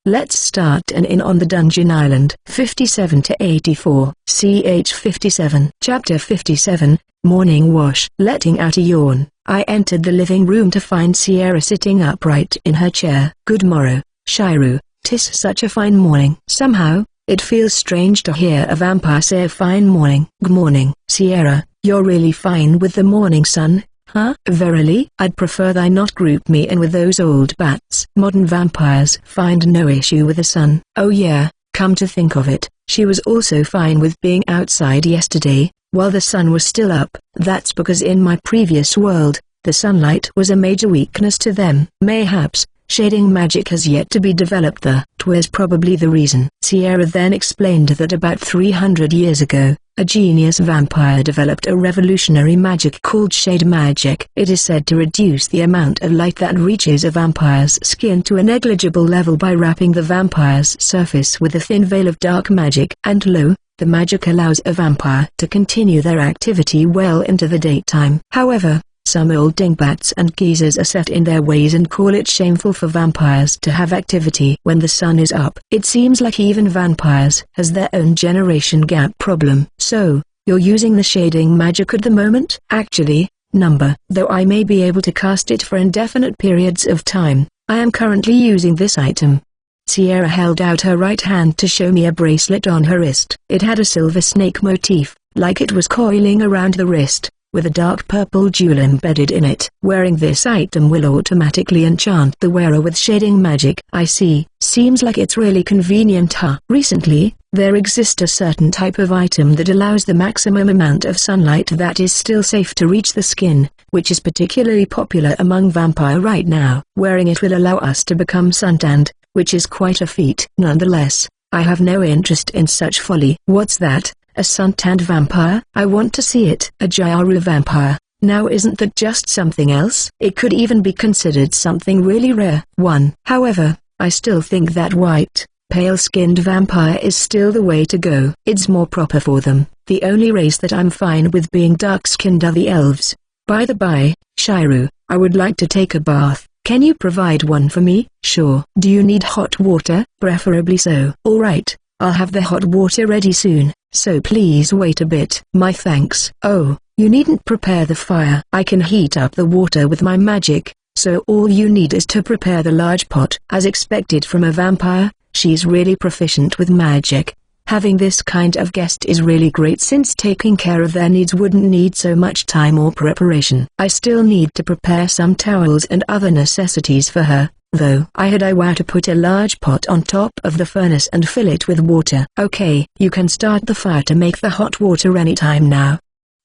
Let's start an in on the dungeon island. 57 to 84. CH 57. Chapter 57. Morning wash. Letting out a yawn, I entered the living room to find Sierra sitting upright in her chair. Good morrow, Shiru. 'Tis such a fine morning. Somehow, it feels strange to hear a vampire say a fine morning. Good morning, Sierra. You're really fine with the morning sun, huh? Verily? I'd prefer thy not group me in with those old bats. Modern vampires find no issue with the sun. Oh yeah, come to think of it, she was also fine with being outside yesterday, while the sun was still up. That's because in my previous world, the sunlight was a major weakness to them. Mayhaps, shading magic has yet to be developed there. 'Twas probably the reason. Sierra then explained that about 300 years ago, a genius vampire developed a revolutionary magic called shade magic. It is said to reduce the amount of light that reaches a vampire's skin to a negligible level by wrapping the vampire's surface with a thin veil of dark magic. And lo, the magic allows a vampire to continue their activity well into the daytime. However, some old dingbats and geezers are set in their ways and call it shameful for vampires to have activity when the sun is up. It seems like even vampires has their own generation gap problem. So, you're using the shading magic at the moment? Actually, though I may be able to cast it for indefinite periods of time, I am currently using this item. Sierra held out her right hand to show me a bracelet on her wrist. It had a silver snake motif, like it was coiling around the wrist, with a dark purple jewel embedded in it. Wearing this item will automatically enchant the wearer with shading magic. I see. Seems like it's really convenient, huh? Recently, there exists a certain type of item that allows the maximum amount of sunlight that is still safe to reach the skin, which is particularly popular among vampire right now. Wearing it will allow us to become suntanned, which is quite a feat. Nonetheless, I have no interest in such folly. What's that? A suntanned vampire? I want to see it. A Gyaru vampire? Now isn't that just something else? It could even be considered something really rare. However, I still think that white, pale-skinned vampire is still the way to go. It's more proper for them. The only race that I'm fine with being dark-skinned are the elves. By the by, Shiru, I would like to take a bath. Can you provide one for me? Sure. Do you need hot water? Preferably so. Alright, I'll have the hot water ready soon. So please wait a bit. My thanks. Oh, you needn't prepare the fire. I can heat up the water with my magic, so all you need is to prepare the large pot. As expected from a vampire, she's really proficient with magic. Having this kind of guest is really great since taking care of their needs wouldn't need so much time or preparation. I still need to prepare some towels and other necessities for her, though. I were to put a large pot on top of the furnace and fill it with water. Okay, you can start the fire to make the hot water anytime now.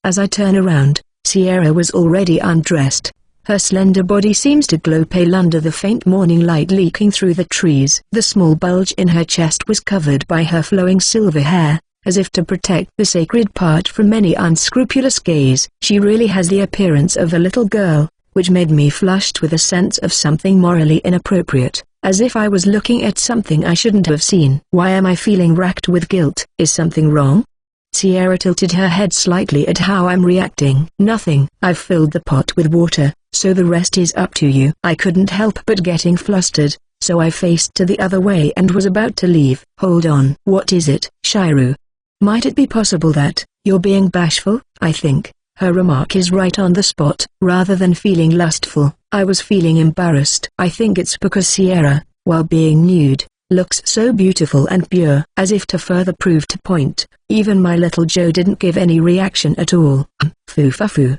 As I turn around, Sierra was already undressed. Her slender body seems to glow pale under the faint morning light leaking through the trees. The small bulge in her chest was covered by her flowing silver hair, as if to protect the sacred part from any unscrupulous gaze. She really has the appearance of a little girl, which made me flushed with a sense of something morally inappropriate, as if I was looking at something I shouldn't have seen. Why am I feeling racked with guilt? Is something wrong? Sierra tilted her head slightly at how I'm reacting. Nothing. I've filled the pot with water, so the rest is up to you. I couldn't help but getting flustered, so I faced to the other way and was about to leave. Hold on. What is it, Shiru? Might it be possible that you're being bashful? I think her remark is right on the spot. Rather than feeling lustful, I was feeling embarrassed. I think it's because Sierra, while being nude, looks so beautiful and pure. As if to further prove the point, even my little Joe didn't give any reaction at all. Foo.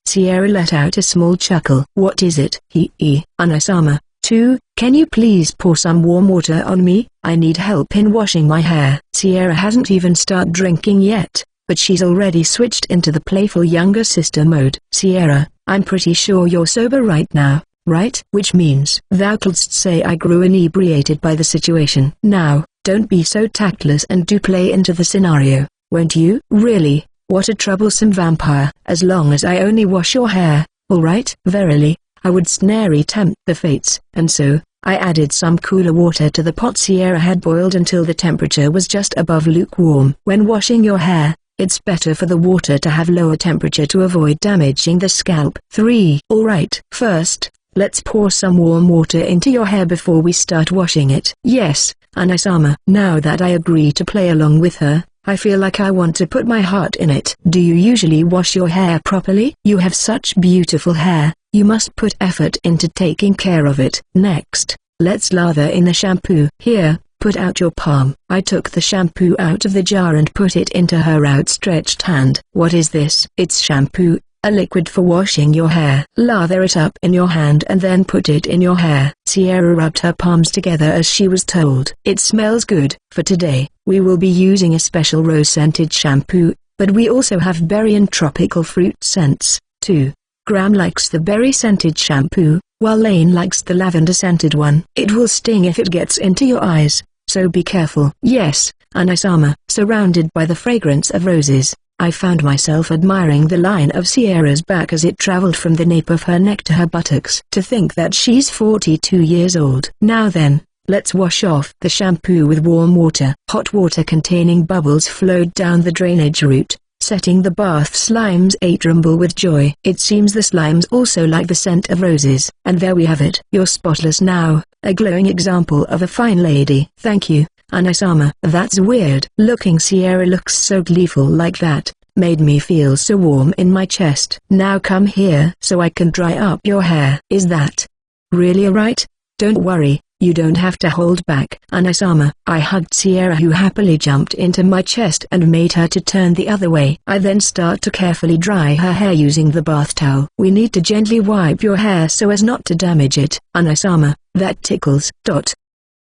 Sierra let out a small chuckle. What is it? Anasama, too, can you please pour some warm water on me? I need help in washing my hair. Sierra hasn't even started drinking yet, but she's already switched into the playful younger sister mode. Sierra, I'm pretty sure you're sober right now, right? Which means thou couldst say I grew inebriated by the situation. Now, don't be so tactless and do play into the scenario, won't you? Really? What a troublesome vampire. As long as I only wash your hair, alright? Verily, I would snarely tempt the fates. And so, I added some cooler water to the pot Sierra had boiled until the temperature was just above lukewarm. When washing your hair, it's better for the water to have lower temperature to avoid damaging the scalp. 3. Alright. First, let's pour some warm water into your hair before we start washing it. Yes, Anasama. Now that I agree to play along with her, I feel like I want to put my heart in it. Do you usually wash your hair properly? You have such beautiful hair, you must put effort into taking care of it. Next, let's lather in the shampoo. Here, put out your palm. I took the shampoo out of the jar and put it into her outstretched hand. What is this? It's shampoo, a liquid for washing your hair. Lather it up in your hand and then put it in your hair. Sierra rubbed her palms together as she was told. It smells good. For today, we will be using a special rose-scented shampoo, but we also have berry and tropical fruit scents, too. Graham likes the berry-scented shampoo, while Lane likes the lavender-scented one. It will sting if it gets into your eyes, so be careful. Yes, Anasama. Surrounded by the fragrance of roses, I found myself admiring the line of Sierra's back as it traveled from the nape of her neck to her buttocks. To think that she's 42 years old. Now then, let's wash off the shampoo with warm water. Hot water containing bubbles flowed down the drainage route, setting the bath slimes a tremble with joy. It seems the slimes also like the scent of roses. And there we have it. You're spotless now, a glowing example of a fine lady. Thank you, Anasama. That's weird. Looking Sierra looks so gleeful like that, made me feel so warm in my chest. Now come here so I can dry up your hair. Is that really alright? Don't worry, you don't have to hold back. Anasama. I hugged Sierra, who happily jumped into my chest and made her to turn the other way. I then start to carefully dry her hair using the bath towel. We need to gently wipe your hair so as not to damage it. Anasama, that tickles.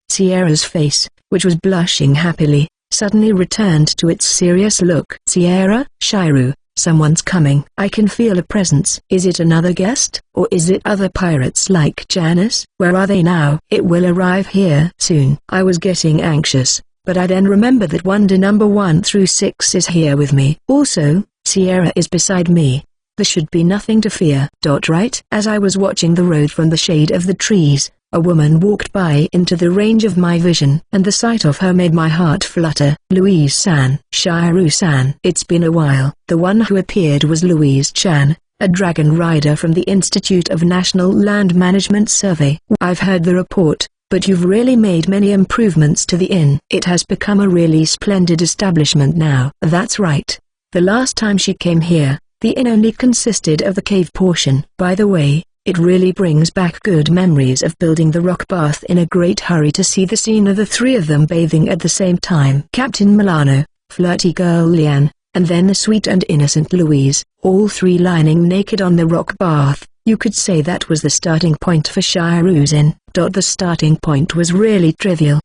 Sierra's face, which was blushing happily, suddenly returned to its serious look. Sierra, Shiru, someone's coming. I can feel a presence. Is it another guest, or is it other pirates like Janice? Where are they now? It will arrive here soon. I was getting anxious, but I then remembered that wonder number 1 through 6 is here with me. Also, Sierra is beside me. There should be nothing to fear. Right? As I was watching the road from the shade of the trees, a woman walked by into the range of my vision, and the sight of her made my heart flutter. Louise-san. Shiru-san. It's been a while. The one who appeared was Louise-chan, a dragon rider from the Institute of National Land Management Survey. I've heard the report, but you've really made many improvements to the inn. It has become a really splendid establishment now. That's right. The last time she came here, the inn only consisted of the cave portion. By the way, it really brings back good memories of building the rock bath in a great hurry to see the scene of the 3 of them bathing at the same time. Captain Milano, flirty girl Liane, and then the sweet and innocent Louise, all 3 lying naked on the rock bath. You could say that was the starting point for Shiru's inn. The starting point was really trivial.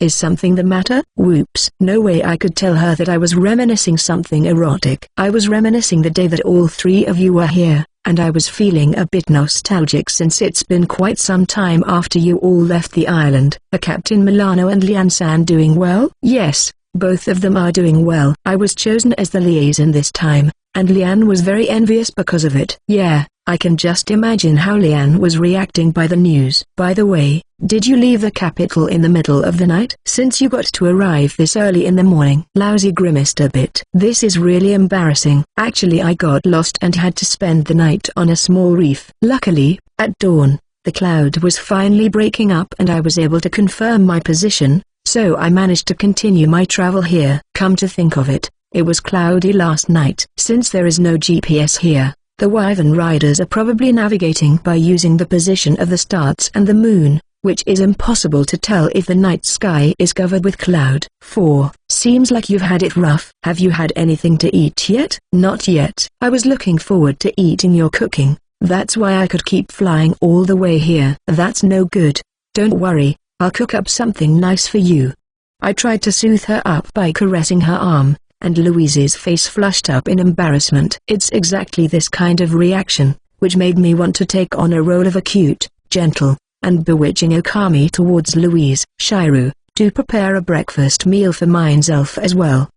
Is something the matter? Whoops. No way I could tell her that I was reminiscing something erotic. I was reminiscing the day that all 3 of you were here, and I was feeling a bit nostalgic since it's been quite some time after you all left the island. Are Captain Milano and Lian-san doing well? Yes, both of them are doing well. I was chosen as the liaison this time, and Lian was very envious because of it. Yeah, I can just imagine how Lian was reacting by the news. By the way, did you leave the capital in the middle of the night? Since you got to arrive this early in the morning. Lousy grimaced a bit. This is really embarrassing. Actually, I got lost and had to spend the night on a small reef. Luckily, at dawn, the cloud was finally breaking up and I was able to confirm my position, so I managed to continue my travel here. Come to think of it, it was cloudy last night. Since there is no GPS here, the Wyvern riders are probably navigating by using the position of the stars and the moon, which is impossible to tell if the night sky is covered with cloud. 4. Seems like you've had it rough. Have you had anything to eat yet? Not yet. I was looking forward to eating your cooking. That's why I could keep flying all the way here. That's no good. Don't worry, I'll cook up something nice for you. I tried to soothe her up by caressing her arm, and Louise's face flushed up in embarrassment. It's exactly this kind of reaction, which made me want to take on a role of a cute, gentle, and bewitching Okami towards Louise. Shiru, to prepare a breakfast meal for myself as well.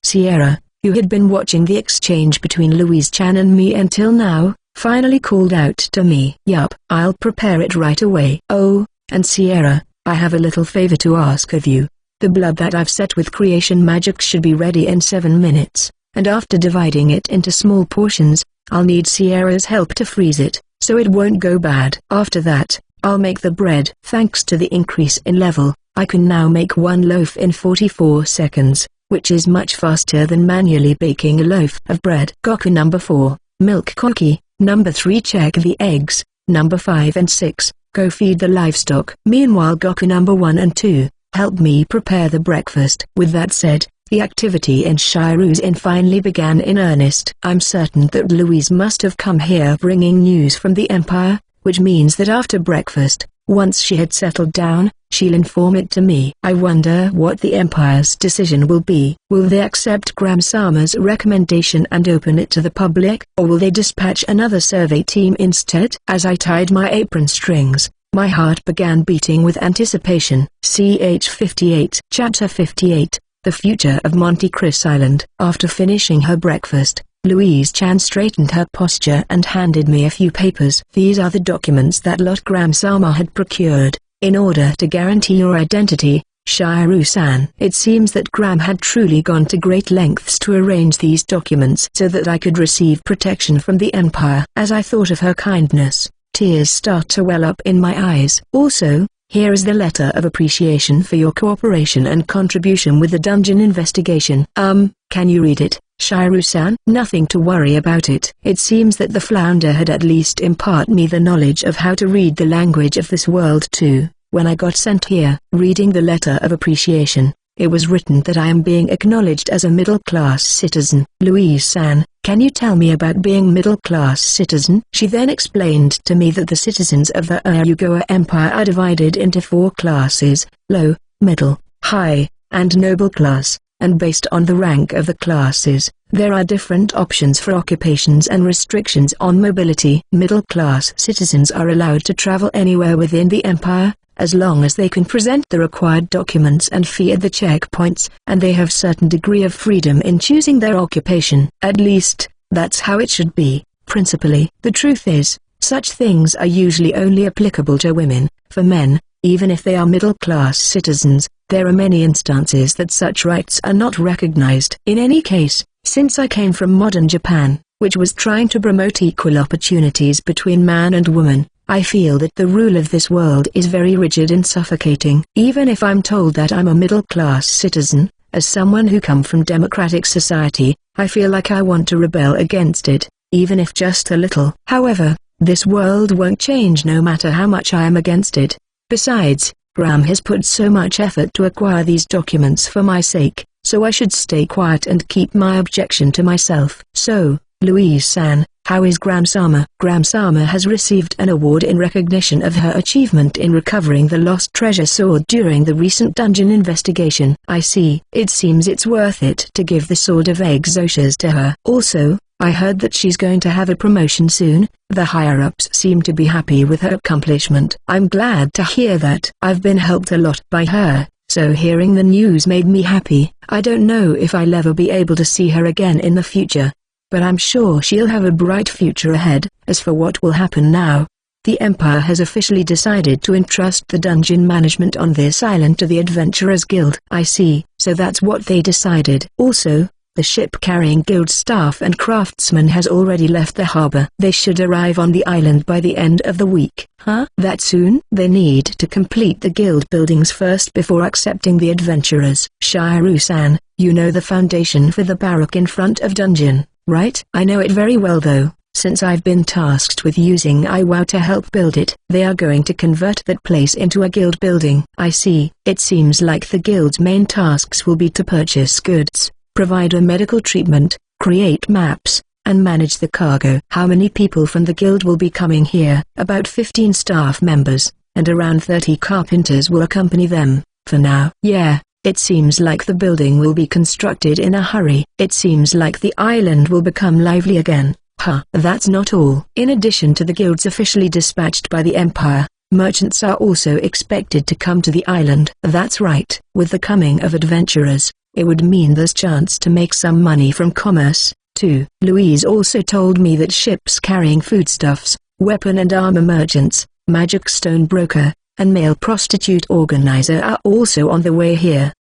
Sierra, who had been watching the exchange between Louise-chan and me until now, finally called out to me. Yup, I'll prepare it right away. Oh, and Sierra, I have a little favor to ask of you. The blood that I've set with creation magic should be ready in 7 minutes, and after dividing it into small portions, I'll need Sierra's help to freeze it, so it won't go bad. After that, I'll make the bread. Thanks to the increase in level, I can now make one loaf in 44 seconds, which is much faster than manually baking a loaf of bread. Goku number 4, milk Koki. Number 3, check the eggs. Number 5 and 6, go feed the livestock. Meanwhile Goku number 1 and 2, help me prepare the breakfast. With that said, the activity in Shiru's Inn finally began in earnest. I'm certain that Louise must have come here bringing news from the Empire, which means that after breakfast, once she had settled down, she'll inform it to me. I wonder what the Empire's decision will be. Will they accept Gram-sama's recommendation and open it to the public, or will they dispatch another survey team instead? As I tied my apron strings, my heart began beating with anticipation. Ch 58. Chapter 58. The Future of Monte Cristo Island. After finishing her breakfast, Louise-chan straightened her posture and handed me a few papers. These are the documents that Lot Gram-sama had procured, in order to guarantee your identity, Shiru-san. It seems that Gram had truly gone to great lengths to arrange these documents so that I could receive protection from the Empire. As I thought of her kindness, tears start to well up in my eyes. Also, here is the letter of appreciation for your cooperation and contribution with the dungeon investigation. Can you read it, Shiru-san? Nothing to worry about it. It seems that the flounder had at least imparted me the knowledge of how to read the language of this world too, when I got sent here. Reading the letter of appreciation, it was written that I am being acknowledged as a middle-class citizen. Louise-san, can you tell me about being middle-class citizen? She then explained to me that the citizens of the Ayugawa Empire are divided into 4 classes, low, middle, high, and noble class, and based on the rank of the classes, there are different options for occupations and restrictions on mobility. Middle-class citizens are allowed to travel anywhere within the Empire, as long as they can present the required documents and fee at the checkpoints, and they have certain degree of freedom in choosing their occupation. At least, that's how it should be, principally. The truth is, such things are usually only applicable to women. For men, even if they are middle-class citizens, there are many instances that such rights are not recognized. In any case, since I came from modern Japan, which was trying to promote equal opportunities between man and woman, I feel that the rule of this world is very rigid and suffocating. Even if I'm told that I'm a middle-class citizen, as someone who come from democratic society, I feel like I want to rebel against it, even if just a little. However, this world won't change no matter how much I am against it. Besides, Gram has put so much effort to acquire these documents for my sake, so I should stay quiet and keep my objection to myself. So, Louise-san, how is Gram-sama? Gram-sama has received an award in recognition of her achievement in recovering the lost treasure sword during the recent dungeon investigation. I see. It seems it's worth it to give the sword of Exotias to her. Also, I heard that she's going to have a promotion soon. The higher-ups seem to be happy with her accomplishment. I'm glad to hear that. I've been helped a lot by her, so hearing the news made me happy. I don't know if I'll ever be able to see her again in the future, but I'm sure she'll have a bright future ahead. As for what will happen now, the Empire has officially decided to entrust the dungeon management on this island to the Adventurers Guild. I see, so that's what they decided. Also, the ship-carrying guild staff and craftsmen has already left the harbor. They should arrive on the island by the end of the week. Huh? That soon? They need to complete the guild buildings first before accepting the adventurers. Shiru-san, you know the foundation for the barrack in front of dungeon, right? I know it very well though, since I've been tasked with using Iwao to help build it. They are going to convert that place into a guild building. I see. It seems like the guild's main tasks will be to purchase goods, provide a medical treatment, create maps, and manage the cargo. How many people from the guild will be coming here? About 15 staff members, and around 30 carpenters will accompany them, for now. Yeah, it seems like the building will be constructed in a hurry. It seems like the island will become lively again. Huh. That's not all. In addition to the guilds officially dispatched by the Empire, merchants are also expected to come to the island. That's right. With the coming of adventurers, it would mean there's chance to make some money from commerce, too. Louise also told me that ships carrying foodstuffs, weapon and armor merchants, magic stone broker, and male prostitute organizer are also on the way here.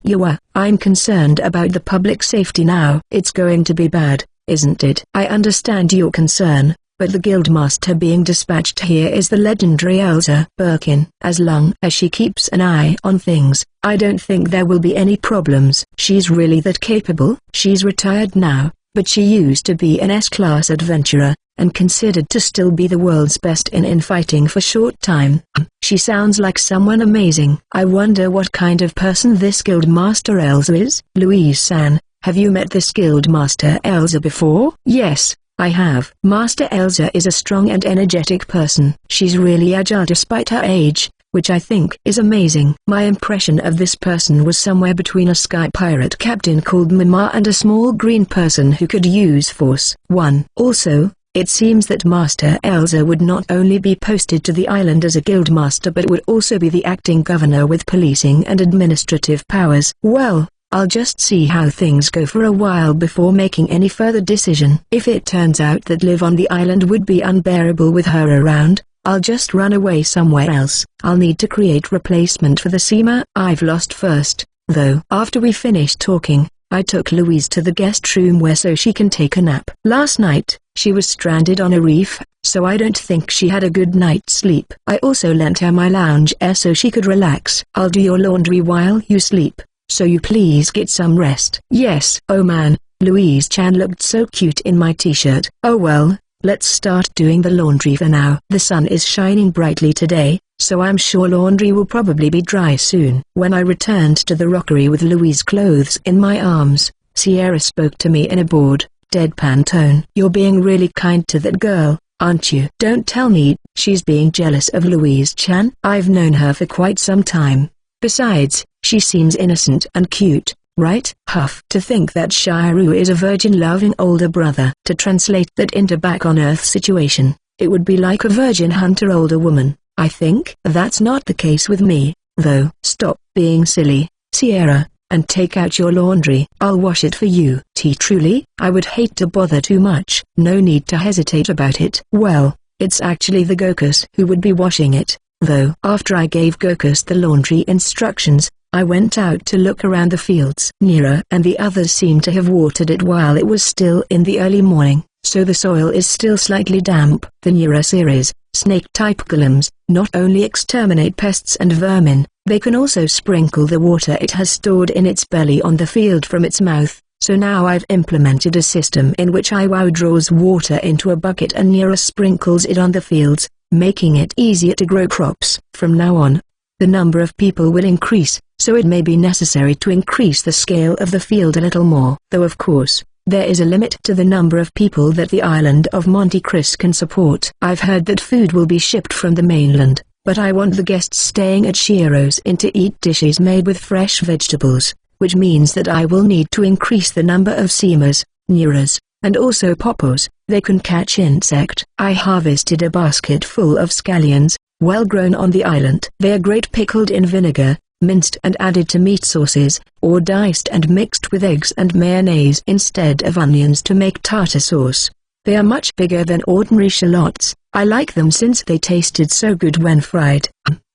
I'm concerned about the public safety now. It's going to be bad, isn't it? I understand your concern, but the guildmaster being dispatched here is the legendary Elsa Birkin. As long as she keeps an eye on things, I don't think there will be any problems. She's really that capable. She's retired now, but she used to be an S-class adventurer, and considered to still be the world's best in fighting for short time. She sounds like someone amazing. I wonder what kind of person this guildmaster Elsa is. Louise-san, have you met this guildmaster Elsa before? Yes, I have. Master Elsa is a strong and energetic person. She's really agile despite her age, which I think is amazing. My impression of this person was somewhere between a sky pirate captain called Mama and a small green person who could use force. 1. Also, it seems that Master Elsa would not only be posted to the island as a guildmaster but would also be the acting governor with policing and administrative powers. Well, I'll just see how things go for a while before making any further decision. If it turns out that live on the island would be unbearable with her around, I'll just run away somewhere else. I'll need to create replacement for the Seema I've lost first, though. After we finished talking, I took Louise to the guest room so she can take a nap. Last night, she was stranded on a reef, so I don't think she had a good night's sleep. I also lent her my lounge air so she could relax. I'll do your laundry while you sleep, so you please get some rest. Yes. Oh man, Louise-chan looked so cute in my t-shirt. Oh well, let's start doing the laundry for now. The sun is shining brightly today, so I'm sure laundry will probably be dry soon. When I returned to the rockery with Louise's clothes in my arms, Sierra spoke to me in a bored, deadpan tone. You're being really kind to that girl, aren't you? Don't tell me she's being jealous of Louise-chan. I've known her for quite some time. Besides, she seems innocent and cute, right? Huff. To think that Shiru is a virgin-loving older brother. To translate that into back-on-earth situation, it would be like a virgin hunter older woman, I think. That's not the case with me, though. Stop being silly, Sierra, and take out your laundry. I'll wash it for you. Truly? I would hate to bother too much. No need to hesitate about it. Well, it's actually the Gokus who would be washing it, though. After I gave Gokus the laundry instructions, I went out to look around the fields. Nira and the others seemed to have watered it while it was still in the early morning, so the soil is still slightly damp. The Nira series, snake-type golems, not only exterminate pests and vermin, they can also sprinkle the water it has stored in its belly on the field from its mouth. So now I've implemented a system in which Iwao draws water into a bucket and Nira sprinkles it on the fields, making it easier to grow crops. From now on, the number of people will increase, so it may be necessary to increase the scale of the field a little more. Though of course, there is a limit to the number of people that the island of Monte Cristo can support. I've heard that food will be shipped from the mainland, but I want the guests staying at Shiro's Inn to eat dishes made with fresh vegetables, which means that I will need to increase the number of Seemas, Niras, and also Popos. They can catch insect. I harvested a basket full of scallions, well grown on the island. They are great pickled in vinegar, minced and added to meat sauces, or diced and mixed with eggs and mayonnaise instead of onions to make tartar sauce. They are much bigger than ordinary shallots. I like them since they tasted so good when fried.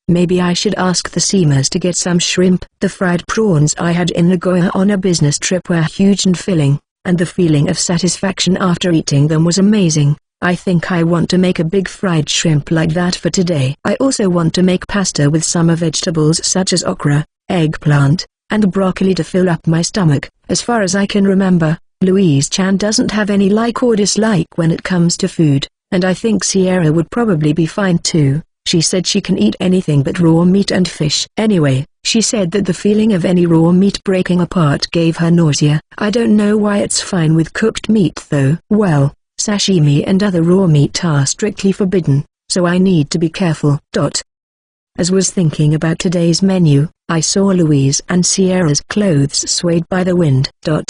Maybe I should ask the Seemas to get some shrimp. The fried prawns I had in Nagoya on a business trip were huge and filling, and the feeling of satisfaction after eating them was amazing. I think I want to make a big fried shrimp like that for today. I also want to make pasta with summer vegetables such as okra, eggplant, and broccoli to fill up my stomach. As far as I can remember, Louise-chan doesn't have any like or dislike when it comes to food, and I think Sierra would probably be fine too. She said she can eat anything but raw meat and fish. Anyway, she said that the feeling of any raw meat breaking apart gave her nausea. I don't know why it's fine with cooked meat though. Well, sashimi and other raw meat are strictly forbidden, so I need to be careful. As was thinking about today's menu, I saw Louise and Sierra's clothes swayed by the wind. Oh,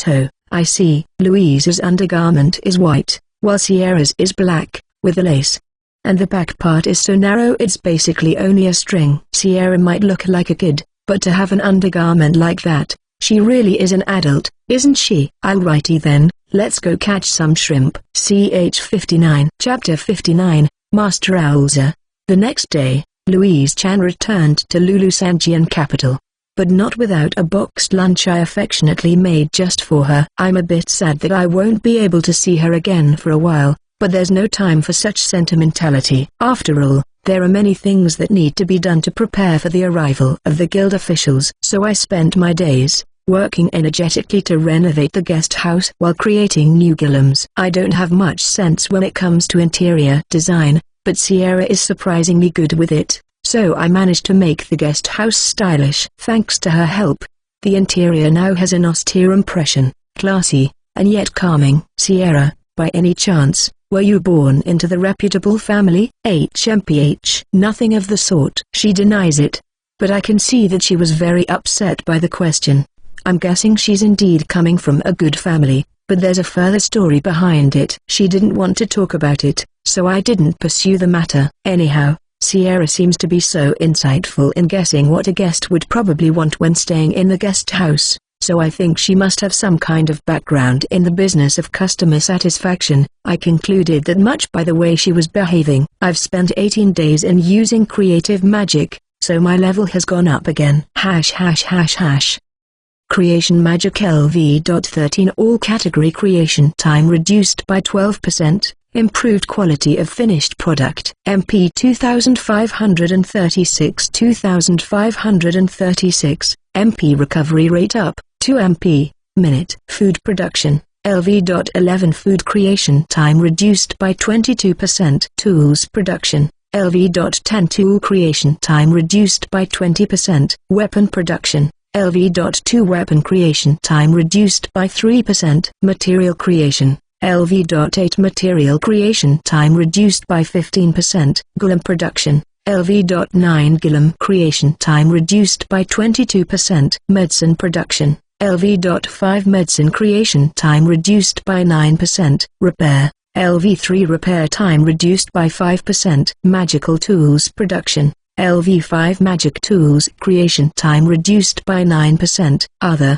I see. Louise's undergarment is white, while Sierra's is black, with a lace. And the back part is so narrow it's basically only a string. Sierra might look like a kid, but to have an undergarment like that, she really is an adult, isn't she? Alrighty then, let's go catch some shrimp. Ch 59. Chapter 59, Master Elsa. The next day, Louise-chan returned to Lulu Sanjian capital. But not without a boxed lunch I affectionately made just for her. I'm a bit sad that I won't be able to see her again for a while, but there's no time for such sentimentality. After all, there are many things that need to be done to prepare for the arrival of the guild officials. So I spent my days working energetically to renovate the guest house while creating new gillums. I don't have much sense when it comes to interior design, but Sierra is surprisingly good with it, so I managed to make the guest house stylish. Thanks to her help, the interior now has an austere impression, classy, and yet calming. Sierra, by any chance, were you born into the reputable family? HMPH. Nothing of the sort. She denies it, but I can see that she was very upset by the question. I'm guessing she's indeed coming from a good family, but there's a further story behind it. She didn't want to talk about it, so I didn't pursue the matter. Anyhow, Sierra seems to be so insightful in guessing what a guest would probably want when staying in the guest house, so I think she must have some kind of background in the business of customer satisfaction. I concluded that much by the way she was behaving. I've spent 18 days in using creative magic, so my level has gone up again. Creation Magic LV.13 All category creation time reduced by 12%, improved quality of finished product. MP 2536 2536, MP recovery rate up, 2 MP, minute. Food production, LV.11 Food creation time reduced by 22%. Tools production, LV.10 Tool creation time reduced by 20%. Weapon production, LV.2 Weapon creation time reduced by 3%. Material creation, LV.8 Material creation time reduced by 15%. Gillum production, LV.9 Gillum creation time reduced by 22%. Medicine production, LV.5 Medicine creation time reduced by 9%. Repair, LV3 Repair time reduced by 5%. Magical tools production, LV5 Magic tools creation time reduced by 9%. Other,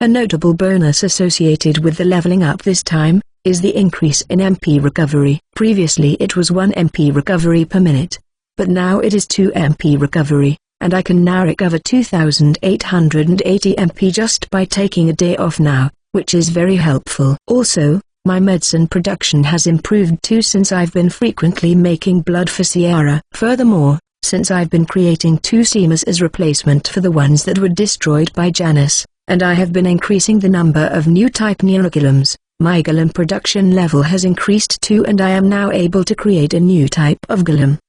A notable bonus associated with the leveling up this time is the increase in MP recovery. Previously it was 1 MP recovery per minute, but now it is 2 MP recovery, and I can now recover 2880 MP just by taking a day off now, which is very helpful. Also, my medicine production has improved too since I've been frequently making blood for Sierra. Furthermore, since I've been creating 2 seamers as replacement for the ones that were destroyed by Janice, and I have been increasing the number of new type neurogillums, my gillum production level has increased too, and I am now able to create a new type of gillum.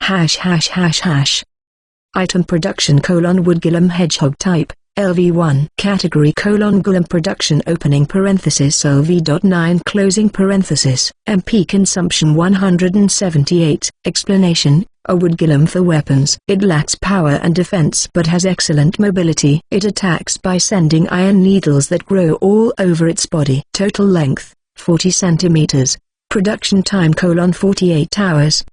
Item production: wood gillum hedgehog type, LV1. Category: gillum production opening parenthesis LV.9 closing parenthesis. MP consumption 178. Explanation: a wood gillum for weapons. It lacks power and defense but has excellent mobility. It attacks by sending iron needles that grow all over its body. Total length, 40 centimeters. Production time: 48 hours.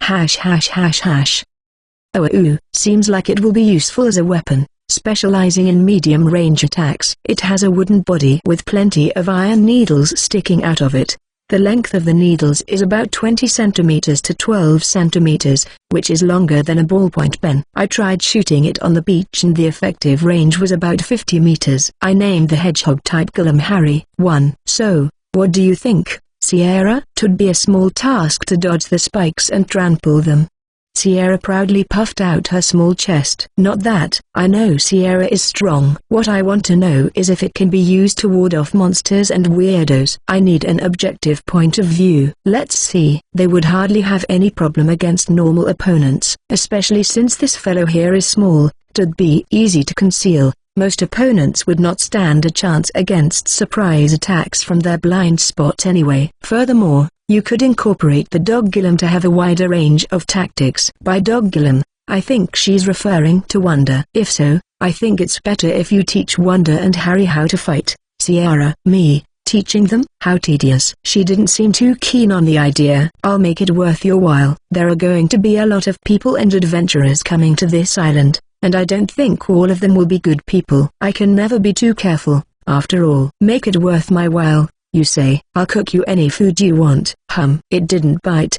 Seems like it will be useful as a weapon, specializing in medium-range attacks. It has a wooden body with plenty of iron needles sticking out of it. The length of the needles is about 20 centimeters to 12 centimeters, which is longer than a ballpoint pen. I tried shooting it on the beach and the effective range was about 50 meters. I named the hedgehog-type gillum Harry 1. So, what do you think, Sierra? 'Twould be a small task to dodge the spikes and trample them. Sierra proudly puffed out her small chest. Not that. I know Sierra is strong. What I want to know is if it can be used to ward off monsters and weirdos. I need an objective point of view. Let's see. They would hardly have any problem against normal opponents, especially since this fellow here is small. It'd be easy to conceal. Most opponents would not stand a chance against surprise attacks from their blind spot anyway. Furthermore, you could incorporate the dog gillum to have a wider range of tactics. By dog gillum, I think she's referring to Wonder. If so, I think it's better if you teach Wonder and Harry how to fight. Sierra: me, teaching them? How tedious. She didn't seem too keen on the idea. I'll make it worth your while. There are going to be a lot of people and adventurers coming to this island, and I don't think all of them will be good people. I can never be too careful. After all, make it worth my while. You say, I'll cook you any food you want. It didn't bite.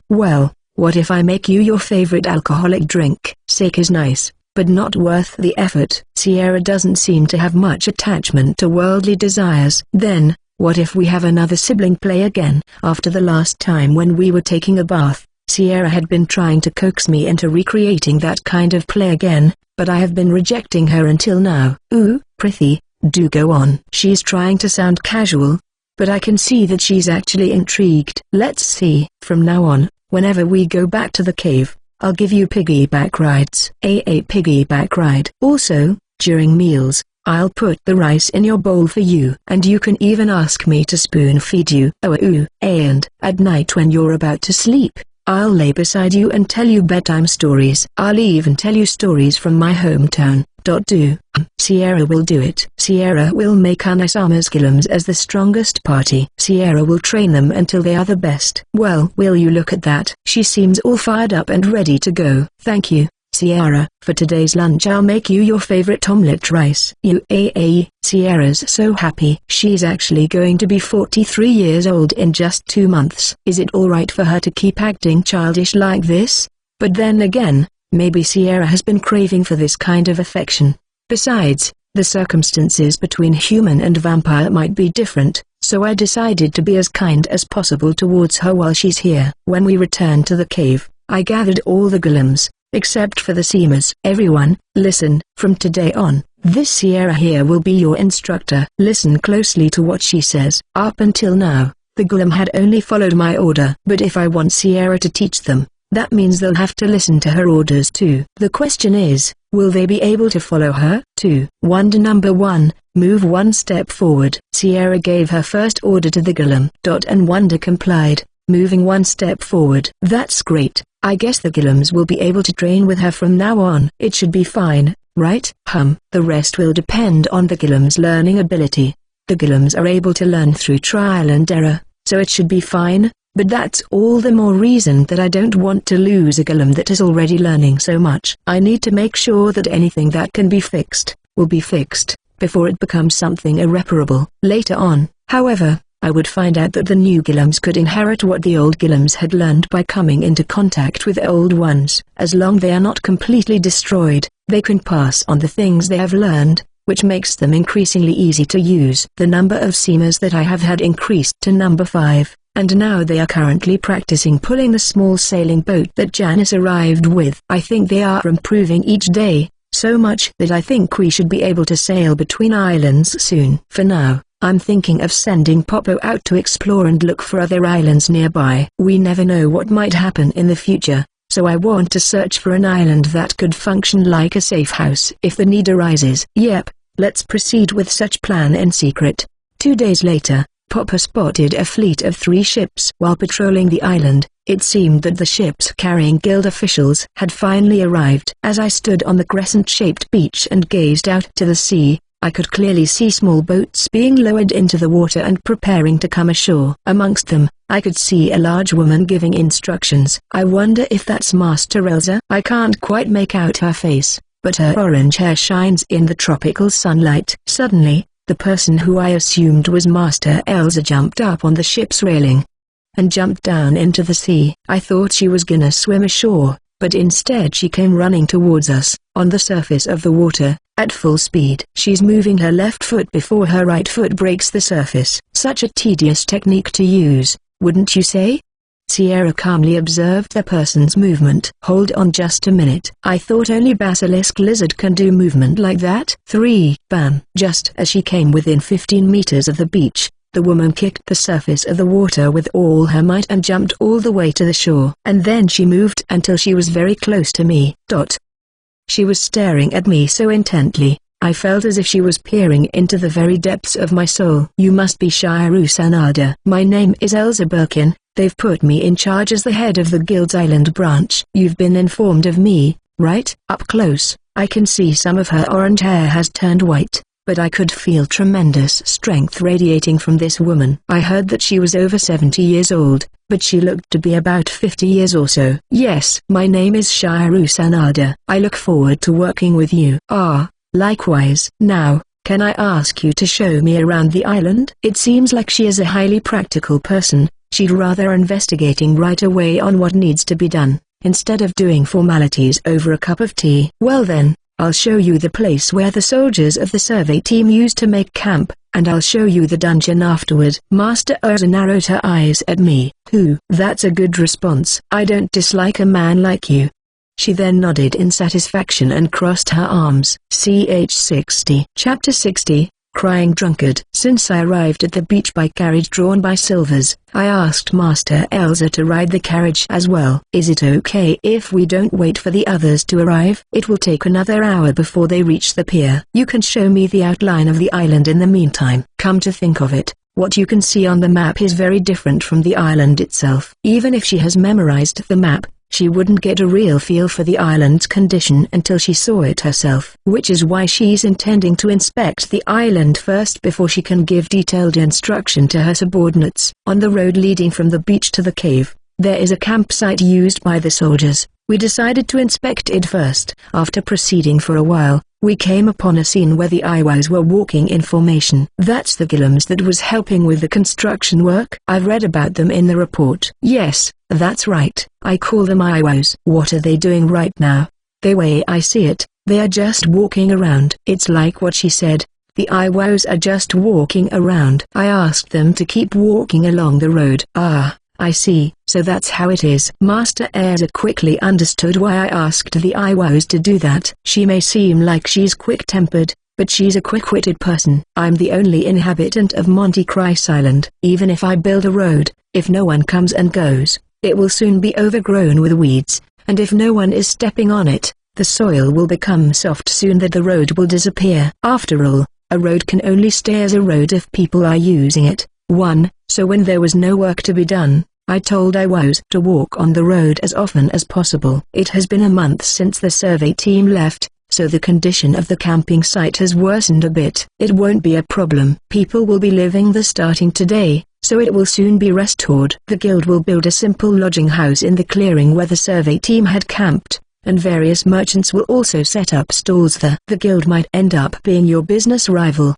Well, what if I make you your favorite alcoholic drink? Steak is nice, but not worth the effort. Sierra doesn't seem to have much attachment to worldly desires. Then, What if we have another sibling play again? After the last time when we were taking a bath, Sierra had been trying to coax me into recreating that kind of play again, but I have been rejecting her until now. Ooh, Prithi, do go on. She's trying to sound casual, but I can see that she's actually intrigued. Let's see. From now on, whenever we go back to the cave, I'll give you piggyback rides. A piggyback ride. Also, during meals, I'll put the rice in your bowl for you. And you can even ask me to spoon feed you. And at night when you're about to sleep, I'll lay beside you and tell you bedtime stories. I'll even tell you stories from my hometown. Sierra will do it. Sierra will make Anasama's Gillums as the strongest party. Sierra will train them until they are the best. Well, will you look at that? She seems all fired up and ready to go. Thank you, Sierra. For today's lunch I'll make you your favorite omelette rice. Sierra's so happy. She's actually going to be 43 years old in just 2 months. Is it alright for her to keep acting childish like this? But then again, maybe Sierra has been craving for this kind of affection. Besides, the circumstances between human and vampire might be different, so I decided to be as kind as possible towards her while she's here. When we returned to the cave, I gathered all the Gillums, except for the Seamers. Everyone, listen. From today on, this Sierra here will be your instructor. Listen closely to what she says. Up until now, the Gillum had only followed my order. But if I want Sierra to teach them, that means they'll have to listen to her orders too. The question is, will they be able to follow her? Wonder number 1, move 1 step forward. Sierra gave her first order to the Gillum. And Wonder complied, moving 1 step forward. That's great. I guess the Gillums will be able to train with her from now on. It should be fine, right? The rest will depend on the Gillums' learning ability. The Gillums are able to learn through trial and error, so it should be fine. But that's all the more reason that I don't want to lose a Gillum that is already learning so much. I need to make sure that anything that can be fixed, will be fixed, before it becomes something irreparable. Later on, however, I would find out that the new Gillums could inherit what the old Gillums had learned by coming into contact with old ones. As long as they are not completely destroyed, they can pass on the things they have learned, which makes them increasingly easy to use. The number of Seamers that I have had increased to number 5. And now they are currently practicing pulling the small sailing boat that Janice arrived with. I think they are improving each day, so much that I think we should be able to sail between islands soon. For now, I'm thinking of sending Popo out to explore and look for other islands nearby. We never know what might happen in the future, so I want to search for an island that could function like a safe house if the need arises. Yep, let's proceed with such plan in secret. 2 days later, Popper spotted a fleet of 3 ships. While patrolling the island, it seemed that the ships carrying guild officials had finally arrived. As I stood on the crescent-shaped beach and gazed out to the sea, I could clearly see small boats being lowered into the water and preparing to come ashore. Amongst them, I could see a large woman giving instructions. I wonder if that's Master Elsa. I can't quite make out her face, but her orange hair shines in the tropical sunlight. Suddenly, the person who I assumed was Master Elsa jumped up on the ship's railing and jumped down into the sea. I thought she was gonna swim ashore, but instead she came running towards us, on the surface of the water, at full speed. She's moving her left foot before her right foot breaks the surface. Such a tedious technique to use, wouldn't you say? Sierra calmly observed the person's movement. Hold on just a minute. I thought only basilisk lizard can do movement like that. 3. Bam! Just as she came within 15 meters of the beach, the woman kicked the surface of the water with all her might and jumped all the way to the shore. And then she moved until she was very close to me. She was staring at me so intently, I felt as if she was peering into the very depths of my soul. You must be Shiru Sanada. My name is Elsa Birkin. They've put me in charge as the head of the Guild's Island branch. You've been informed of me, right? Up close, I can see some of her orange hair has turned white, but I could feel tremendous strength radiating from this woman. I heard that she was over 70 years old, but she looked to be about 50 years or so. Yes, my name is Shiru Sanada. I look forward to working with you. Likewise. Now, can I ask you to show me around the island? It seems like she is a highly practical person. She'd rather investigating right away on what needs to be done, instead of doing formalities over a cup of tea. Well then, I'll show you the place where the soldiers of the survey team used to make camp, and I'll show you the dungeon afterward." Master Urza narrowed her eyes at me. That's a good response. I don't dislike a man like you." She then nodded in satisfaction and crossed her arms. Ch 60. Chapter 60, Crying Drunkard. Since I arrived at the beach by carriage drawn by Silvers, I asked Master Elsa to ride the carriage as well. "Is it okay if we don't wait for the others to arrive? It will take another hour before they reach the pier. You can show me the outline of the island in the meantime." Come to think of it, what you can see on the map is very different from the island itself. Even if she has memorized the map, she wouldn't get a real feel for the island's condition until she saw it herself. Which is why she's intending to inspect the island first before she can give detailed instruction to her subordinates. On the road leading from the beach to the cave, there is a campsite used by the soldiers. We decided to inspect it first. After proceeding for a while, we came upon a scene where the Iwos were walking in formation. That's the Gillums that was helping with the construction work. I've read about them in the report. Yes, that's right. I call them Iwos. What are they doing right now? The way I see it, they are just walking around. It's like what she said. The Iwos are just walking around. I asked them to keep walking along the road. Ah, I see. So that's how it is. Master Erza quickly understood why I asked the Iwos to do that. She may seem like she's quick-tempered, but she's a quick-witted person. I'm the only inhabitant of Monte Cristo Island. Even if I build a road, if no one comes and goes, it will soon be overgrown with weeds, and if no one is stepping on it, the soil will become soft soon that the road will disappear. After all, a road can only stay as a road if people are using it. So when there was no work to be done, I told Iwos to walk on the road as often as possible. It has been a month since the survey team left, so the condition of the camping site has worsened a bit. It won't be a problem. People will be living there starting today, so it will soon be restored. The guild will build a simple lodging house in the clearing where the survey team had camped, and various merchants will also set up stalls there. The guild might end up being your business rival.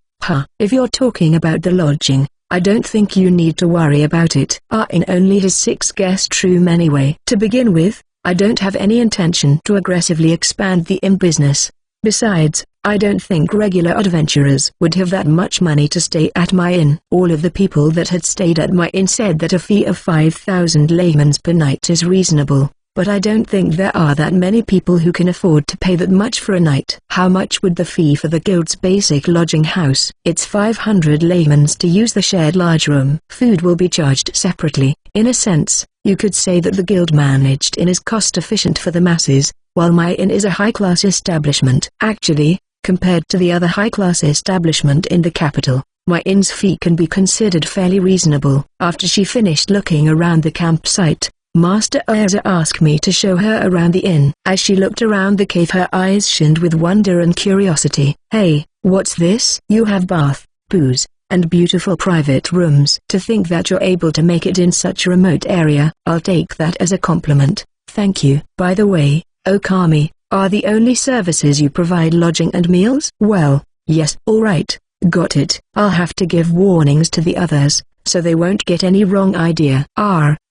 If you're talking about the lodging, I don't think you need to worry about it. In only his 6 guest room anyway. To begin with, I don't have any intention to aggressively expand the inn business. Besides, I don't think regular adventurers would have that much money to stay at my inn. All of the people that had stayed at my inn said that a fee of 5,000 lemons per night is reasonable, but I don't think there are that many people who can afford to pay that much for a night. How much would the fee for the guild's basic lodging house? It's 500 lemons to use the shared large room. Food will be charged separately. In a sense, you could say that the guild managed inn is cost efficient for the masses, while my inn is a high-class establishment. Actually, compared to the other high-class establishment in the capital, my inn's fee can be considered fairly reasonable. After she finished looking around the campsite, Master Erza asked me to show her around the inn. As she looked around the cave, her eyes shined with wonder and curiosity. "Hey, what's this? You have bath, booze, and beautiful private rooms. To think that you're able to make it in such a remote area. I'll take that as a compliment. Thank you. By the way, Okami, are the only services you provide lodging and meals?" "Well, yes." "All right, got it. I'll have to give warnings to the others, so they won't get any wrong idea."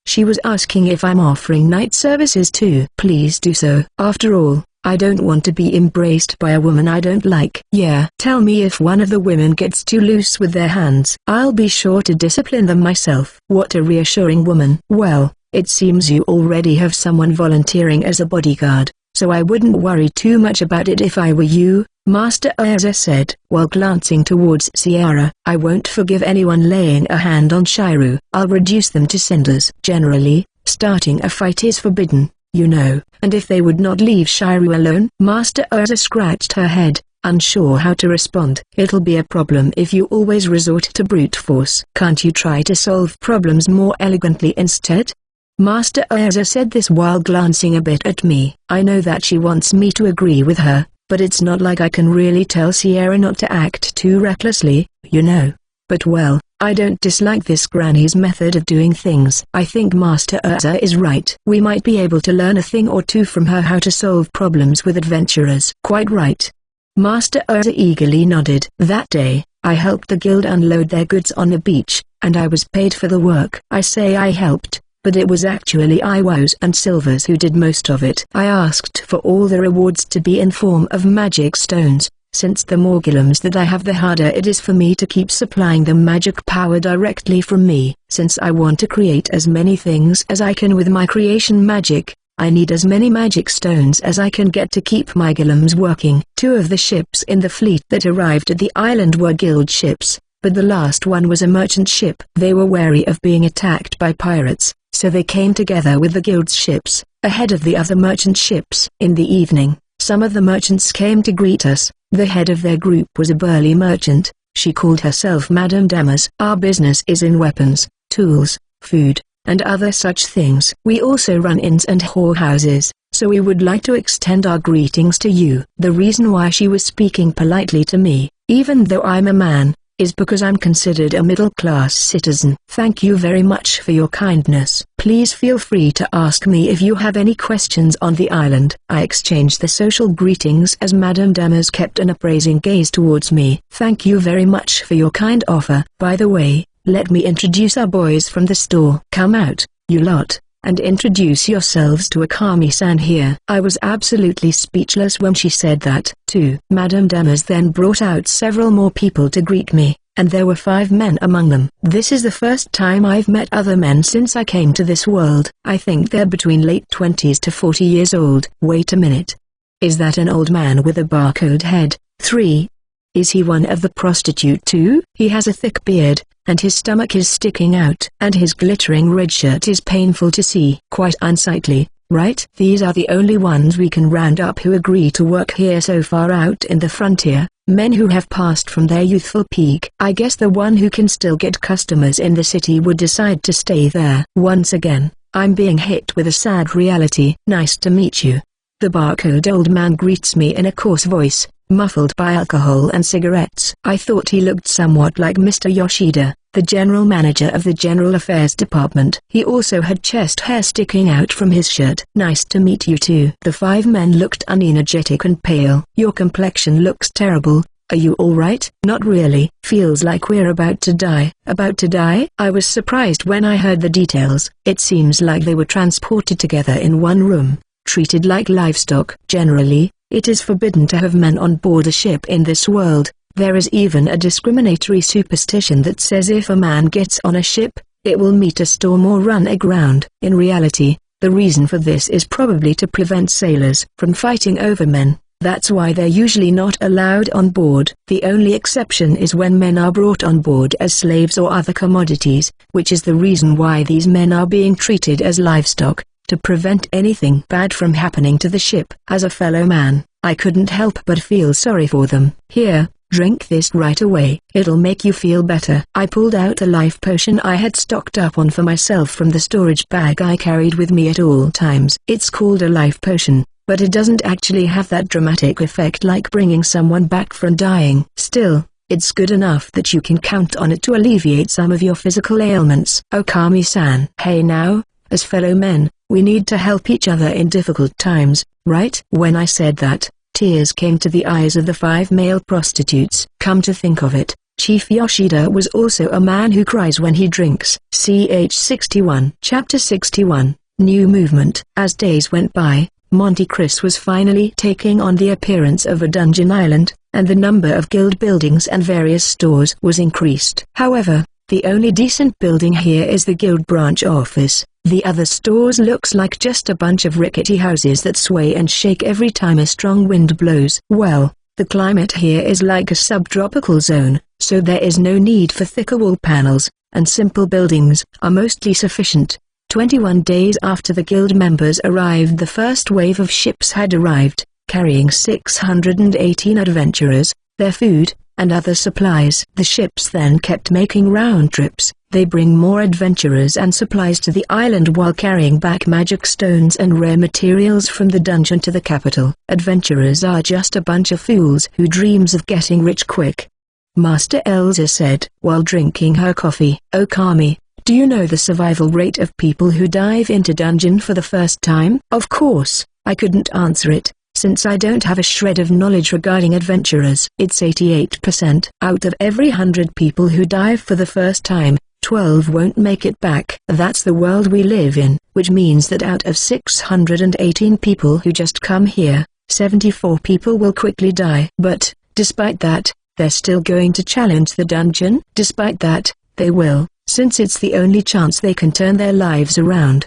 She was asking if I'm offering night services too. "Please do so. After all, I don't want to be embraced by a woman I don't like." "Yeah. Tell me if one of the women gets too loose with their hands. I'll be sure to discipline them myself." What a reassuring woman. "Well, it seems you already have someone volunteering as a bodyguard, so I wouldn't worry too much about it if I were you," Master Erza said, while glancing towards Sierra. "I won't forgive anyone laying a hand on Shiru. I'll reduce them to cinders." Generally, starting a fight is forbidden, you know. "And if they would not leave Shiru alone?" Master Erza scratched her head, unsure how to respond. "It'll be a problem if you always resort to brute force. Can't you try to solve problems more elegantly instead?" Master Erza said this while glancing a bit at me. I know that she wants me to agree with her, but it's not like I can really tell Sierra not to act too recklessly, you know. But well, I don't dislike this granny's method of doing things. I think Master Erza is right. We might be able to learn a thing or two from her how to solve problems with adventurers. Quite right. Master Erza eagerly nodded. That day, I helped the guild unload their goods on the beach, and I was paid for the work. I say I helped, but it was actually Iwos and Silvers who did most of it. I asked for all the rewards to be in form of magic stones, since the more gillums that I have the harder it is for me to keep supplying them magic power directly from me. Since I want to create as many things as I can with my creation magic, I need as many magic stones as I can get to keep my gillums working. 2 of the ships in the fleet that arrived at the island were guild ships, but the last one was a merchant ship. They were wary of being attacked by pirates, so they came together with the guild's ships, ahead of the other merchant ships. In the evening, some of the merchants came to greet us. The head of their group was a burly merchant. She called herself Madame Damas. Our business is in weapons, tools, food, and other such things. We also run inns and whorehouses, so we would like to extend our greetings to you. The reason why she was speaking politely to me, even though I'm a man, is because I'm considered a middle-class citizen. Thank you very much for your kindness. Please feel free to ask me if you have any questions on the island. I exchanged the social greetings as Madame Damas kept an appraising gaze towards me. Thank you very much for your kind offer. By the way, let me introduce our boys from the store. Come out, you lot, and introduce yourselves to Akami-san here. I was absolutely speechless when she said that, too. Madame Damas then brought out several more people to greet me, and there were 5 men among them. This is the first time I've met other men since I came to this world. I think they're between late 20s to 40 years old. Wait a minute. Is that an old man with a barcode head? 3. Is he one of the prostitute too? He has a thick beard, and his stomach is sticking out, and his glittering red shirt is painful to see. Quite unsightly, right? These are the only ones we can round up who agree to work here so far out in the frontier, men who have passed from their youthful peak. I guess the one who can still get customers in the city would decide to stay there. Once again, I'm being hit with a sad reality. Nice to meet you. The barcode old man greets me in a coarse voice, muffled by alcohol and cigarettes. I thought he looked somewhat like Mr. Yoshida, the general manager of the General Affairs Department. He also had chest hair sticking out from his shirt. Nice to meet you too. The 5 men looked unenergetic and pale. Your complexion looks terrible. Are you alright? Not really. Feels like we're about to die. About to die? I was surprised when I heard the details. It seems like they were transported together in one room, treated like livestock. Generally, it is forbidden to have men on board a ship in this world. There is even a discriminatory superstition that says if a man gets on a ship, it will meet a storm or run aground. In reality, the reason for this is probably to prevent sailors from fighting over men. That's why they're usually not allowed on board. The only exception is when men are brought on board as slaves or other commodities, which is the reason why these men are being treated as livestock, to prevent anything bad from happening to the ship. As a fellow man, I couldn't help but feel sorry for them. Here, drink this right away. It'll make you feel better. I pulled out a life potion I had stocked up on for myself from the storage bag I carried with me at all times. It's called a life potion, but it doesn't actually have that dramatic effect like bringing someone back from dying. Still, it's good enough that you can count on it to alleviate some of your physical ailments. Okami-san. Hey now, as fellow men, we need to help each other in difficult times, right? When I said that, tears came to the eyes of the 5 male prostitutes. Come to think of it, Chief Yoshida was also a man who cries when he drinks. Ch 61. Chapter 61, New Movement. As days went by, Monte Cristo was finally taking on the appearance of a dungeon island, and the number of guild buildings and various stores was increased. However, the only decent building here is the guild branch office. The other stores looks like just a bunch of rickety houses that sway and shake every time a strong wind blows. Well, the climate here is like a subtropical zone, so there is no need for thicker wall panels, and simple buildings are mostly sufficient. 21 days after the guild members arrived, the first wave of ships had arrived, carrying 618 adventurers, their food, and other supplies. The ships then kept making round trips. They bring more adventurers and supplies to the island while carrying back magic stones and rare materials from the dungeon to the capital. Adventurers are just a bunch of fools who dreams of getting rich quick, Master Elsa said while drinking her coffee. Okami, do you know the survival rate of people who dive into dungeon for the first time? Of course, I couldn't answer it, since I don't have a shred of knowledge regarding adventurers. It's 88%. Out of every 100 people who dive for the first time, 12 won't make it back. That's the world we live in, which means that out of 618 people who just come here, 74 people will quickly die. But, despite that, they're still going to challenge the dungeon? Despite that, they will, since it's the only chance they can turn their lives around.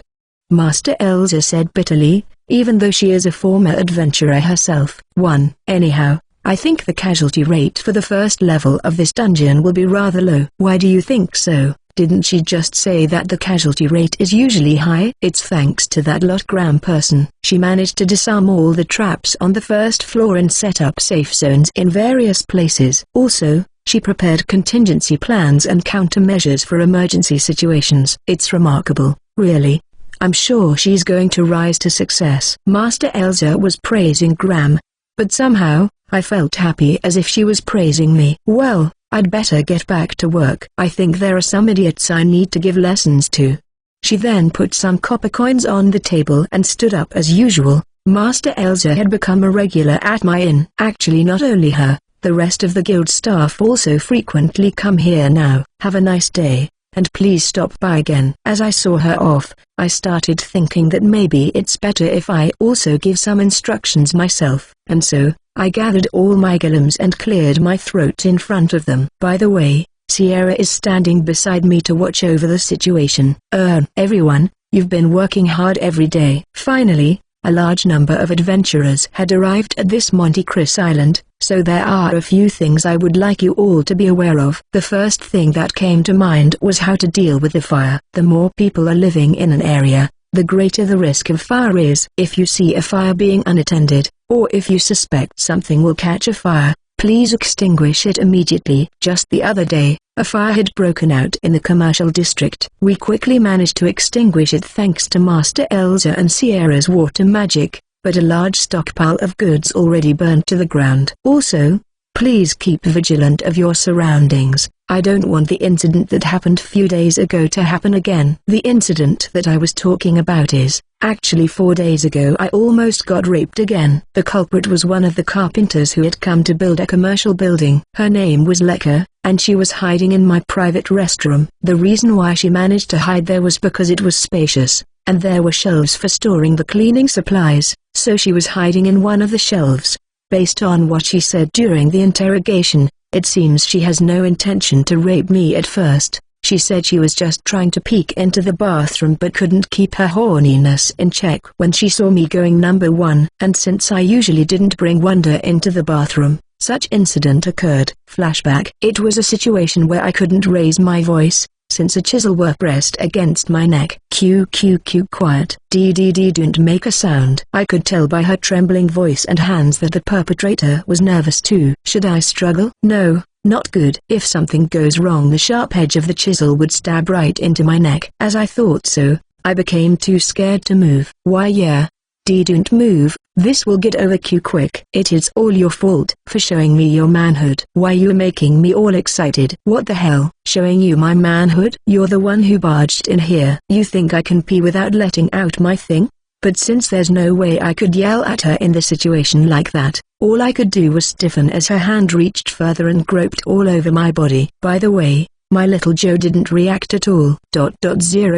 Master Elsa said bitterly, even though she is a former adventurer herself. Anyhow, I think the casualty rate for the first level of this dungeon will be rather low. Why do you think so? Didn't she just say that the casualty rate is usually high? It's thanks to that logogram person. She managed to disarm all the traps on the first floor and set up safe zones in various places. Also, she prepared contingency plans and countermeasures for emergency situations. It's remarkable, really. I'm sure she's going to rise to success. Master Elsa was praising Graham, but somehow, I felt happy as if she was praising me. Well, I'd better get back to work. I think there are some idiots I need to give lessons to. She then put some copper coins on the table and stood up as usual. Master Elsa had become a regular at my inn. Actually, not only her, the rest of the guild staff also frequently come here now. Have a nice day, and please stop by again. As I saw her off, I started thinking that maybe it's better if I also give some instructions myself, and so, I gathered all my golems and cleared my throat in front of them. By the way, Sierra is standing beside me to watch over the situation. Everyone, you've been working hard every day. Finally, a large number of adventurers had arrived at this Monte Cristo Island, so there are a few things I would like you all to be aware of. The first thing that came to mind was how to deal with the fire. The more people are living in an area, the greater the risk of fire is. If you see a fire being unattended, or if you suspect something will catch a fire, please extinguish it immediately. Just the other day, a fire had broken out in the commercial district. We quickly managed to extinguish it thanks to Master Elsa and Sierra's water magic, but a large stockpile of goods already burned to the ground. Also, please keep vigilant of your surroundings. I don't want the incident that happened few days ago to happen again. The incident that I was talking about is, actually 4 days ago I almost got raped again. The culprit was one of the carpenters who had come to build a commercial building. Her name was Leka, and she was hiding in my private restroom. The reason why she managed to hide there was because it was spacious, and there were shelves for storing the cleaning supplies, so she was hiding in one of the shelves. Based on what she said during the interrogation, it seems she has no intention to rape me at first. She said she was just trying to peek into the bathroom but couldn't keep her horniness in check when she saw me going number one. And since I usually didn't bring Wonder into the bathroom, such incident occurred. Flashback. It was a situation where I couldn't raise my voice, since a chisel were pressed against my neck. Quiet. Don't make a sound. I could tell by her trembling voice and hands that the perpetrator was nervous too. Should I struggle? No, not good. If something goes wrong, the sharp edge of the chisel would stab right into my neck. As I thought so, I became too scared to move. Why yeah. Don't move, this will get over quick. It is all your fault for showing me your manhood. Why you making me all excited? What the hell? Showing you my manhood? You're the one who barged in here. You think I can pee without letting out my thing? But since there's no way I could yell at her in the situation like that, all I could do was stiffen as her hand reached further and groped all over my body. By the way, my little Joe didn't react at all.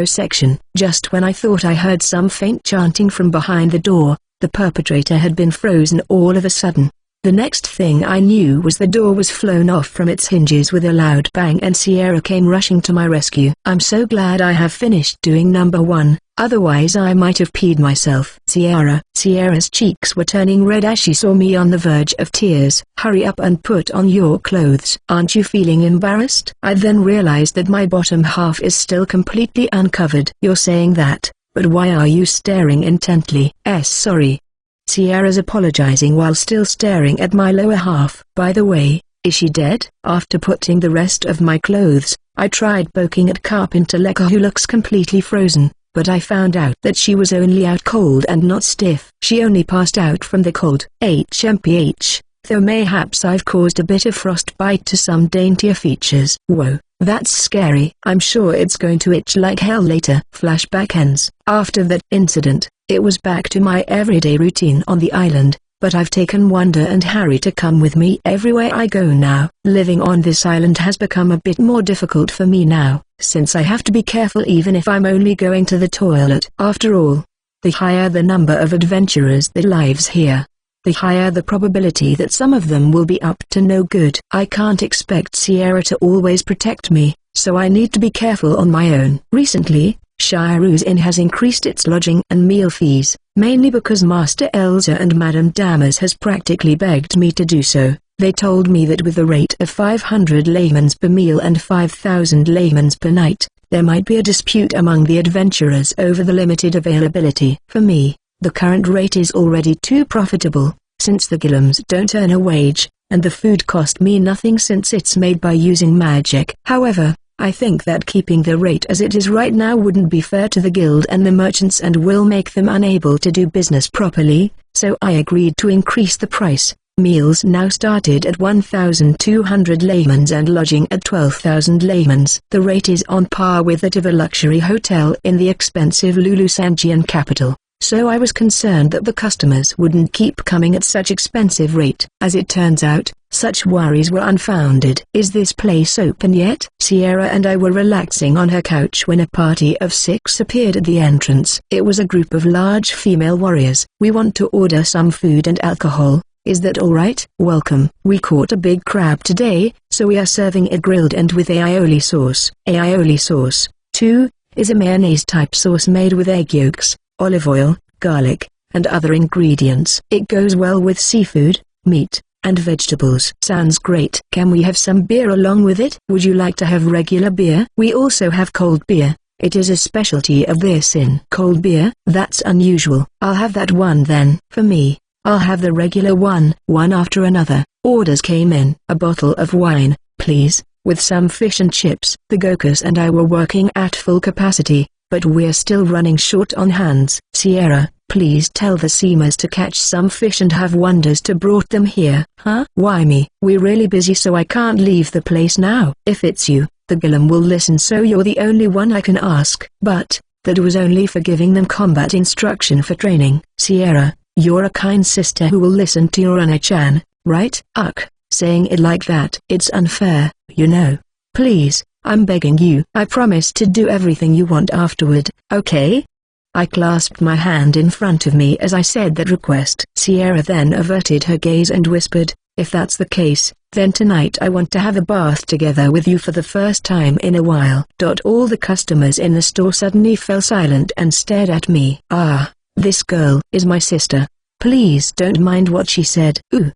Section. Just when I thought I heard some faint chanting from behind the door, the perpetrator had been frozen all of a sudden. The next thing I knew was the door was flown off from its hinges with a loud bang and Sierra came rushing to my rescue. I'm so glad I have finished doing number one, otherwise I might have peed myself. Sierra's cheeks were turning red as she saw me on the verge of tears. Hurry up and put on your clothes. Aren't you feeling embarrassed? I then realized that my bottom half is still completely uncovered. You're saying that, but why are you staring intently? Sorry. Sierra's apologizing while still staring at my lower half. By the way, is she dead? After putting the rest of my clothes, I tried poking at Carpenter Leka who looks completely frozen, but I found out that she was only out cold and not stiff. She only passed out from the cold. HMPH, though mayhaps I've caused a bit of frostbite to some daintier features. Whoa, that's scary. I'm sure it's going to itch like hell later. Flashback ends. After that incident, it was back to my everyday routine on the island, but I've taken Wanda and Harry to come with me everywhere I go now. Living on this island has become a bit more difficult for me now, since I have to be careful even if I'm only going to the toilet. After all, the higher the number of adventurers that lives here, the higher the probability that some of them will be up to no good. I can't expect Sierra to always protect me, so I need to be careful on my own. Recently, Shiru's Inn has increased its lodging and meal fees, mainly because Master Elsa and Madame Damas has practically begged me to do so. They told me that with the rate of 500 lemons per meal and 5,000 lemons per night, there might be a dispute among the adventurers over the limited availability. For me, the current rate is already too profitable, since the Gillums don't earn a wage, and the food cost me nothing since it's made by using magic. However, I think that keeping the rate as it is right now wouldn't be fair to the guild and the merchants and will make them unable to do business properly, so I agreed to increase the price. Meals now started at 1,200 lemons and lodging at 12,000 lemons. The rate is on par with that of a luxury hotel in the expensive Lulusangian capital, so I was concerned that the customers wouldn't keep coming at such expensive rate. As it turns out, such worries were unfounded. "Is this place open yet?" Sierra and I were relaxing on her couch when a party of 6 appeared at the entrance. It was a group of large female warriors. "We want to order some food and alcohol. Is that alright?" "Welcome. We caught a big crab today, so we are serving it grilled and with aioli sauce." Aioli sauce, too, is a mayonnaise-type sauce made with egg yolks, olive oil, garlic, and other ingredients. It goes well with seafood, meat, and vegetables. "Sounds great. Can we have some beer along with it?" "Would you like to have regular beer?" "We also have cold beer. It is a specialty of this inn." "Cold beer? That's unusual. I'll have that one then." "For me, I'll have the regular one." One after another, orders came in. "A bottle of wine, please, with some fish and chips." The Gokus and I were working at full capacity, but we're still running short on hands. "Sierra, please tell the Seamers to catch some fish and have Wonders to brought them here." "Huh? Why me?" "We're really busy so I can't leave the place now." "If it's you, the Gillum will listen, so you're the only one I can ask." "But, that was only for giving them combat instruction for training." "Sierra, you're a kind sister who will listen to your Anna-chan, right?" "Ugh, saying it like that. It's unfair, you know. Please, I'm begging you." "I promise to do everything you want afterward." "Okay?" I clasped my hand in front of me as I said that request. Sierra then averted her gaze and whispered, "If that's the case, then tonight I want to have a bath together with you for the first time in a while." All the customers in the store suddenly fell silent and stared at me. "Ah, this girl is my sister. Please don't mind what she said." "Ooh.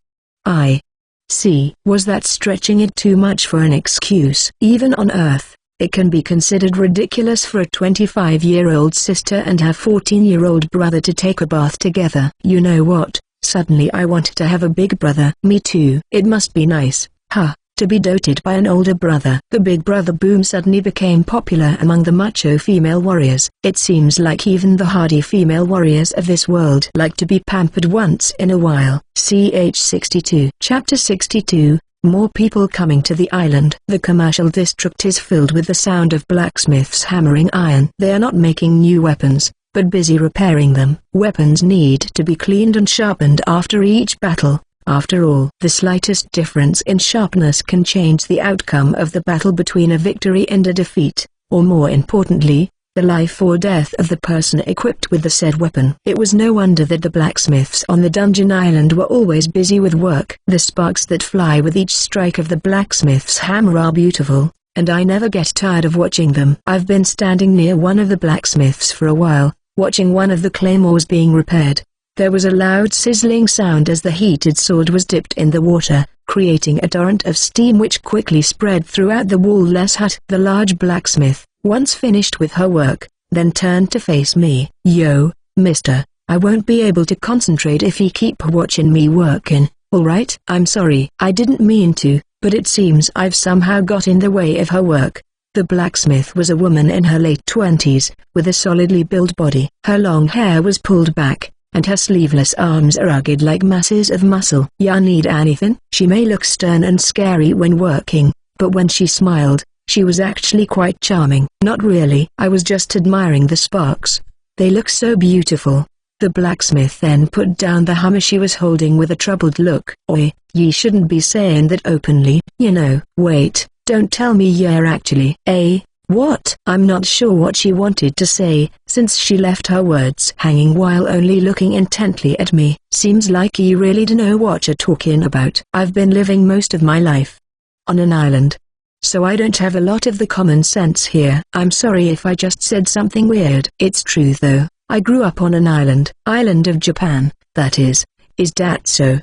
I see." Was that stretching it too much for an excuse? Even on Earth, it can be considered ridiculous for a 25-year-old sister and her 14-year-old brother to take a bath together. You know what? Suddenly I wanted to have a big brother. Me too. It must be nice, to be doted by an older brother. The big brother boom suddenly became popular among the macho female warriors. It seems like even the hardy female warriors of this world like to be pampered once in a while. Ch 62. Chapter 62. More people coming to the island. The commercial district is filled with the sound of blacksmiths hammering iron. They are not making new weapons, but busy repairing them. Weapons need to be cleaned and sharpened after each battle. After all, the slightest difference in sharpness can change the outcome of the battle between a victory and a defeat, or more importantly, the life or death of the person equipped with the said weapon. It was no wonder that the blacksmiths on the dungeon island were always busy with work. The sparks that fly with each strike of the blacksmith's hammer are beautiful, and I never get tired of watching them. I've been standing near one of the blacksmiths for a while, watching one of the claymores being repaired. There was a loud sizzling sound as the heated sword was dipped in the water, creating a torrent of steam which quickly spread throughout the wall-less hut. The large blacksmith, once finished with her work, then turned to face me. "Yo, mister, I won't be able to concentrate if you keep watching me working, alright?" "I'm sorry. I didn't mean to, but it seems I've somehow got in the way of her work." The blacksmith was a woman in her late 20s, with a solidly built body. Her long hair was pulled back, and her sleeveless arms are rugged like masses of muscle. "Ya need anything?" She may look stern and scary when working, but when she smiled, she was actually quite charming. "Not really. I was just admiring the sparks. They look so beautiful." The blacksmith then put down the hammer she was holding with a troubled look. Oi, ye shouldn't be saying that openly, you know. Wait, don't tell me you're actually. What? I'm not sure what she wanted to say, since she left her words hanging while only looking intently at me. Seems like you really do know what you're talking about. I've been living most of my life on an island, so I don't have a lot of the common sense here. I'm sorry if I just said something weird. It's true though, I grew up on an island of Japan, that is. Is that so?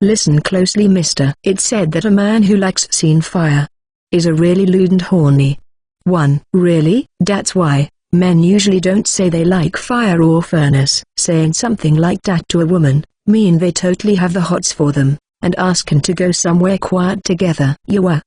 Listen closely, mister. It's said that a man who likes seeing fire is a really lewd and horny one. Really? That's why men usually don't say they like fire or furnace. Saying something like that to a woman mean they totally have the hots for them, and asking to go somewhere quiet together.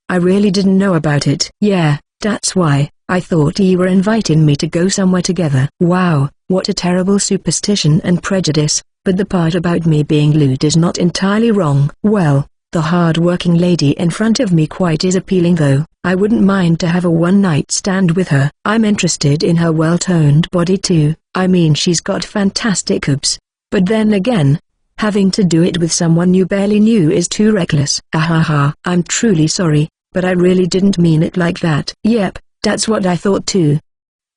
I really didn't know about it. Yeah, that's why I thought you were inviting me to go somewhere together. Wow, what a terrible superstition and prejudice, but the part about me being lewd is not entirely wrong. Well, the hard-working lady in front of me quite is appealing though. I wouldn't mind to have a one-night stand with her. I'm interested in her well-toned body too. I mean, she's got fantastic abs. But then again, having to do it with someone you barely knew is too reckless. Ahaha. I'm truly sorry, but I really didn't mean it like that. Yep, that's what I thought too.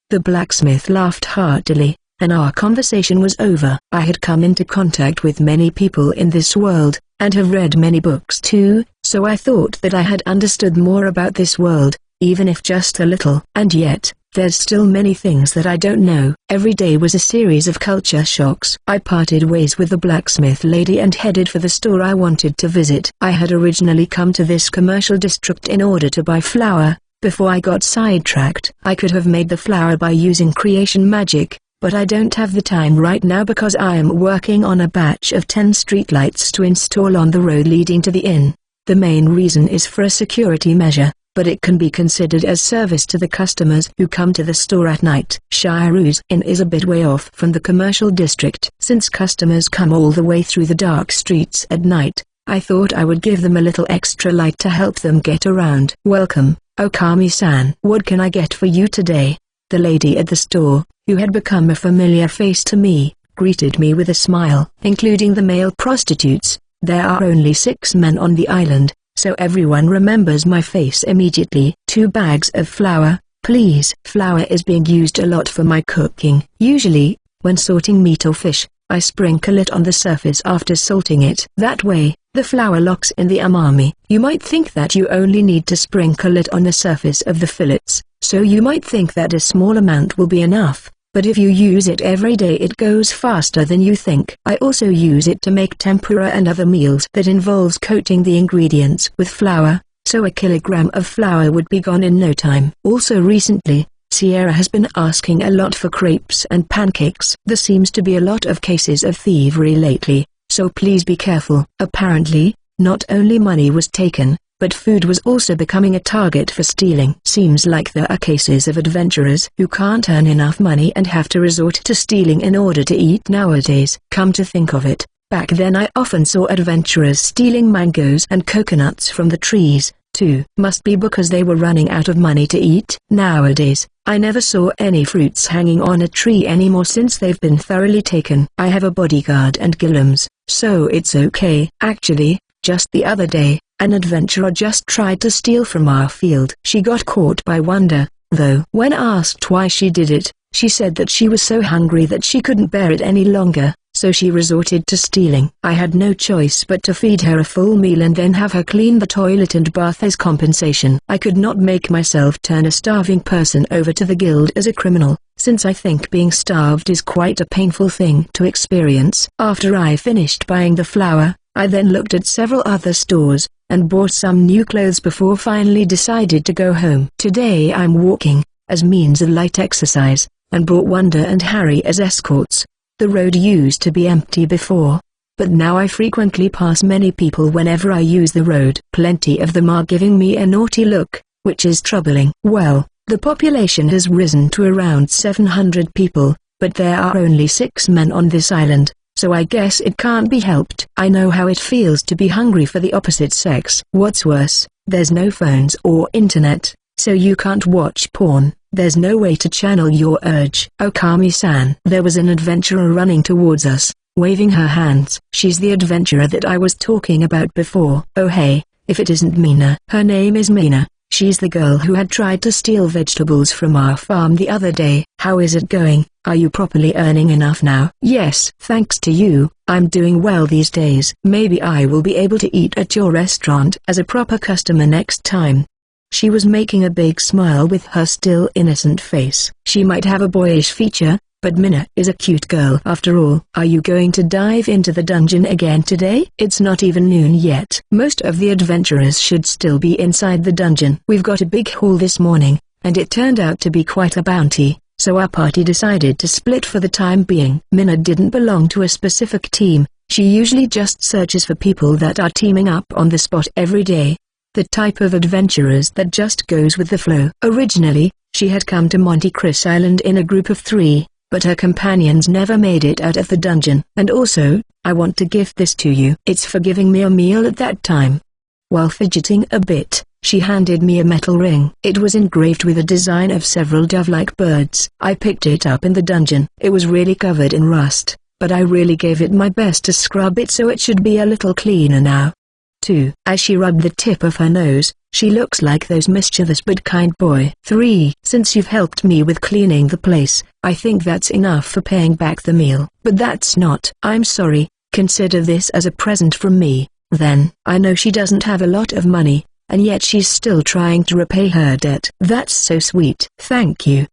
The blacksmith laughed heartily, and our conversation was over. I had come into contact with many people in this world, and have read many books too, so I thought that I had understood more about this world, even if just a little. And yet, there's still many things that I don't know. Every day was a series of culture shocks. I parted ways with the blacksmith lady and headed for the store I wanted to visit. I had originally come to this commercial district in order to buy flour. Before I got sidetracked, I could have made the flour by using creation magic, but I don't have the time right now because I am working on a batch of 10 streetlights to install on the road leading to the inn. The main reason is for a security measure, but it can be considered as service to the customers who come to the store at night. Shiru's Inn is a bit way off from the commercial district. Since customers come all the way through the dark streets at night, I thought I would give them a little extra light to help them get around. Welcome, Okami-san. What can I get for you today? The lady at the store, who had become a familiar face to me, greeted me with a smile. Including the male prostitutes, there are only 6 men on the island, so everyone remembers my face immediately. 2 bags of flour, please. Flour is being used a lot for my cooking. Usually, when salting meat or fish, I sprinkle it on the surface after salting it. That way, the flour locks in the umami. You might think that you only need to sprinkle it on the surface of the fillets, so you might think that a small amount will be enough, but if you use it every day it goes faster than you think. I also use it to make tempura and other meals that involves coating the ingredients with flour, so a kilogram of flour would be gone in no time. Also recently, Sierra has been asking a lot for crepes and pancakes. There seems to be a lot of cases of thievery lately, so please be careful. Apparently, not only money was taken, but food was also becoming a target for stealing. Seems like there are cases of adventurers who can't earn enough money and have to resort to stealing in order to eat nowadays. Come to think of it, back then I often saw adventurers stealing mangoes and coconuts from the trees, too. Must be because they were running out of money to eat. Nowadays, I never saw any fruits hanging on a tree anymore since they've been thoroughly taken. I have a bodyguard and Gillums, so it's okay. Actually, just the other day, an adventurer just tried to steal from our field. She got caught by Wonder, though. When asked why she did it, she said that she was so hungry that she couldn't bear it any longer, so she resorted to stealing. I had no choice but to feed her a full meal and then have her clean the toilet and bath as compensation. I could not make myself turn a starving person over to the guild as a criminal, since I think being starved is quite a painful thing to experience. After I finished buying the flour, I then looked at several other stores, and bought some new clothes before finally decided to go home. Today I'm walking, as means of light exercise, and brought Wonder and Harry as escorts. The road used to be empty before, but now I frequently pass many people whenever I use the road. Plenty of them are giving me a naughty look, which is troubling. Well, the population has risen to around 700 people, but there are only 6 men on this island, so I guess it can't be helped. I know how it feels to be hungry for the opposite sex. What's worse, there's no phones or internet, so you can't watch porn, There's no way to channel your urge. Okami-san. There was an adventurer running towards us, waving her hands. She's the adventurer that I was talking about before. Oh hey, if it isn't Mina. Her name is Mina. She's the girl who had tried to steal vegetables from our farm the other day. How is it going? Are you properly earning enough now? Yes, thanks to you, I'm doing well these days. Maybe I will be able to eat at your restaurant as a proper customer next time. She was making a big smile with her still innocent face. She might have a boyish feature, but Mina is a cute girl after all. Are you going to dive into the dungeon again today? It's not even noon yet. Most of the adventurers should still be inside the dungeon. We've got a big haul this morning, and it turned out to be quite a bounty, so our party decided to split for the time being. Mina didn't belong to a specific team. She usually just searches for people that are teaming up on the spot every day. The type of adventurers that just goes with the flow. Originally, she had come to Monte Cristo Island in a group of 3. But her companions never made it out of the dungeon. And also, I want to gift this to you. It's for giving me a meal at that time. While fidgeting a bit, she handed me a metal ring. It was engraved with a design of several dove-like birds. I picked it up in the dungeon. It was really covered in rust, but I really gave it my best to scrub it so it should be a little cleaner now. 2. As she rubbed the tip of her nose, she looks like those mischievous but kind boy. 3. Since you've helped me with cleaning the place, I think that's enough for paying back the meal. But that's not. I'm sorry, consider this as a present from me. Then, I know she doesn't have a lot of money, and yet she's still trying to repay her debt. That's so sweet. Thank you.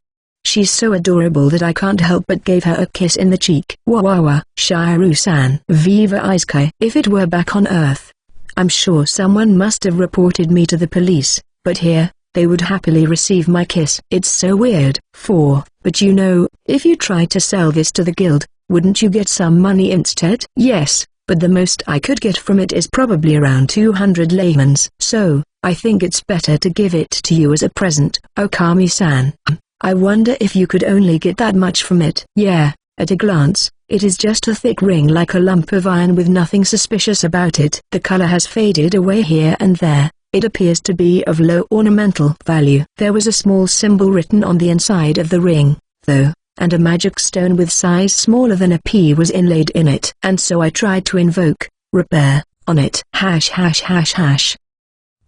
She's so adorable that I can't help but gave her a kiss in the cheek. Wawawa, Shiru-san. Viva Izukai. If it were back on Earth, I'm sure someone must have reported me to the police, but here, they would happily receive my kiss. It's so weird. 4. But you know, if you tried to sell this to the guild, wouldn't you get some money instead? Yes, but the most I could get from it is probably around 200 lemons. So, I think it's better to give it to you as a present. Okami-san. I wonder if you could only get that much from it. Yeah, at a glance, it is just a thick ring like a lump of iron with nothing suspicious about it. The color has faded away here and there. It appears to be of low ornamental value. There was a small symbol written on the inside of the ring, though, and a magic stone with size smaller than a pea was inlaid in it. And so I tried to invoke repair on it.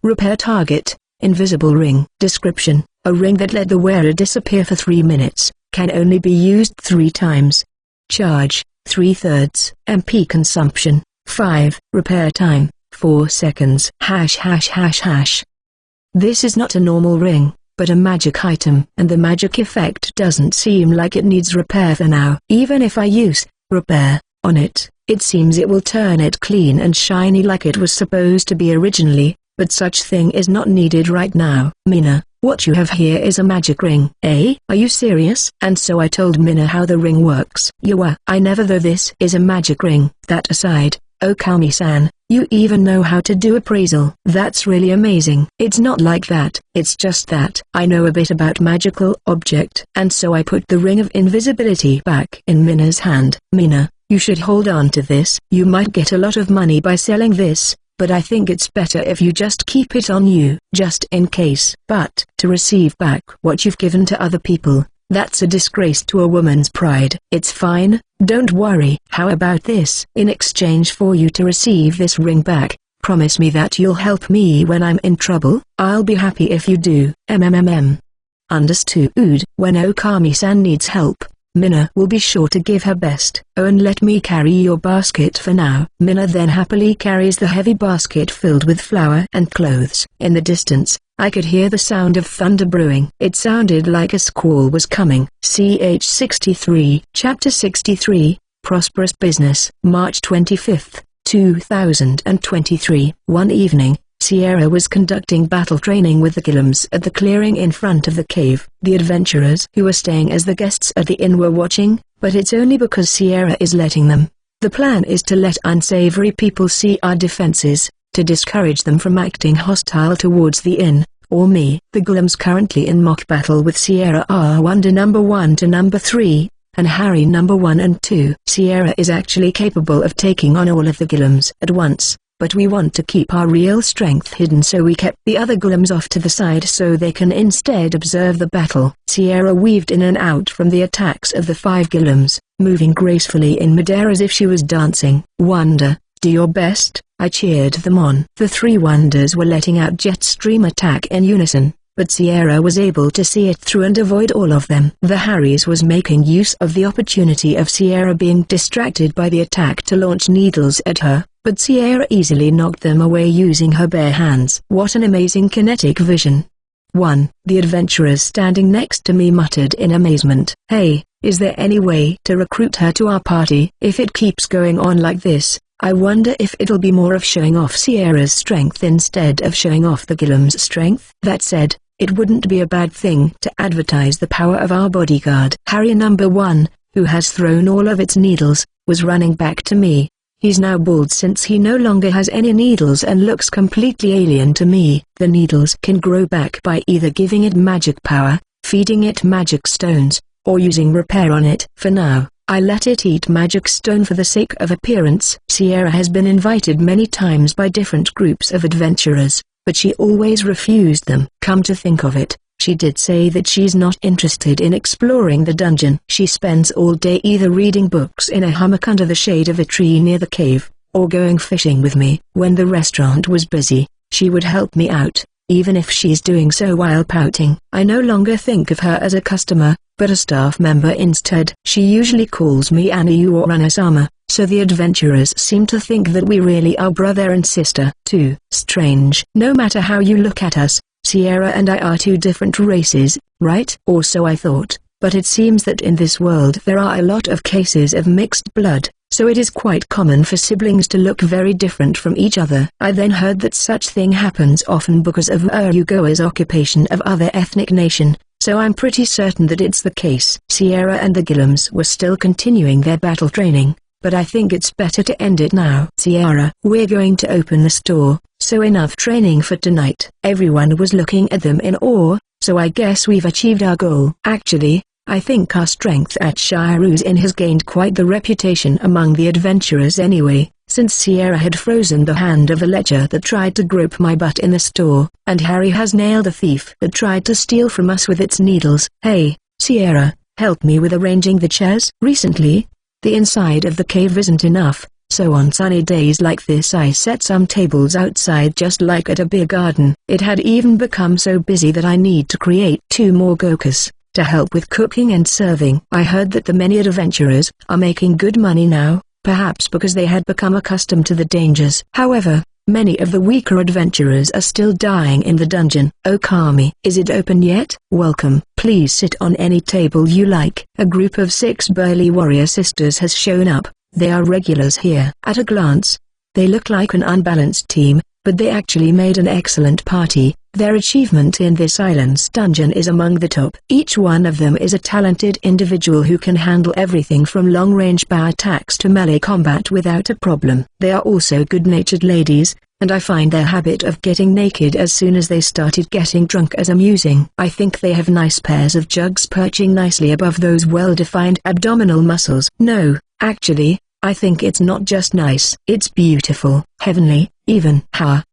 Repair target, invisible ring. Description: a ring that let the wearer disappear for 3 minutes, can only be used 3 times. Charge, 3/3. MP consumption, 5. Repair time, 4 seconds. This is not a normal ring, but a magic item. And the magic effect doesn't seem like it needs repair for now. Even if I use repair on it, it seems it will turn it clean and shiny like it was supposed to be originally, but such thing is not needed right now. Mina, what you have here is a magic ring. Eh? Are you serious? And so I told Mina how the ring works. I never though this is a magic ring. That aside, Okami-san, you even know how to do appraisal. That's really amazing. It's not like that. It's just that I know a bit about magical object. And so I put the ring of invisibility back in Mina's hand. Mina, you should hold on to this. You might get a lot of money by selling this, but I think it's better if you just keep it on you, just in case. But to receive back what you've given to other people, that's a disgrace to a woman's pride. It's fine, don't worry. How about this? In exchange for you to receive this ring back, promise me that you'll help me when I'm in trouble. I'll be happy if you do. Understood. When Okami-san needs help, Mina will be sure to give her best. Oh, and let me carry your basket for now. Mina then happily carries the heavy basket filled with flour and clothes. In the distance, I could hear the sound of thunder brewing. It sounded like a squall was coming. Ch 63. Chapter 63, Prosperous Business. March 25, 2023. One evening, Sierra was conducting battle training with the Gillums at the clearing in front of the cave. The adventurers who were staying as the guests at the inn were watching, but it's only because Sierra is letting them. The plan is to let unsavory people see our defenses, to discourage them from acting hostile towards the inn, or me. The Gillums currently in mock battle with Sierra are Wonder number 1 to number 3, and Harry number 1 and 2. Sierra is actually capable of taking on all of the Gillums at once, but we want to keep our real strength hidden, so we kept the other golems off to the side so they can instead observe the battle. Sierra weaved in and out from the attacks of the 5 golems, moving gracefully in midair as if she was dancing. "Wonder, do your best," I cheered them on. The 3 wonders were letting out jet stream attack in unison, but Sierra was able to see it through and avoid all of them. The Harries was making use of the opportunity of Sierra being distracted by the attack to launch needles at her, but Sierra easily knocked them away using her bare hands. What an amazing kinetic vision. The adventurers standing next to me muttered in amazement. "Hey, is there any way to recruit her to our party? If it keeps going on like this, I wonder if it'll be more of showing off Sierra's strength instead of showing off the golem's strength." That said, it wouldn't be a bad thing to advertise the power of our bodyguard. Harry number 1, who has thrown all of its needles, was running back to me. He's now bald since he no longer has any needles and looks completely alien to me. The needles can grow back by either giving it magic power, feeding it magic stones, or using repair on it. For now, I let it eat magic stone for the sake of appearance. Sierra has been invited many times by different groups of adventurers, but she always refused them. Come to think of it, she did say that she's not interested in exploring the dungeon. She spends all day either reading books in a hammock under the shade of a tree near the cave, or going fishing with me. When the restaurant was busy, she would help me out, even if she's doing so while pouting. I no longer think of her as a customer, but a staff member instead. She usually calls me Anayu or Anasama, so the adventurers seem to think that we really are brother and sister. Too strange. No matter how you look at us, Sierra and I are 2 different races, right? Or so I thought, but it seems that in this world there are a lot of cases of mixed blood, so it is quite common for siblings to look very different from each other. I then heard that such thing happens often because of Urugua's occupation of other ethnic nation, so I'm pretty certain that it's the case. Sierra and the golems were still continuing their battle training, but I think it's better to end it now. "Sierra, we're going to open the store, so enough training for tonight." Everyone was looking at them in awe, so I guess we've achieved our goal. Actually, I think our strength at Shiru's Inn has gained quite the reputation among the adventurers anyway, since Sierra had frozen the hand of a lecher that tried to grip my butt in the store, and Harry has nailed a thief that tried to steal from us with its needles. "Hey, Sierra, help me with arranging the chairs." Recently, the inside of the cave isn't enough, so on sunny days like this I set some tables outside just like at a beer garden. It had even become so busy that I need to create 2 more gokas to help with cooking and serving. I heard that the many adventurers are making good money now, perhaps because they had become accustomed to the dangers. However, many of the weaker adventurers are still dying in the dungeon. "Okami, is it open yet?" "Welcome. Please sit on any table you like." A group of 6 burly warrior sisters has shown up. They are regulars here. At a glance, they look like an unbalanced team, but they actually made an excellent party. Their achievement in this island's dungeon is among the top. Each one of them is a talented individual who can handle everything from long-range bow attacks to melee combat without a problem. They are also good-natured ladies, and I find their habit of getting naked as soon as they started getting drunk as amusing. I think they have nice pairs of jugs perching nicely above those well-defined abdominal muscles. No, actually, I think it's not just nice. It's beautiful, heavenly, even.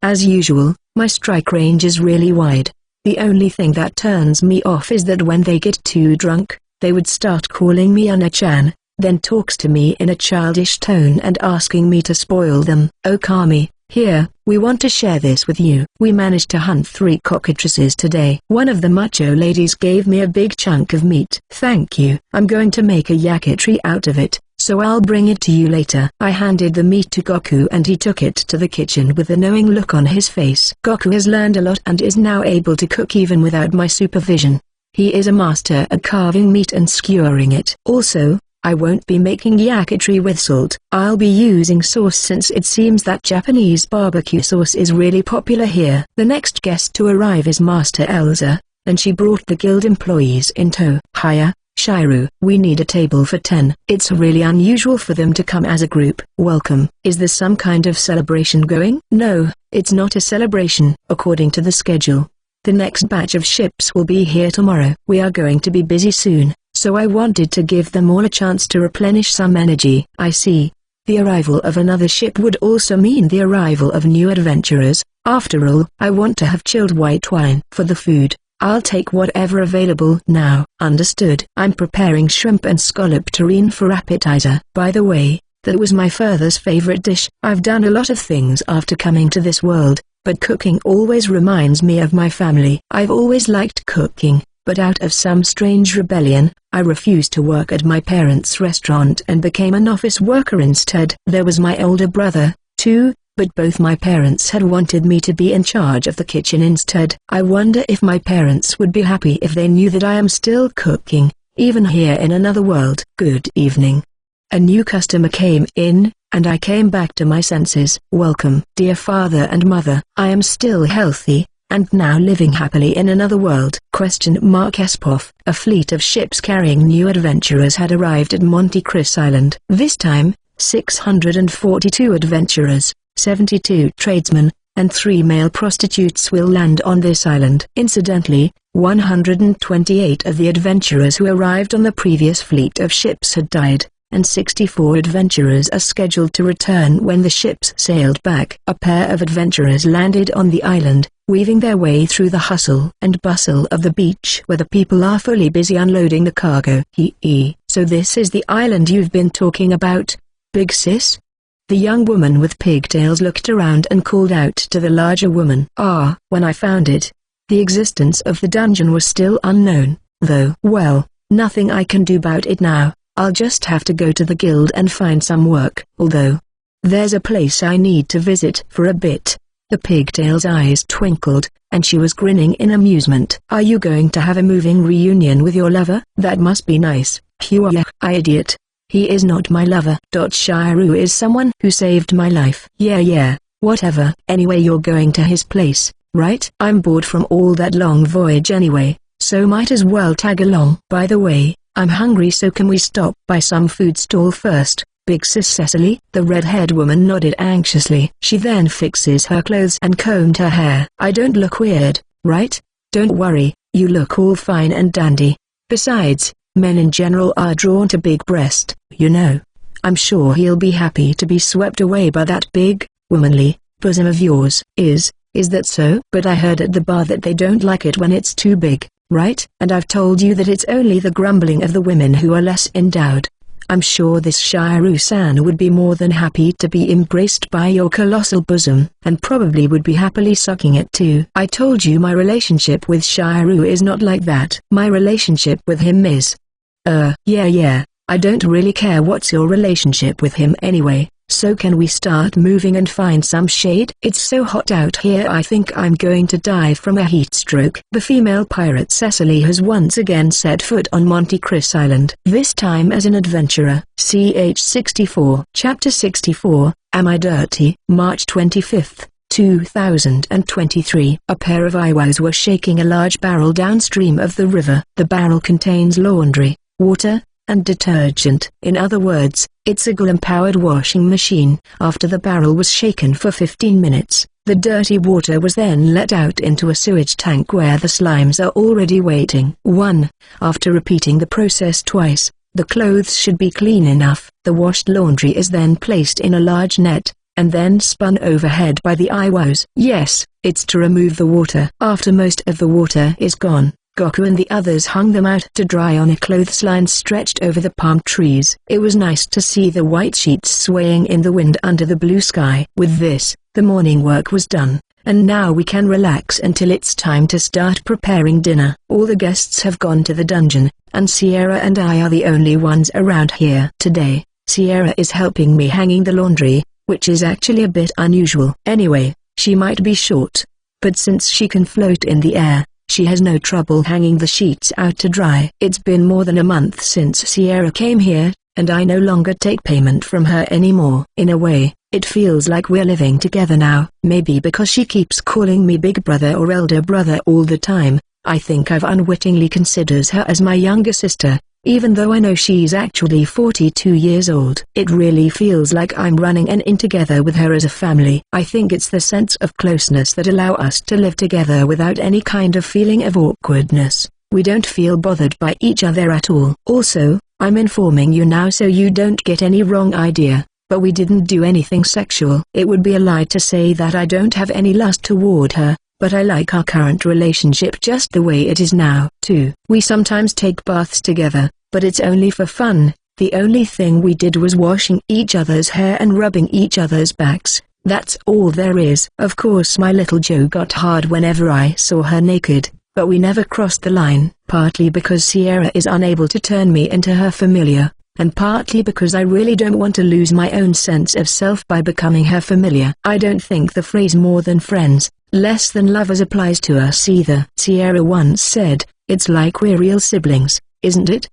As usual, my strike range is really wide. The only thing that turns me off is that when they get too drunk, they would start calling me Ana-chan, then talks to me in a childish tone and asking me to spoil them. "Okami, here, we want to share this with you. We managed to hunt 3 cockatrices today. One of the macho ladies gave me a big chunk of meat." "Thank you. I'm going to make a yakitori out of it, so I'll bring it to you later." I handed the meat to Goku and he took it to the kitchen with a knowing look on his face. Goku has learned a lot and is now able to cook even without my supervision. He is a master at carving meat and skewering it. Also, I won't be making yakitori with salt. I'll be using sauce since it seems that Japanese barbecue sauce is really popular here. The next guest to arrive is Master Elsa, and she brought the guild employees in tow. "Hiya, Shiru. We need a table for 10. It's really unusual for them to come as a group." "Welcome. Is there some kind of celebration going?" "No, it's not a celebration. According to the schedule, the next batch of ships will be here tomorrow. We are going to be busy soon, so I wanted to give them all a chance to replenish some energy." "I see. The arrival of another ship would also mean the arrival of new adventurers. After all, I want to have chilled white wine. For the food, I'll take whatever available now. Understood. I'm preparing shrimp and scallop terrine for appetizer. By the way, that was my father's favorite dish. I've done a lot of things after coming to this world, but cooking always reminds me of my family. I've always liked cooking, but out of some strange rebellion, I refused to work at my parents' restaurant and became an office worker instead. There was my older brother, too, but both my parents had wanted me to be in charge of the kitchen instead. I wonder if my parents would be happy if they knew that I am still cooking, even here in another world. Good evening. A new customer came in, and I came back to my senses. Welcome, dear father and mother. I am still healthy, and now living happily in another world. Espov. A fleet of ships carrying new adventurers had arrived at Monte Cristo Island. This time, 642 adventurers, 72 tradesmen, and 3 male prostitutes will land on this island. Incidentally, 128 of the adventurers who arrived on the previous fleet of ships had died, and 64 adventurers are scheduled to return when the ships sailed back. A pair of adventurers landed on the island, weaving their way through the hustle and bustle of the beach where the people are fully busy unloading the cargo. So this is the island you've been talking about, big sis? The young woman with pigtails looked around and called out to the larger woman. When I found it, the existence of the dungeon was still unknown, though. Well, nothing I can do about it now. I'll just have to go to the guild and find some work. Although, there's a place I need to visit for a bit. The pigtail's eyes twinkled, and she was grinning in amusement. Are you going to have a moving reunion with your lover? That must be nice. Phew, idiot. He is not my lover. Shiru is someone who saved my life. Yeah, whatever. Anyway, you're going to his place, right? I'm bored from all that long voyage anyway, so might as well tag along. By the way, I'm hungry, so can we stop by some food stall first, big sis Cecily? The red-haired woman nodded anxiously. She then fixes her clothes and combed her hair. I don't look weird, right? Don't worry, you look all fine and dandy. Besides, men in general are drawn to big breast, you know. I'm sure he'll be happy to be swept away by that big, womanly, bosom of yours. Is that so? But I heard at the bar that they don't like it when it's too big, right? And I've told you that it's only the grumbling of the women who are less endowed. I'm sure this Shiru-san would be more than happy to be embraced by your colossal bosom, and probably would be happily sucking it too. I told you my relationship with Shiru is not like that. My relationship with him is... yeah, I don't really care what's your relationship with him anyway, so can we start moving and find some shade? It's so hot out here, I think I'm going to die from a heat stroke. The female pirate Cecily has once again set foot on Monte Cristo Island, this time as an adventurer. CH 64. Chapter 64, Am I Dirty? March 25th. 2023. A pair of Iwais were shaking a large barrel downstream of the river. The barrel contains laundry, water, and detergent. In other words, it's a Glum-powered washing machine. After the barrel was shaken for 15 minutes, the dirty water was then let out into a sewage tank where the slimes are already waiting. After repeating the process twice, the clothes should be clean enough. The washed laundry is then placed in a large net, and then spun overhead by the Iwais. Yes, it's to remove the water. After most of the water is gone, Goku and the others hung them out to dry on a clothesline stretched over the palm trees. It was nice to see the white sheets swaying in the wind under the blue sky. With this, the morning work was done, and now we can relax until it's time to start preparing dinner. All the guests have gone to the dungeon, and Sierra and I are the only ones around here. Today, Sierra is helping me hanging the laundry, which is actually a bit unusual. Anyway, she might be short, but since she can float in the air, she has no trouble hanging the sheets out to dry. It's been more than a month since Sierra came here, and I no longer take payment from her anymore. In a way, it feels like we're living together now. Maybe because she keeps calling me big brother or elder brother all the time, I think I've unwittingly considered her as my younger sister, even though I know she's actually 42 years old. It really feels like I'm running an inn together with her as a family. I think it's the sense of closeness that allow us to live together without any kind of feeling of awkwardness. We don't feel bothered by each other at all. Also, I'm informing you now so you don't get any wrong idea. but we didn't do anything sexual. It would be a lie to say that I don't have any lust toward her, but I like our current relationship just the way it is now. 2. We sometimes take baths together, but it's only for fun. The only thing we did was washing each other's hair and rubbing each other's backs. That's all there is. Of course my little Joe got hard whenever I saw her naked, but we never crossed the line, partly because Sierra is unable to turn me into her familiar, and partly because I really don't want to lose my own sense of self by becoming her familiar. I don't think the phrase more than friends, less than lovers applies to us either. Sierra once said, "It's like we're real siblings, isn't it?"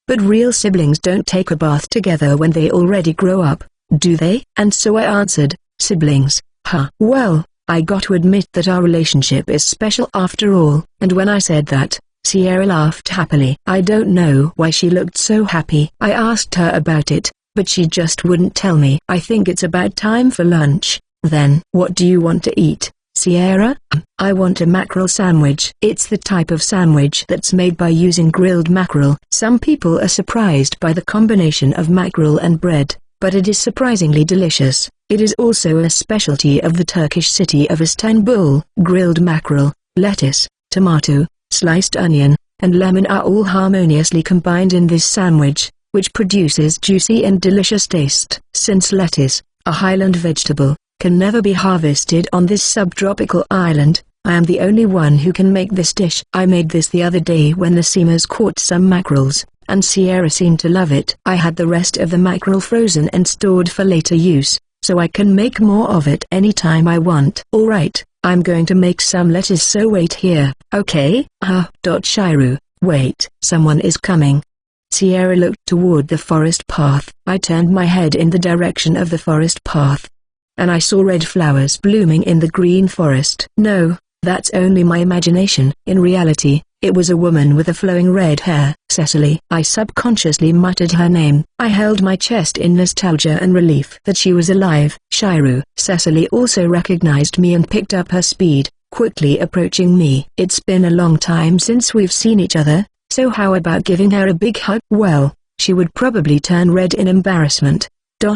But real siblings don't take a bath together when they already grow up, do they? And so I answered, "Siblings, huh." Well, I got to admit that our relationship is special after all. And when I said that, Sierra laughed happily. I don't know why she looked so happy. I asked her about it, but she just wouldn't tell me. "I think it's about time for lunch, then." "What do you want to eat, Sierra?" "I want a mackerel sandwich." It's the type of sandwich that's made by using grilled mackerel. Some people are surprised by the combination of mackerel and bread, but it is surprisingly delicious. It is also a specialty of the Turkish city of Istanbul. Grilled mackerel, lettuce, tomato, sliced onion, and lemon are all harmoniously combined in this sandwich, which produces juicy and delicious taste. Since lettuce, a highland vegetable, can never be harvested on this subtropical island, I am the only one who can make this dish. I made this the other day when the Seamers caught some mackerels, and Sierra seemed to love it. I had the rest of the mackerel frozen and stored for later use, so I can make more of it anytime I want. Alright, I'm going to make some lettuce, so wait here. Okay? Shiru, wait. Someone is coming. Sierra looked toward the forest path. I turned my head in the direction of the forest path, and I saw red flowers blooming in the green forest. No, that's only my imagination. In reality, it was a woman with a flowing red hair. Cecily. I subconsciously muttered her name. I held my chest in nostalgia and relief that she was alive. Shiru. Cecily also recognized me and picked up her speed, quickly approaching me. It's been a long time since we've seen each other, so how about giving her a big hug? Well, she would probably turn red in embarrassment.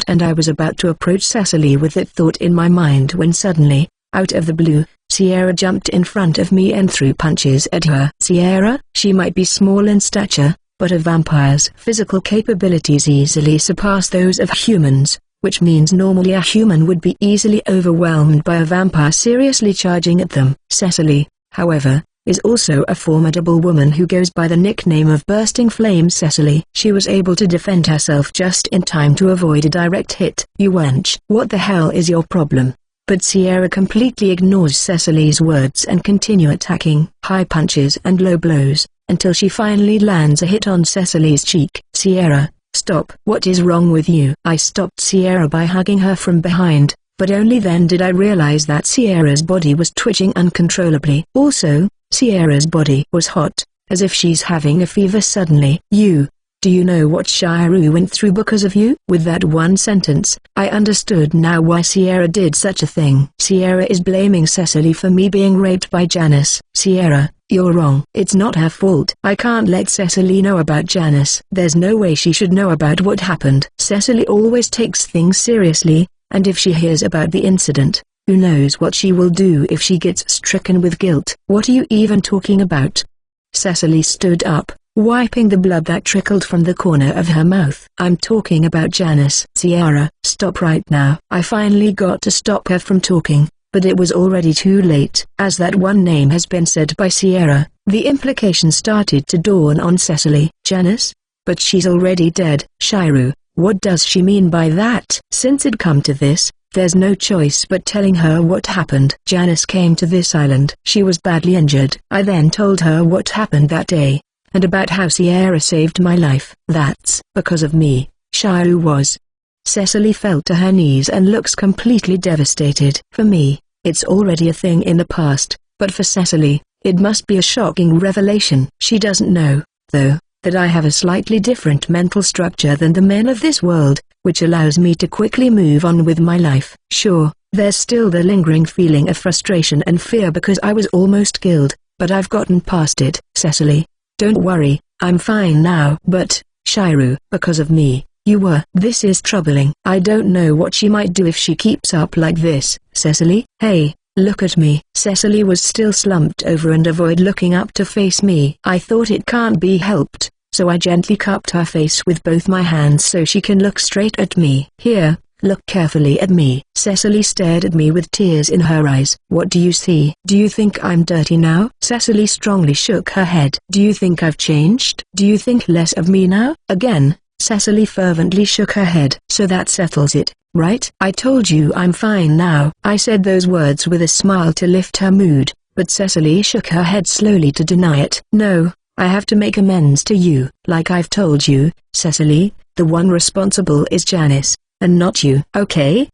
And I was about to approach Cecily with that thought in my mind when suddenly, out of the blue, Sierra jumped in front of me and threw punches at her. Sierra? She might be small in stature, but a vampire's physical capabilities easily surpass those of humans, which means normally a human would be easily overwhelmed by a vampire seriously charging at them. Cecily, however, is also a formidable woman who goes by the nickname of Bursting Flame Cecily. She was able to defend herself just in time to avoid a direct hit. "You wench, what the hell is your problem?" But Sierra completely ignores Cecily's words and continue attacking. High punches and low blows, until she finally lands a hit on Cecily's cheek. "Sierra, stop. What is wrong with you?" I stopped Sierra by hugging her from behind, but only then did I realize that Sierra's body was twitching uncontrollably. Also, Sierra's body was hot, as if she's having a fever suddenly. Do you know what Shiru went through because of you?" With that one sentence, I understood now why Sierra did such a thing. Sierra is blaming Cecily for me being raped by Janice. "Sierra, you're wrong. It's not her fault. I can't let Cecily know about Janice. There's no way she should know about what happened." Cecily always takes things seriously, and if she hears about the incident, who knows what she will do if she gets stricken with guilt. "What are you even talking about?" Cecily stood up, wiping the blood that trickled from the corner of her mouth. "I'm talking about Janice." "Sierra, stop right now." I finally got to stop her from talking, but it was already too late. As that one name has been said by Sierra, the implication started to dawn on Cecily. "Janice? But she's already dead." "Shiru, what does she mean by that?" Since it come to this, there's no choice but telling her what happened. "Janice came to this island. She was badly injured." I then told her what happened that day, and about how Sierra saved my life. "That's because of me, Shiru was." Cecily fell to her knees and looks completely devastated. For me, it's already a thing in the past, but for Cecily, it must be a shocking revelation. She doesn't know, though, that I have a slightly different mental structure than the men of this world, which allows me to quickly move on with my life. Sure, there's still the lingering feeling of frustration and fear because I was almost killed, but I've gotten past it. "Cecily, don't worry, I'm fine now." "But, Shiru, because of me, You were. This is troubling. I don't know what she might do if she keeps up like this. Cecily? Hey, look at me. Cecily was still slumped over and avoided looking up to face me. I thought it can't be helped, so I gently cupped her face with both my hands so she can look straight at me. Here, look carefully at me. Cecily stared at me with tears in her eyes. What do you see? Do you think I'm dirty now? Cecily strongly shook her head. Do you think I've changed? Do you think less of me now? Again, Cecily fervently shook her head. So that settles it, right? I told you I'm fine now. I said those words with a smile to lift her mood, but Cecily shook her head slowly to deny it. No, I have to make amends to you. Like I've told you, Cecily, the one responsible is Janice, and not you. Okay,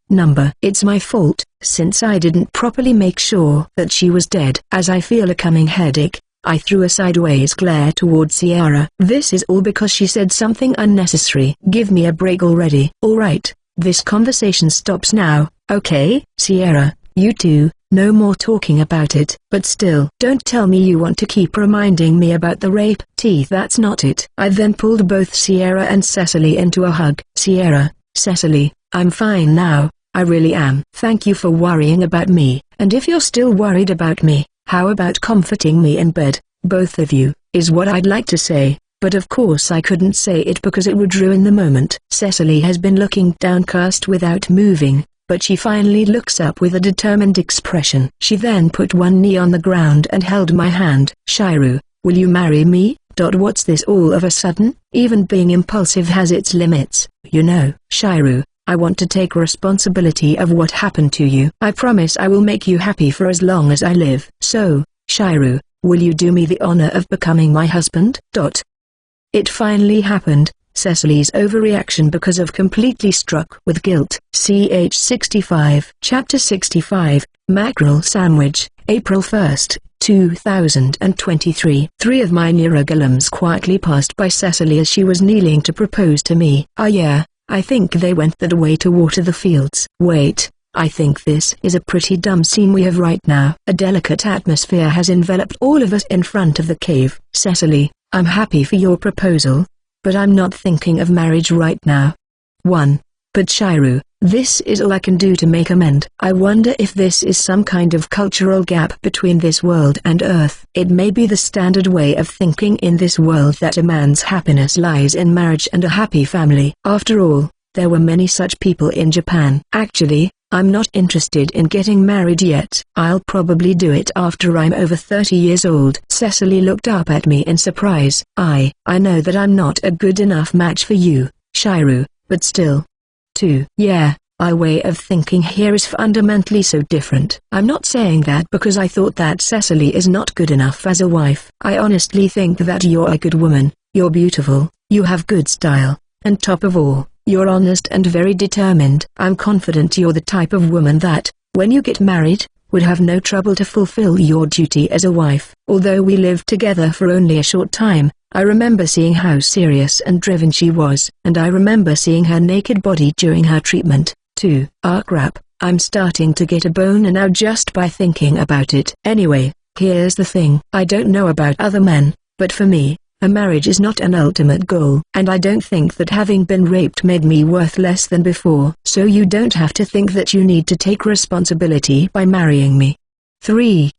it's my fault, since I didn't properly make sure that she was dead. As I feel a coming headache, I threw a sideways glare toward Sierra. This is all because she said something unnecessary. Give me a break already. Alright, this conversation stops now, okay? Sierra, you two, no more talking about it. But still, don't tell me you want to keep reminding me about the rape. Teeth, that's not it. I then pulled both Sierra and Cecily into a hug. Sierra, Cecily, I'm fine now, I really am. Thank you for worrying about me, and if you're still worried about me, how about comforting me in bed, both of you, is what I'd like to say, but of course I couldn't say it because it would ruin the moment. Cecily has been looking downcast without moving, but she finally looks up with a determined expression. She then put one knee on the ground and held my hand. Shiru, will you marry me? What's this all of a sudden? Even being impulsive has its limits, you know. Shiru, I want to take responsibility of what happened to you. I promise I will make you happy for as long as I live. So, Shiru, will you do me the honor of becoming my husband? It finally happened. Cecily's overreaction because of completely struck with guilt. CH 65. Chapter 65, Mackerel Sandwich, April 1st, 2023. 3 of my Neragulums quietly passed by Cecily as she was kneeling to propose to me. Ah yeah, I think they went that way to water the fields. Wait, I think this is a pretty dumb scene we have right now. A delicate atmosphere has enveloped all of us in front of the cave. Cecily, I'm happy for your proposal, but I'm not thinking of marriage right now. 1. But Shiru, this is all I can do to make amend. I wonder if this is some kind of cultural gap between this world and Earth. It may be the standard way of thinking in this world that a man's happiness lies in marriage and a happy family. After all, there were many such people in Japan. Actually, I'm not interested in getting married yet. I'll probably do it after I'm over 30 years old. Cecily looked up at me in surprise. I know that I'm not a good enough match for you, Shiru, but still. 2. Yeah, our way of thinking here is fundamentally so different. I'm not saying that because I thought that Cecily is not good enough as a wife. I honestly think that you're a good woman, you're beautiful, you have good style, and top of all, you're honest and very determined. I'm confident you're the type of woman that, when you get married, would have no trouble to fulfill your duty as a wife. Although we lived together for only a short time, I remember seeing how serious and driven she was, and I remember seeing her naked body during her treatment, too. Ah crap, I'm starting to get a boner now just by thinking about it. Anyway, here's the thing. I don't know about other men, but for me, a marriage is not an ultimate goal. And I don't think that having been raped made me worth less than before. So you don't have to think that you need to take responsibility by marrying me. 3.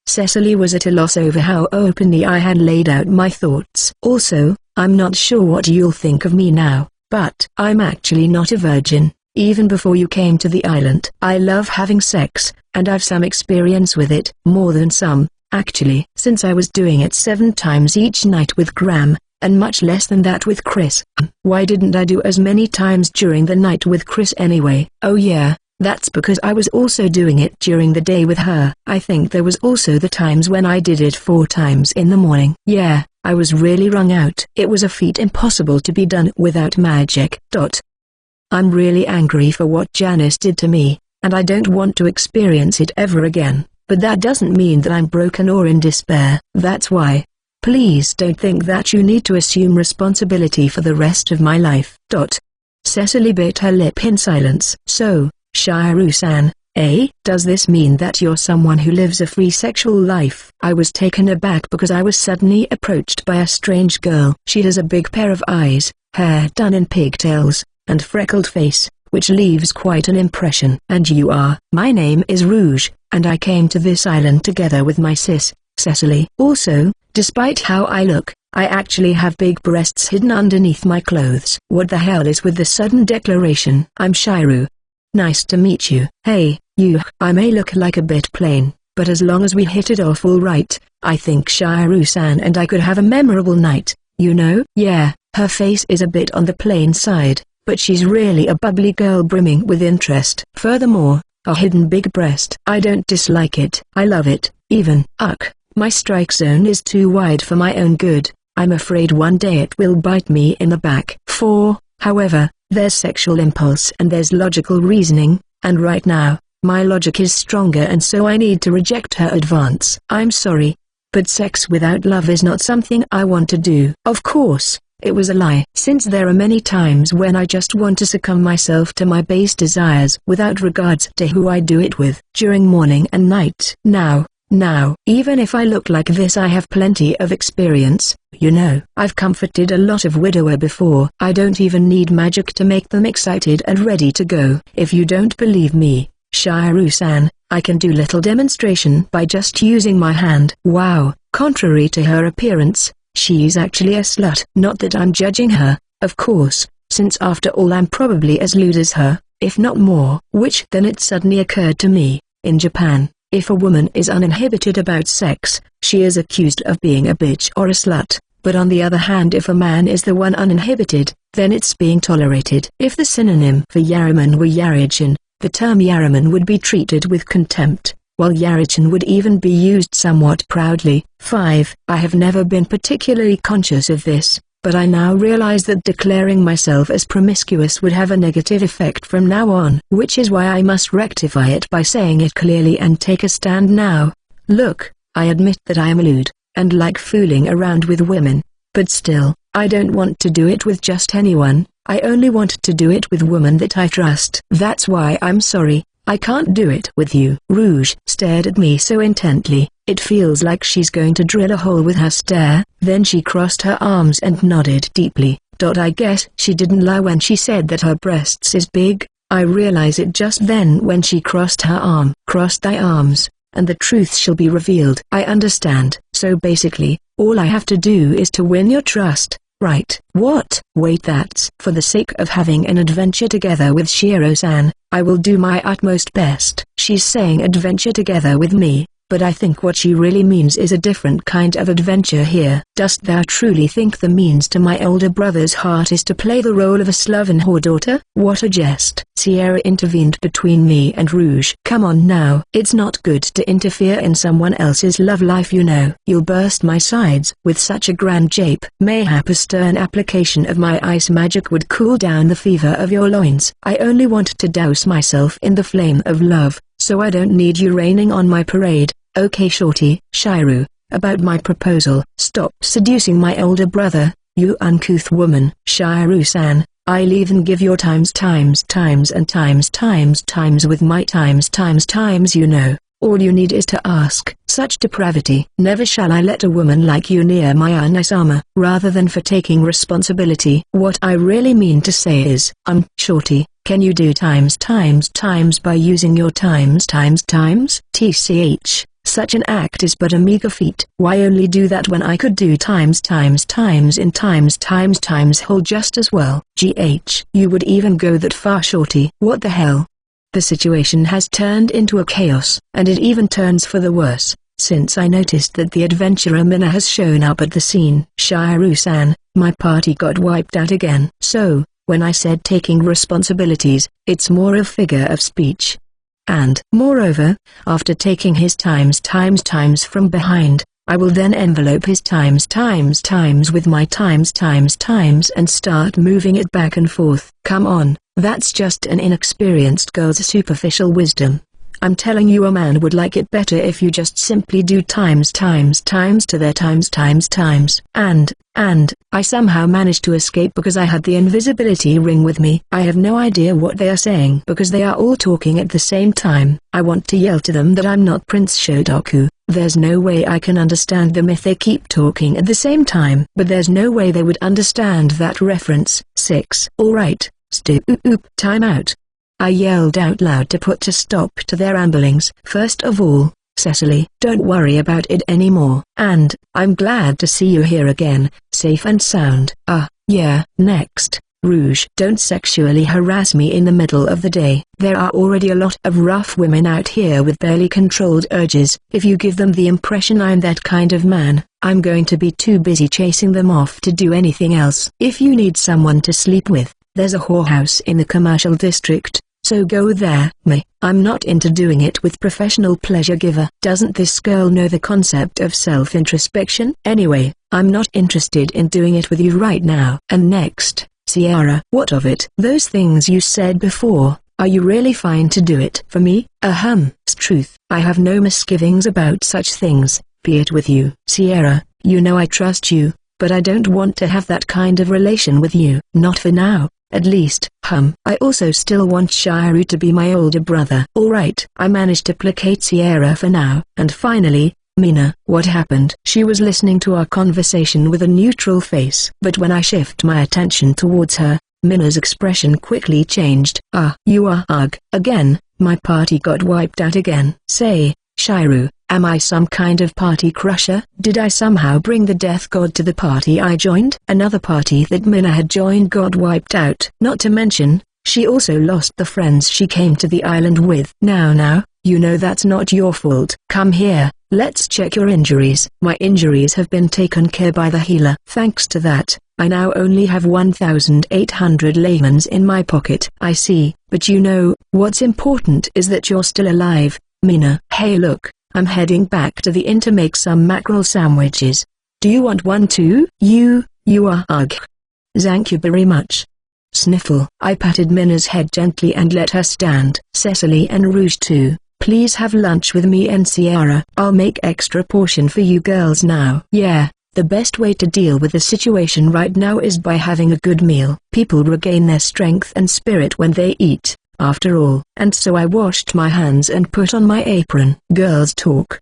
Cecily was at a loss over how openly I had laid out my thoughts. Also, I'm not sure what you'll think of me now, but I'm actually not a virgin, even before you came to the island. I love having sex, and I've some experience with it. More than some, actually, since I was doing it 7 times each night with Graham, and much less than that with Chris. Why didn't I do as many times during the night with Chris anyway? Oh yeah. That's because I was also doing it during the day with her. I think there was also the times when I did it 4 times in the morning. Yeah, I was really wrung out. It was a feat impossible to be done without magic. I'm really angry for what Janice did to me, and I don't want to experience it ever again, but that doesn't mean that I'm broken or in despair. That's why. Please don't think that you need to assume responsibility for the rest of my life. Cecily bit her lip in silence. So, Shiru-san, Does this mean that you're someone who lives a free sexual life? I was taken aback because I was suddenly approached by a strange girl. She has a big pair of eyes, hair done in pigtails, and freckled face, which leaves quite an impression. And you are? My name is Rouge, and I came to this island together with my sis, Cecily. Also, despite how I look, I actually have big breasts hidden underneath my clothes. What the hell is with the sudden declaration? I'm Shiru. Nice to meet you. Hey, you. I may look like a bit plain, but as long as we hit it off all right, I think Shiru-san and I could have a memorable night, you know? Yeah, her face is a bit on the plain side, but she's really a bubbly girl brimming with interest. Furthermore, a hidden big breast. I don't dislike it. I love it, even. My strike zone is too wide for my own good. I'm afraid one day it will bite me in the back. However, there's sexual impulse and there's logical reasoning, and right now, my logic is stronger and so I need to reject her advance. I'm sorry, but sex without love is not something I want to do. Of course, it was a lie. Since there are many times when I just want to succumb myself to my base desires without regards to who I do it with, during morning and night. Now, even if I look like this, I have plenty of experience, you know. I've comforted a lot of widower before. I don't even need magic to make them excited and ready to go. If you don't believe me, Shiru-san, I can do little demonstration by just using my hand. Wow, contrary to her appearance, she's actually a slut. Not that I'm judging her, of course, since after all I'm probably as lewd as her, if not more. Then it suddenly occurred to me, in Japan, if a woman is uninhibited about sex, she is accused of being a bitch or a slut, but on the other hand if a man is the one uninhibited, then it's being tolerated. If the synonym for Yariman were Yarichin, the term Yariman would be treated with contempt, while Yarichin would even be used somewhat proudly. I have never been particularly conscious of this, but I now realize that declaring myself as promiscuous would have a negative effect from now on, which is why I must rectify it by saying it clearly and take a stand now. Look, I admit that I am lewd, and like fooling around with women, but still, I don't want to do it with just anyone. I only want to do it with women that I trust. That's why I'm sorry, I can't do it with you. Rouge stared at me so intently, it feels like she's going to drill a hole with her stare. Then she crossed her arms and nodded deeply. I guess she didn't lie when she said that her breasts is big. I realize it just then when she crossed her arm. Cross thy arms, and the truth shall be revealed. I understand. So basically, all I have to do is to win your trust, right? What? Wait, that's for the sake of having an adventure together with Shiro-san, I will do my utmost best. She's saying adventure together with me, but I think what she really means is a different kind of adventure here. Dost thou truly think the means to my older brother's heart is to play the role of a sloven whore daughter? What a jest. Sierra intervened between me and Rouge. Come on now. It's not good to interfere in someone else's love life, you know. You'll burst my sides. With such a grand jape, mayhap a stern application of my ice magic would cool down the fever of your loins. I only want to douse myself in the flame of love, so I don't need you raining on my parade. Okay shorty. Shiru, about my proposal. Stop seducing my older brother, you uncouth woman. Shiru-san, I'll even give your times and times with my times, you know. All you need is to ask. Such depravity. Never shall I let a woman like you near my Anisama. Rather than for taking responsibility. What I really mean to say is, shorty, can you do times by using your times? TCH. Such an act is but a meager feat. Why only do that when I could do times in times whole just as well? GH. You would even go that far, shorty? What the hell? The situation has turned into a chaos, and it even turns for the worse, since I noticed that the adventurer Mina has shown up at the scene. Shiru-san, my party got wiped out again. So, when I said taking responsibilities, it's more a figure of speech. And, moreover, after taking his times from behind, I will then envelope his times with my times and start moving it back and forth. Come on, that's just an inexperienced girl's superficial wisdom. I'm telling you, a man would like it better if you just simply do times to their times. And, I somehow managed to escape because I had the invisibility ring with me. I have no idea what they are saying because they are all talking at the same time. I want to yell to them that I'm not Prince Shotoku. There's no way I can understand them if they keep talking at the same time. But there's no way they would understand that reference. 6. Alright, time out. I yelled out loud to put a stop to their ramblings. First of all, Cecily, don't worry about it anymore. And, I'm glad to see you here again, safe and sound. Yeah. Next, Rouge, don't sexually harass me in the middle of the day. There are already a lot of rough women out here with barely controlled urges. If you give them the impression I'm that kind of man, I'm going to be too busy chasing them off to do anything else. If you need someone to sleep with, there's a whorehouse in the commercial district. So go there. I'm not into doing it with professional pleasure giver. Doesn't this girl know the concept of self-introspection? Anyway, I'm not interested in doing it with you right now. And next, Sierra. What of it? Those things you said before, are you really fine to do it for me? It's truth. I have no misgivings about such things, be it with you. Sierra, you know I trust you, but I don't want to have that kind of relation with you. Not for now. At least, I also still want Shiru to be my older brother. Alright, I managed to placate Sierra for now. And finally, Mina. What happened? She was listening to our conversation with a neutral face. But when I shift my attention towards her, Mina's expression quickly changed. You are again, my party got wiped out again. Say, Shiru, am I some kind of party crusher? Did I somehow bring the death god to the party I joined? Another party that Mina had joined got wiped out. Not to mention, she also lost the friends she came to the island with. Now, you know that's not your fault. Come here, let's check your injuries. My injuries have been taken care by the healer. Thanks to that, I now only have 1,800 lemons in my pocket. I see, but you know, what's important is that you're still alive, Mina. Hey look, I'm heading back to the inn to make some mackerel sandwiches. Do you want one too? You are Thank you very much. Sniffle. I patted Mina's head gently and let her stand. Cecily and Rouge too, please have lunch with me and Sierra. I'll make extra portion for you girls now. Yeah, the best way to deal with the situation right now is by having a good meal. People regain their strength and spirit when they eat, after all. And so I washed my hands and put on my apron. Girls talk.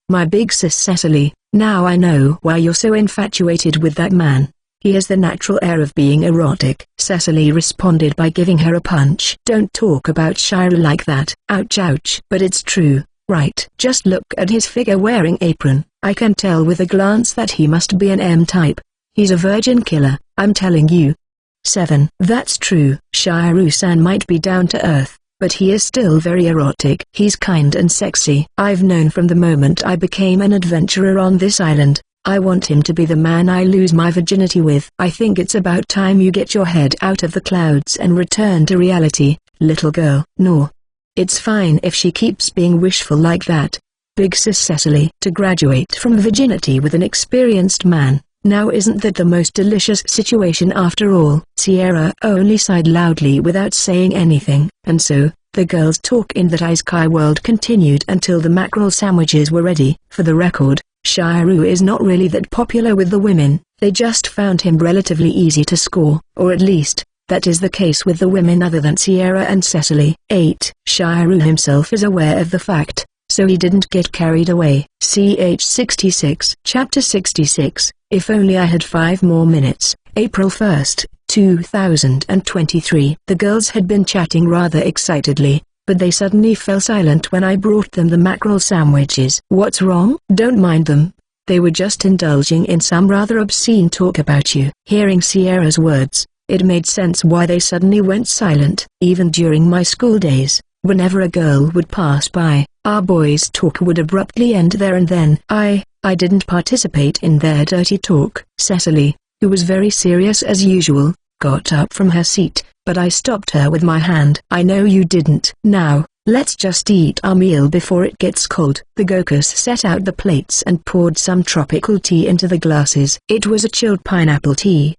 My big sis Cecily, now I know why you're so infatuated with that man. He has the natural air of being erotic. Cecily responded by giving her a punch. Don't talk about Shiru like that. Ouch. But it's true, right? Just look at his figure wearing apron. I can tell with a glance that he must be an M-type. He's a virgin killer, I'm telling you. 7. That's true. Shiru-san might be down to earth, but he is still very erotic. He's kind and sexy. I've known from the moment I became an adventurer on this island. I want him to be the man I lose my virginity with. I think it's about time you get your head out of the clouds and return to reality, little girl. No. It's fine if she keeps being wishful like that. Big sis Cecily. To graduate from virginity with an experienced man. Now isn't that the most delicious situation after all? Sierra only sighed loudly without saying anything, and so, the girls' talk in that isekai world continued until the mackerel sandwiches were ready. For the record, Shiru is not really that popular with the women, they just found him relatively easy to score, or at least, that is the case with the women other than Sierra and Cecily. 8. Shiru himself is aware of the fact, so he didn't get carried away. Ch 66. Chapter 66. If only I had 5 more minutes. April 1st, 2023. The girls had been chatting rather excitedly, but they suddenly fell silent when I brought them the mackerel sandwiches. What's wrong? Don't mind them. They were just indulging in some rather obscene talk about you. Hearing Sierra's words, it made sense why they suddenly went silent. Even during my school days, whenever a girl would pass by, our boys' talk would abruptly end there and then. I didn't participate in their dirty talk. Cecily, who was very serious as usual, got up from her seat, but I stopped her with my hand. I know you didn't. Now, let's just eat our meal before it gets cold. The Gokus set out the plates and poured some tropical tea into the glasses. It was a chilled pineapple tea,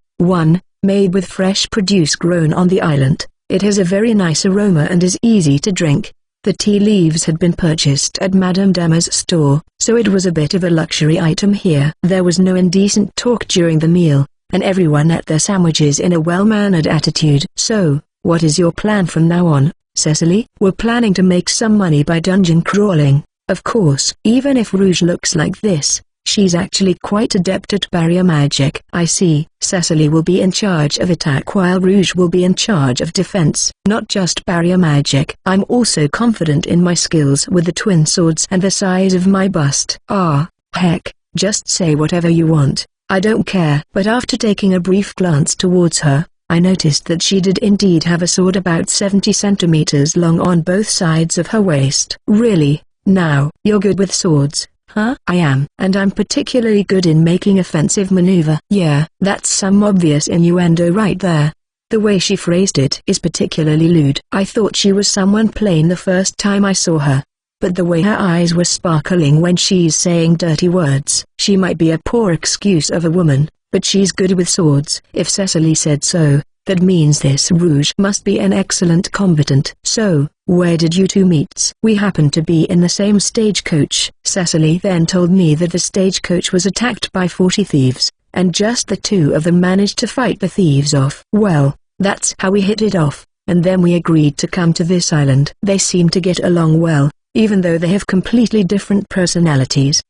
made with fresh produce grown on the island. It has a very nice aroma and is easy to drink. The tea leaves had been purchased at Madame Dama's store, so it was a bit of a luxury item here. There was no indecent talk during the meal, and everyone ate their sandwiches in a well-mannered attitude. "So, what is your plan from now on, Cecily?" "We're planning to make some money by dungeon crawling, of course." "Even if Rouge looks like this, she's actually quite adept at barrier magic." "I see." "Cecily will be in charge of attack while Rouge will be in charge of defense." "Not just barrier magic. I'm also confident in my skills with the twin swords and the size of my bust." "Ah, heck, just say whatever you want. I don't care." But after taking a brief glance towards her, I noticed that she did indeed have a sword about 70 centimeters long on both sides of her waist. "Really? Now, you're good with swords, huh?" "I am. And I'm particularly good in making offensive maneuver." "Yeah, that's some obvious innuendo right there. The way she phrased it is particularly lewd." I thought she was someone plain the first time I saw her. But the way her eyes were sparkling when she's saying dirty words. She might be a poor excuse of a woman, but she's good with swords. If Cecily said so, that means this Rouge must be an excellent combatant. "So, where did you two meet?" "We happened to be in the same stagecoach." Cecily then told me that the stagecoach was attacked by 40 thieves, and just the two of them managed to fight the thieves off. "Well, that's how we hit it off, and then we agreed to come to this island." "They seem to get along well, even though they have completely different personalities."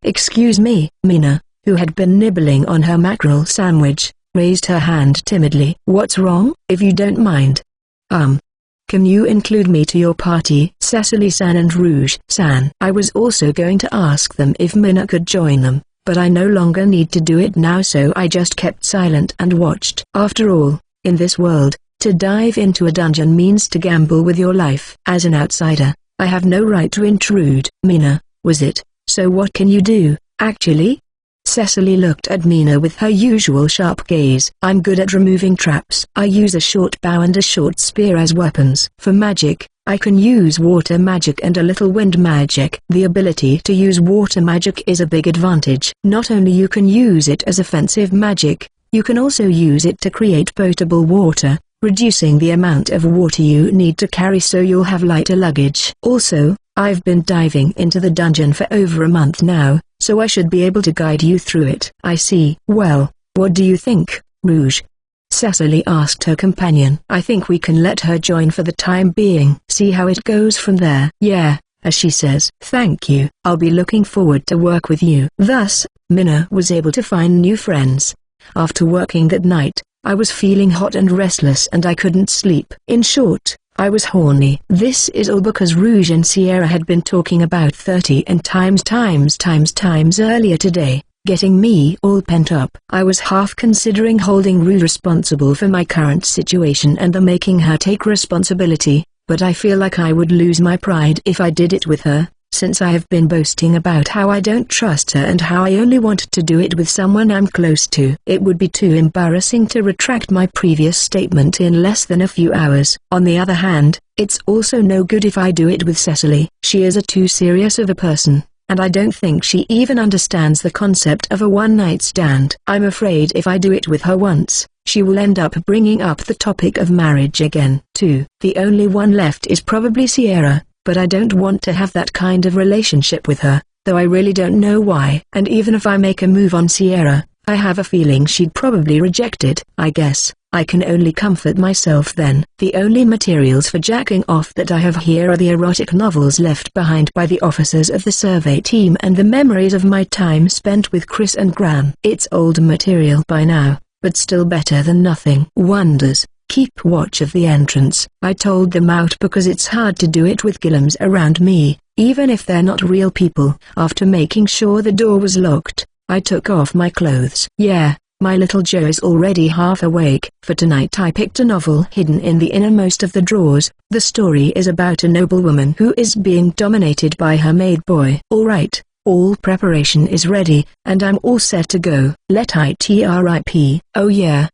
Excuse me." Mina, who had been nibbling on her mackerel sandwich, raised her hand timidly. "What's wrong?" "If you don't mind. Can you include me to your party?" Cecily-san and Rouge-san. I was also going to ask them if Mina could join them, but I no longer need to do it now, so I just kept silent and watched. After all, in this world, to dive into a dungeon means to gamble with your life. As an outsider, I have no right to intrude. "Mina, was it? So what can you do, actually?" Cecily looked at Mina with her usual sharp gaze. "I'm good at removing traps. I use a short bow and a short spear as weapons. For magic, I can use water magic and a little wind magic." The ability to use water magic is a big advantage. Not only you can use it as offensive magic, you can also use it to create potable water, reducing the amount of water you need to carry so you'll have lighter luggage. Also, I've been diving into the dungeon for over a month now, so I should be able to guide you through it. "I see." "Well, what do you think, Rouge?" Cecily asked her companion. "I think we can let her join for the time being. See how it goes from there." "Yeah, as she says." "Thank you. I'll be looking forward to work with you." Thus, Mina was able to find new friends. After working that night, I was feeling hot and restless and I couldn't sleep. In short, I was horny. This is all because Rouge and Sierra had been talking about 30 and times earlier today, getting me all pent up. I was half considering holding Rouge responsible for my current situation and then making her take responsibility, but I feel like I would lose my pride if I did it with her, since I have been boasting about how I don't trust her and how I only wanted to do it with someone I'm close to. It would be too embarrassing to retract my previous statement in less than a few hours. On the other hand, it's also no good if I do it with Cecily. She is too serious of a person, and I don't think she even understands the concept of a one-night stand. I'm afraid if I do it with her once, she will end up bringing up the topic of marriage again. Too. The only one left is probably Sierra, but I don't want to have that kind of relationship with her, though I really don't know why. And even if I make a move on Sierra, I have a feeling she'd probably reject it. I guess I can only comfort myself then. The only materials for jacking off that I have here are the erotic novels left behind by the officers of the survey team and the memories of my time spent with Chris and Gran. It's old material by now, but still better than nothing. Wonders. Keep watch of the entrance. I told them out because it's hard to do it with Gillums around me, even if they're not real people. After making sure the door was locked, I took off my clothes. Yeah, my little Joe is already half awake. For tonight I picked a novel hidden in the innermost of the drawers. The story is about a noblewoman who is being dominated by her maid boy. Alright, all preparation is ready, and I'm all set to go. Let it rip. Oh yeah.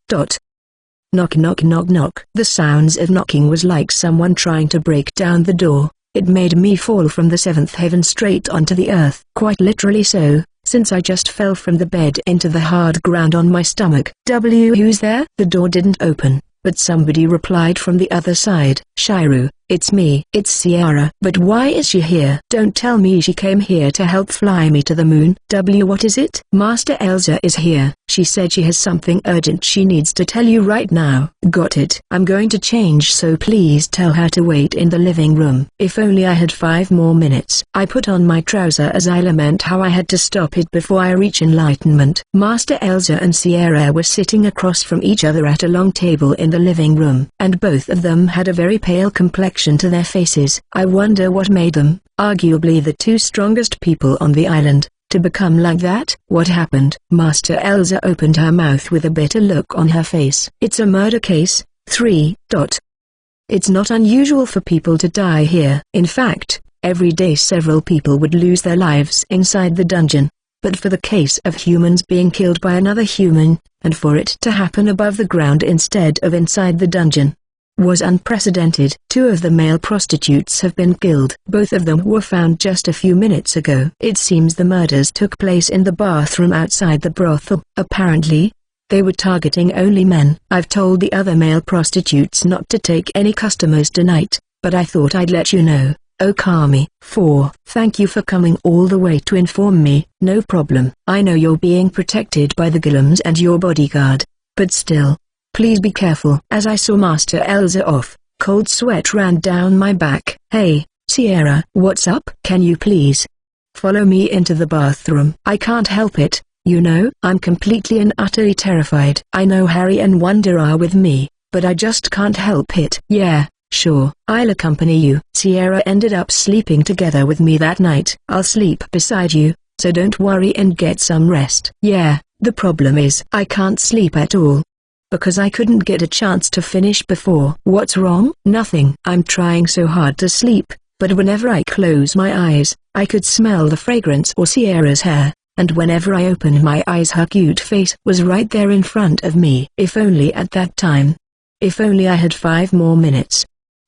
Knock knock knock knock. The sounds of knocking was like someone trying to break down the door. It made me fall from the seventh heaven straight onto the earth. Quite literally so, since I just fell from the bed into the hard ground on my stomach. Who's there? The door didn't open, but somebody replied from the other side. "Shiru, it's me." "It's Sierra." "But why is she here?" "Don't tell me she came here to help fly me to the moon." What is it?" "Master Elsa is here. She said she has something urgent she needs to tell you right now." "Got it. I'm going to change, so please tell her to wait in the living room." If only I had 5 more minutes. I put on my trouser as I lament how I had to stop it before I reach enlightenment. Master Elsa and Sierra were sitting across from each other at a long table in the living room, and both of them had a very pale complexion to their faces. I wonder what made them, arguably the 2 strongest people on the island, to become like that. "What happened?" Master Elsa opened her mouth with a bitter look on her face. "It's a murder case. 3. It's not unusual for people to die here. In fact, every day several people would lose their lives inside the dungeon. But for the case of humans being killed by another human, and for it to happen above the ground instead of inside the dungeon, was unprecedented. 2 of the male prostitutes have been killed. Both of them were found just a few minutes ago. It seems the murders took place in the bathroom outside the brothel. Apparently, they were targeting only men. I've told the other male prostitutes not to take any customers tonight, but I thought I'd let you know. Okami. 4. Thank you for coming all the way to inform me. No problem. I know you're being protected by the golems and your bodyguard, but still, please be careful." As I saw Master Elsa off, cold sweat ran down my back. "Hey, Sierra." "What's up?" "Can you please follow me into the bathroom?" "I can't help it, you know. I'm completely and utterly terrified. I know Harry and Wanda are with me, but I just can't help it." "Yeah, sure. I'll accompany you." Sierra ended up sleeping together with me that night. "I'll sleep beside you, so don't worry and get some rest." "Yeah, the problem is I can't sleep at all, because I couldn't get a chance to finish before." "What's wrong?" "Nothing. I'm trying so hard to sleep, but whenever I close my eyes, I could smell the fragrance or Sierra's hair, and whenever I opened my eyes her cute face was right there in front of me." If only at that time. If only I had 5 more minutes.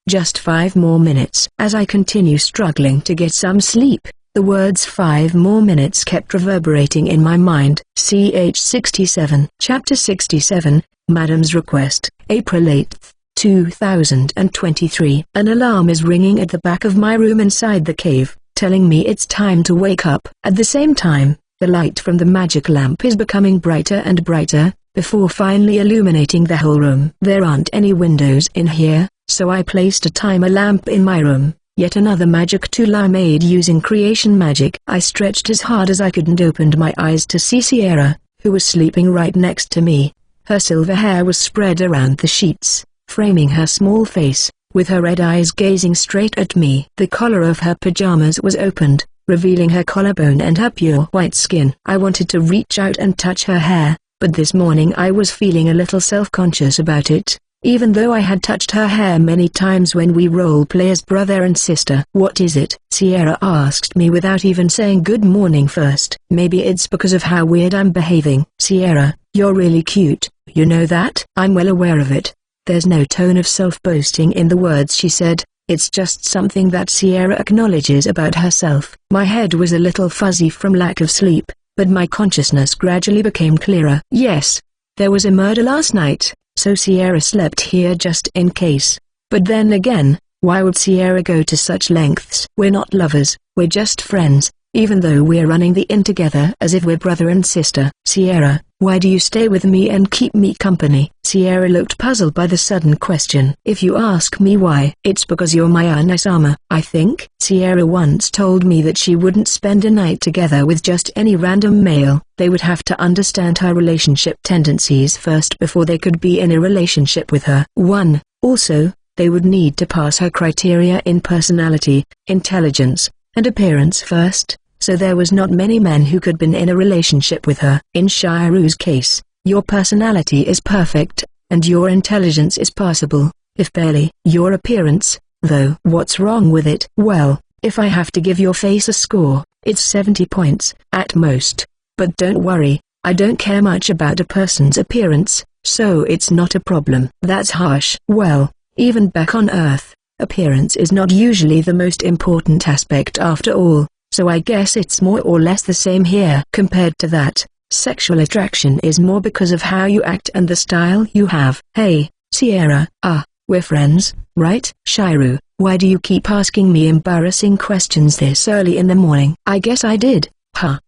Just 5 more minutes. As I continue struggling to get some sleep, the words 5 more minutes kept reverberating in my mind. Ch 67. Chapter 67, Madam's Request. April 8, 2023. An alarm is ringing at the back of my room inside the cave, telling me it's time to wake up. At the same time, the light from the magic lamp is becoming brighter and brighter, before finally illuminating the whole room. There aren't any windows in here, so I placed a timer lamp in my room, yet another magic tool I made using creation magic. I stretched as hard as I could and opened my eyes to see Sierra, who was sleeping right next to me. Her silver hair was spread around the sheets, framing her small face, with her red eyes gazing straight at me. The collar of her pajamas was opened, revealing her collarbone and her pure white skin. I wanted to reach out and touch her hair, but this morning I was feeling a little self-conscious about it, even though I had touched her hair many times when we role-play as brother and sister. "What is it?" Sierra asked me without even saying good morning first. "Maybe it's because of how weird I'm behaving." "Sierra, you're really cute, you know that?" "I'm well aware of it." There's no tone of self-boasting in the words she said, it's just something that Sierra acknowledges about herself. My head was a little fuzzy from lack of sleep, but my consciousness gradually became clearer. Yes, there was a murder last night, so Sierra slept here just in case. But then again, why would Sierra go to such lengths? We're not lovers, we're just friends, even though we're running the inn together as if we're brother and sister. "Sierra, why do you stay with me and keep me company?" Sierra looked puzzled by the sudden question. "If you ask me why, it's because you're my Anisama, I think." Sierra once told me that she wouldn't spend a night together with just any random male. They would have to understand her relationship tendencies first before they could be in a relationship with her. Also, they would need to pass her criteria in personality, intelligence, and appearance first, so there was not many men who could be in a relationship with her. In Shiru's case, your personality is perfect, and your intelligence is passable, if barely. Your appearance, though. What's wrong with it? Well, if I have to give your face a score, it's 70 points, at most. But don't worry, I don't care much about a person's appearance, so it's not a problem. That's harsh. Well, even back on Earth, appearance is not usually the most important aspect after all, so I guess it's more or less the same here. Compared to that, sexual attraction is more because of how you act and the style you have. Hey, Sierra. We're friends, right? Shiru, why do you keep asking me embarrassing questions this early in the morning? I guess I did.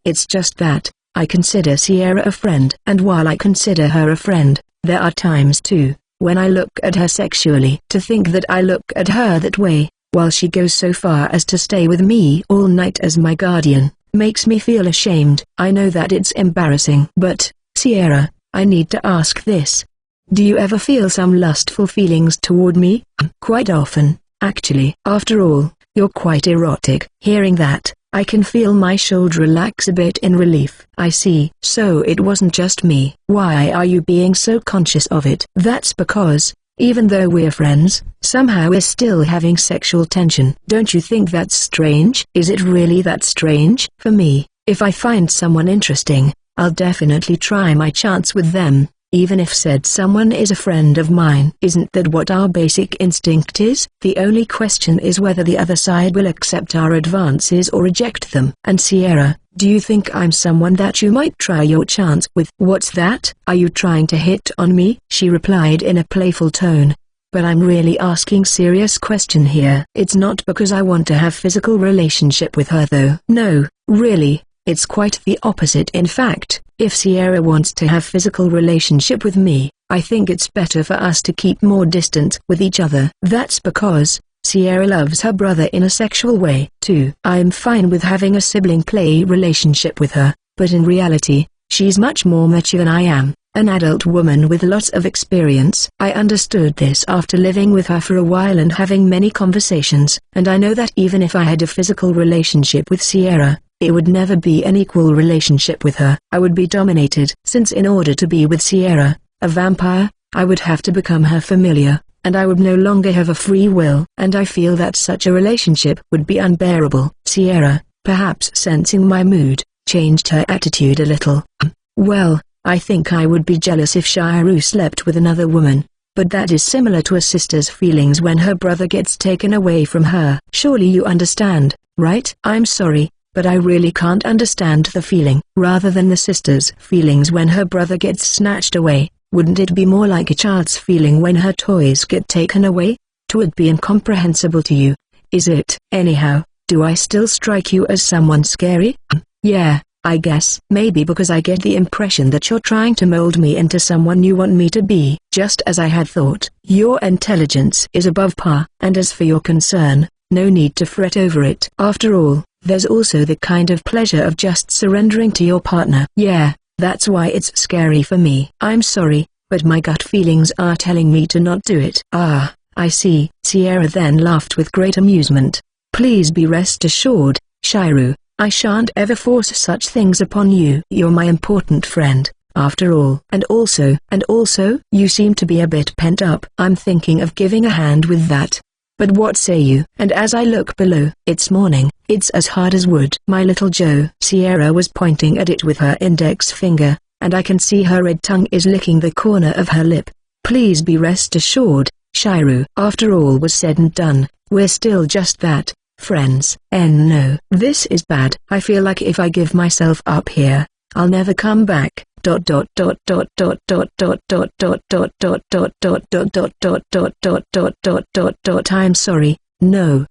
It's just that I consider Sierra a friend. And while I consider her a friend, there are times too, when I look at her sexually. To think that I look at her that way, while she goes so far as to stay with me all night as my guardian, makes me feel ashamed. I know that it's embarrassing. But, Sierra, I need to ask this. Do you ever feel some lustful feelings toward me? Quite often, actually. After all, you're quite erotic. Hearing that, I can feel my shoulder relax a bit in relief. I see. So it wasn't just me. Why are you being so conscious of it? That's because, even though we're friends, somehow we're still having sexual tension. Don't you think that's strange? Is it really that strange? For me, if I find someone interesting, I'll definitely try my chance with them, even if said someone is a friend of mine. Isn't that what our basic instinct is? The only question is whether the other side will accept our advances or reject them. And Sierra, do you think I'm someone that you might try your chance with? What's that? Are you trying to hit on me? She replied in a playful tone. But I'm really asking serious question here. It's not because I want to have physical relationship with her though. No, really, it's quite the opposite. In fact, if Sierra wants to have physical relationship with me, I think it's better for us to keep more distant with each other. That's because Sierra loves her brother in a sexual way too. I'm fine with having a sibling play relationship with her, but in reality, she's much more mature than I am, an adult woman with lots of experience. I understood this after living with her for a while and having many conversations, and I know that even if I had a physical relationship with Sierra, it would never be an equal relationship with her. I would be dominated. Since in order to be with Sierra, a vampire, I would have to become her familiar, and I would no longer have a free will. And I feel that such a relationship would be unbearable. Sierra, perhaps sensing my mood, changed her attitude a little. Well, I think I would be jealous if Shiru slept with another woman, but that is similar to a sister's feelings when her brother gets taken away from her. Surely you understand, right? I'm sorry, but I really can't understand the feeling. Rather than the sister's feelings when her brother gets snatched away, wouldn't it be more like a child's feeling when her toys get taken away? Twould be incomprehensible to you, is it? Anyhow, do I still strike you as someone scary? Yeah, I guess. Maybe because I get the impression that you're trying to mold me into someone you want me to be. Just as I had thought. Your intelligence is above par. And as for your concern, no need to fret over it. After all, there's also the kind of pleasure of just surrendering to your partner. Yeah, that's why it's scary for me. I'm sorry, but my gut feelings are telling me to not do it. I see. Sierra then laughed with great amusement. Please be rest assured, Shiru, I shan't ever force such things upon you. You're my important friend, after all. And also, you seem to be a bit pent up. I'm thinking of giving a hand with that. But what say you? And as I look below, it's morning, it's as hard as wood. My little Joe. Sierra was pointing at it with her index finger, and I can see her red tongue is licking the corner of her lip. Please be rest assured, Shiru. After all was said and done, we're still just that, friends. No. This is bad. I feel like if I give myself up here, I'll never come back. I'm sorry, no.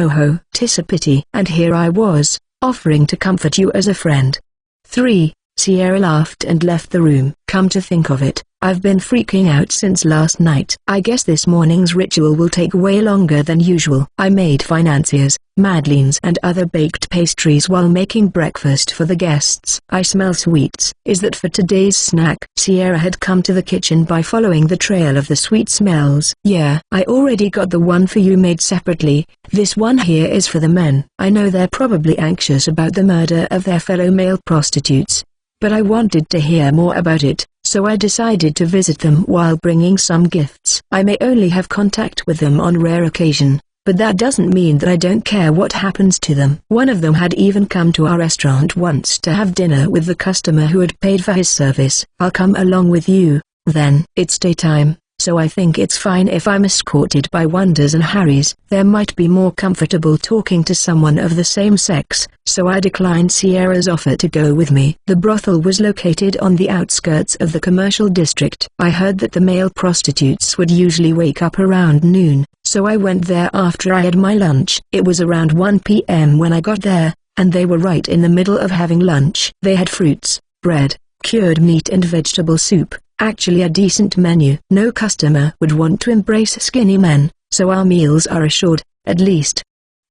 Ho. 'Tis a pity. And here I was, offering to comfort you as a friend. 3. Sierra laughed and left the room. Come to think of it, I've been freaking out since last night. I guess this morning's ritual will take way longer than usual. I made financiers, madeleines and other baked pastries while making breakfast for the guests. I smell sweets. Is that for today's snack? Sierra had come to the kitchen by following the trail of the sweet smells. Yeah, I already got the one for you made separately. This one here is for the men. I know they're probably anxious about the murder of their fellow male prostitutes, but I wanted to hear more about it, so I decided to visit them while bringing some gifts. I may only have contact with them on rare occasion, but that doesn't mean that I don't care what happens to them. One of them had even come to our restaurant once to have dinner with the customer who had paid for his service. I'll come along with you, then. It's daytime, so I think it's fine if I'm escorted by Wonders and Harrys. There might be more comfortable talking to someone of the same sex, so I declined Sierra's offer to go with me. The brothel was located on the outskirts of the commercial district. I heard that the male prostitutes would usually wake up around noon, so I went there after I had my lunch. It was around 1 p.m. when I got there, and they were right in the middle of having lunch. They had fruits, bread, cured meat and vegetable soup, actually a decent menu. No customer would want to embrace skinny men, so our meals are assured, at least.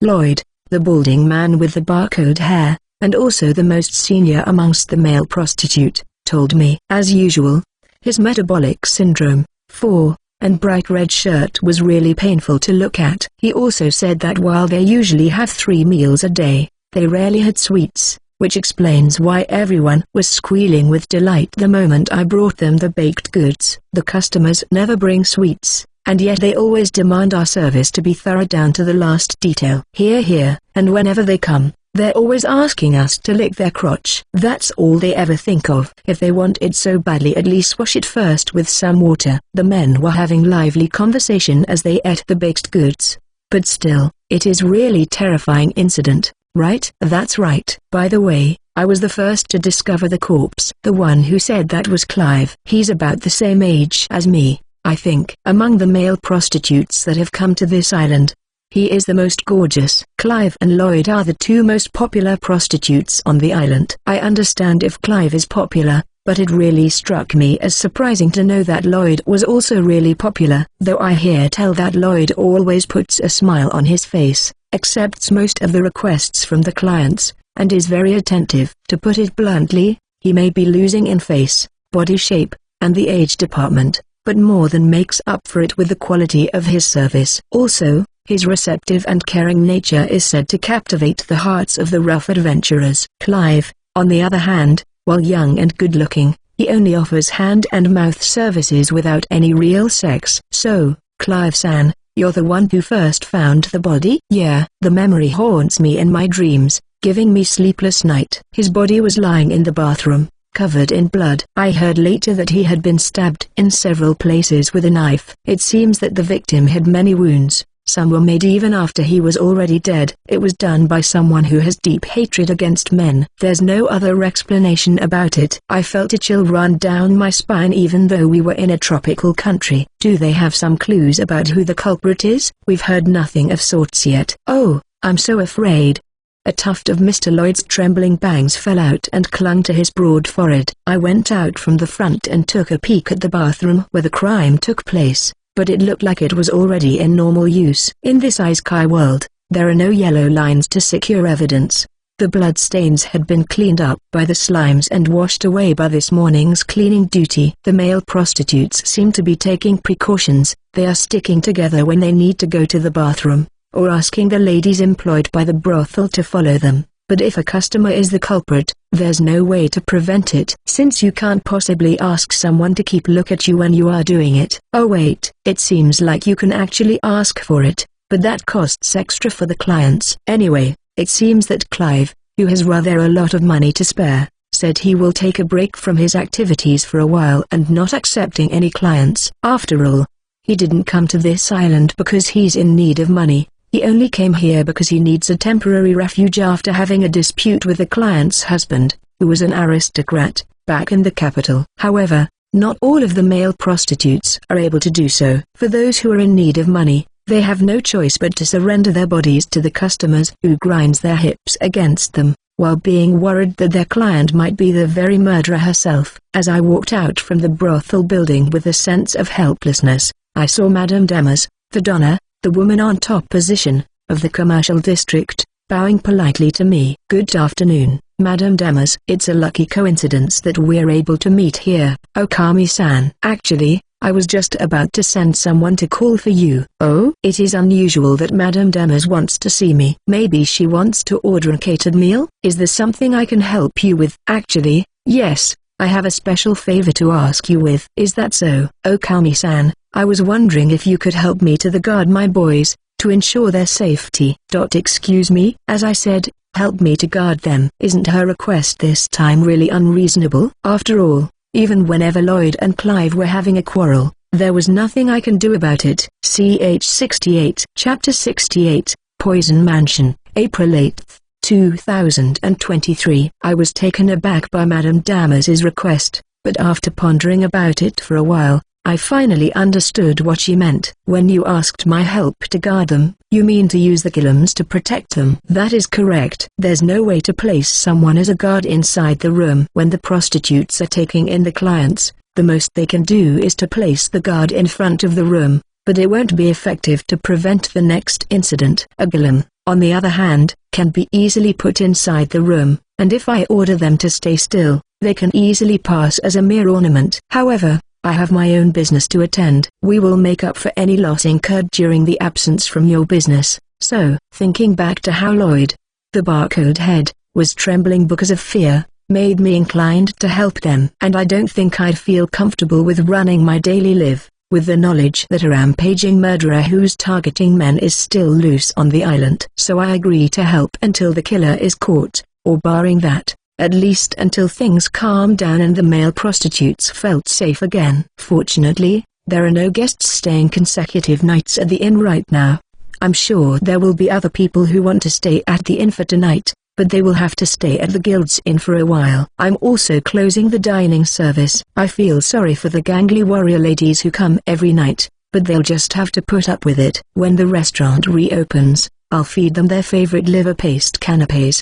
Lloyd, the balding man with the barcode hair, and also the most senior amongst the male prostitute, told me. As usual, his metabolic syndrome, 4, and bright red shirt was really painful to look at. He also said that while they usually have 3 meals a day, they rarely had sweets, which explains why everyone was squealing with delight the moment I brought them the baked goods. The customers never bring sweets, and yet they always demand our service to be thorough down to the last detail. Hear, hear, and whenever they come, they're always asking us to lick their crotch. That's all they ever think of. If they want it so badly, at least wash it first with some water. The men were having lively conversation as they ate the baked goods. But still, it is really terrifying incident, right? That's right. By the way, I was the first to discover the corpse. The one who said that was Clive. He's about the same age as me, I think. Among the male prostitutes that have come to this island, he is the most gorgeous. Clive and Lloyd are the 2 most popular prostitutes on the island. I understand if Clive is popular, but it really struck me as surprising to know that Lloyd was also really popular. Though I hear tell that Lloyd always puts a smile on his face, accepts most of the requests from the clients, and is very attentive. To put it bluntly, he may be losing in face, body shape, and the age department, but more than makes up for it with the quality of his service. Also, his receptive and caring nature is said to captivate the hearts of the rough adventurers. Clive, on the other hand, while young and good-looking, he only offers hand-and-mouth services without any real sex. So, Clive-san, you're the one who first found the body? Yeah. The memory haunts me in my dreams, giving me sleepless night. His body was lying in the bathroom, covered in blood. I heard later that he had been stabbed in several places with a knife. It seems that the victim had many wounds. Some were made even after he was already dead. It was done by someone who has deep hatred against men. There's no other explanation about it. I felt a chill run down my spine even though we were in a tropical country. Do they have some clues about who the culprit is? We've heard nothing of sorts yet. Oh, I'm so afraid. A tuft of Mr. Lloyd's trembling bangs fell out and clung to his broad forehead. I went out from the front and took a peek at the bathroom where the crime took place, but it looked like it was already in normal use. In this isekai world, there are no yellow lines to secure evidence. The blood stains had been cleaned up by the slimes and washed away by this morning's cleaning duty. The male prostitutes seem to be taking precautions. They are sticking together when they need to go to the bathroom, or asking the ladies employed by the brothel to follow them. But if a customer is the culprit, there's no way to prevent it. Since you can't possibly ask someone to keep look at you when you are doing it. Oh wait, it seems like you can actually ask for it, but that costs extra for the clients. Anyway, it seems that Clive, who has rather a lot of money to spare, said he will take a break from his activities for a while and not accepting any clients. After all, he didn't come to this island because he's in need of money. He only came here because he needs a temporary refuge after having a dispute with the client's husband, who was an aristocrat, back in the capital. However, not all of the male prostitutes are able to do so. For those who are in need of money, they have no choice but to surrender their bodies to the customers who grinds their hips against them, while being worried that their client might be the very murderer herself. As I walked out from the brothel building with a sense of helplessness, I saw Madame Demers, the Donna, the woman on top position of the commercial district, bowing politely to me. Good afternoon, Madame Demers. It's a lucky coincidence that we're able to meet here. Okami-san. Actually, I was just about to send someone to call for you. Oh? It is unusual that Madame Demers wants to see me. Maybe she wants to order a catered meal? Is there something I can help you with? Actually, yes, I have a special favor to ask you with. Is that so? Okami-san, I was wondering if you could help me to guard my boys, to ensure their safety. Excuse me? As I said, help me to guard them. Isn't her request this time really unreasonable? After all, even whenever Lloyd and Clive were having a quarrel, There was nothing I can do about it. Ch 68. Chapter 68, Poison Mansion, April 8, 2023. I was taken aback by Madame Damas's request, but after pondering about it for a while, I finally understood what she meant. When you asked my help to guard them, you mean to use the gillums to protect them? That is correct. There's no way to place someone as a guard inside the room. When the prostitutes are taking in the clients, the most they can do is to place the guard in front of the room, but it won't be effective to prevent the next incident. A gillum, on the other hand, can be easily put inside the room, and if I order them to stay still, they can easily pass as a mere ornament. However, I have my own business to attend. We will make up for any loss incurred during the absence from your business. So, thinking back to how Lloyd, the barcode head, was trembling because of fear, made me inclined to help them. And I don't think I'd feel comfortable with running my daily life, with the knowledge that a rampaging murderer who's targeting men is still loose on the island. So I agree to help until the killer is caught, or barring that, at least until things calmed down and the male prostitutes felt safe again. Fortunately, there are no guests staying consecutive nights at the inn right now. I'm sure there will be other people who want to stay at the inn for tonight, but they will have to stay at the Guild's Inn for a while. I'm also closing the dining service. I feel sorry for the gangly warrior ladies who come every night, but they'll just have to put up with it. When the restaurant reopens, I'll feed them their favorite liver paste canapés.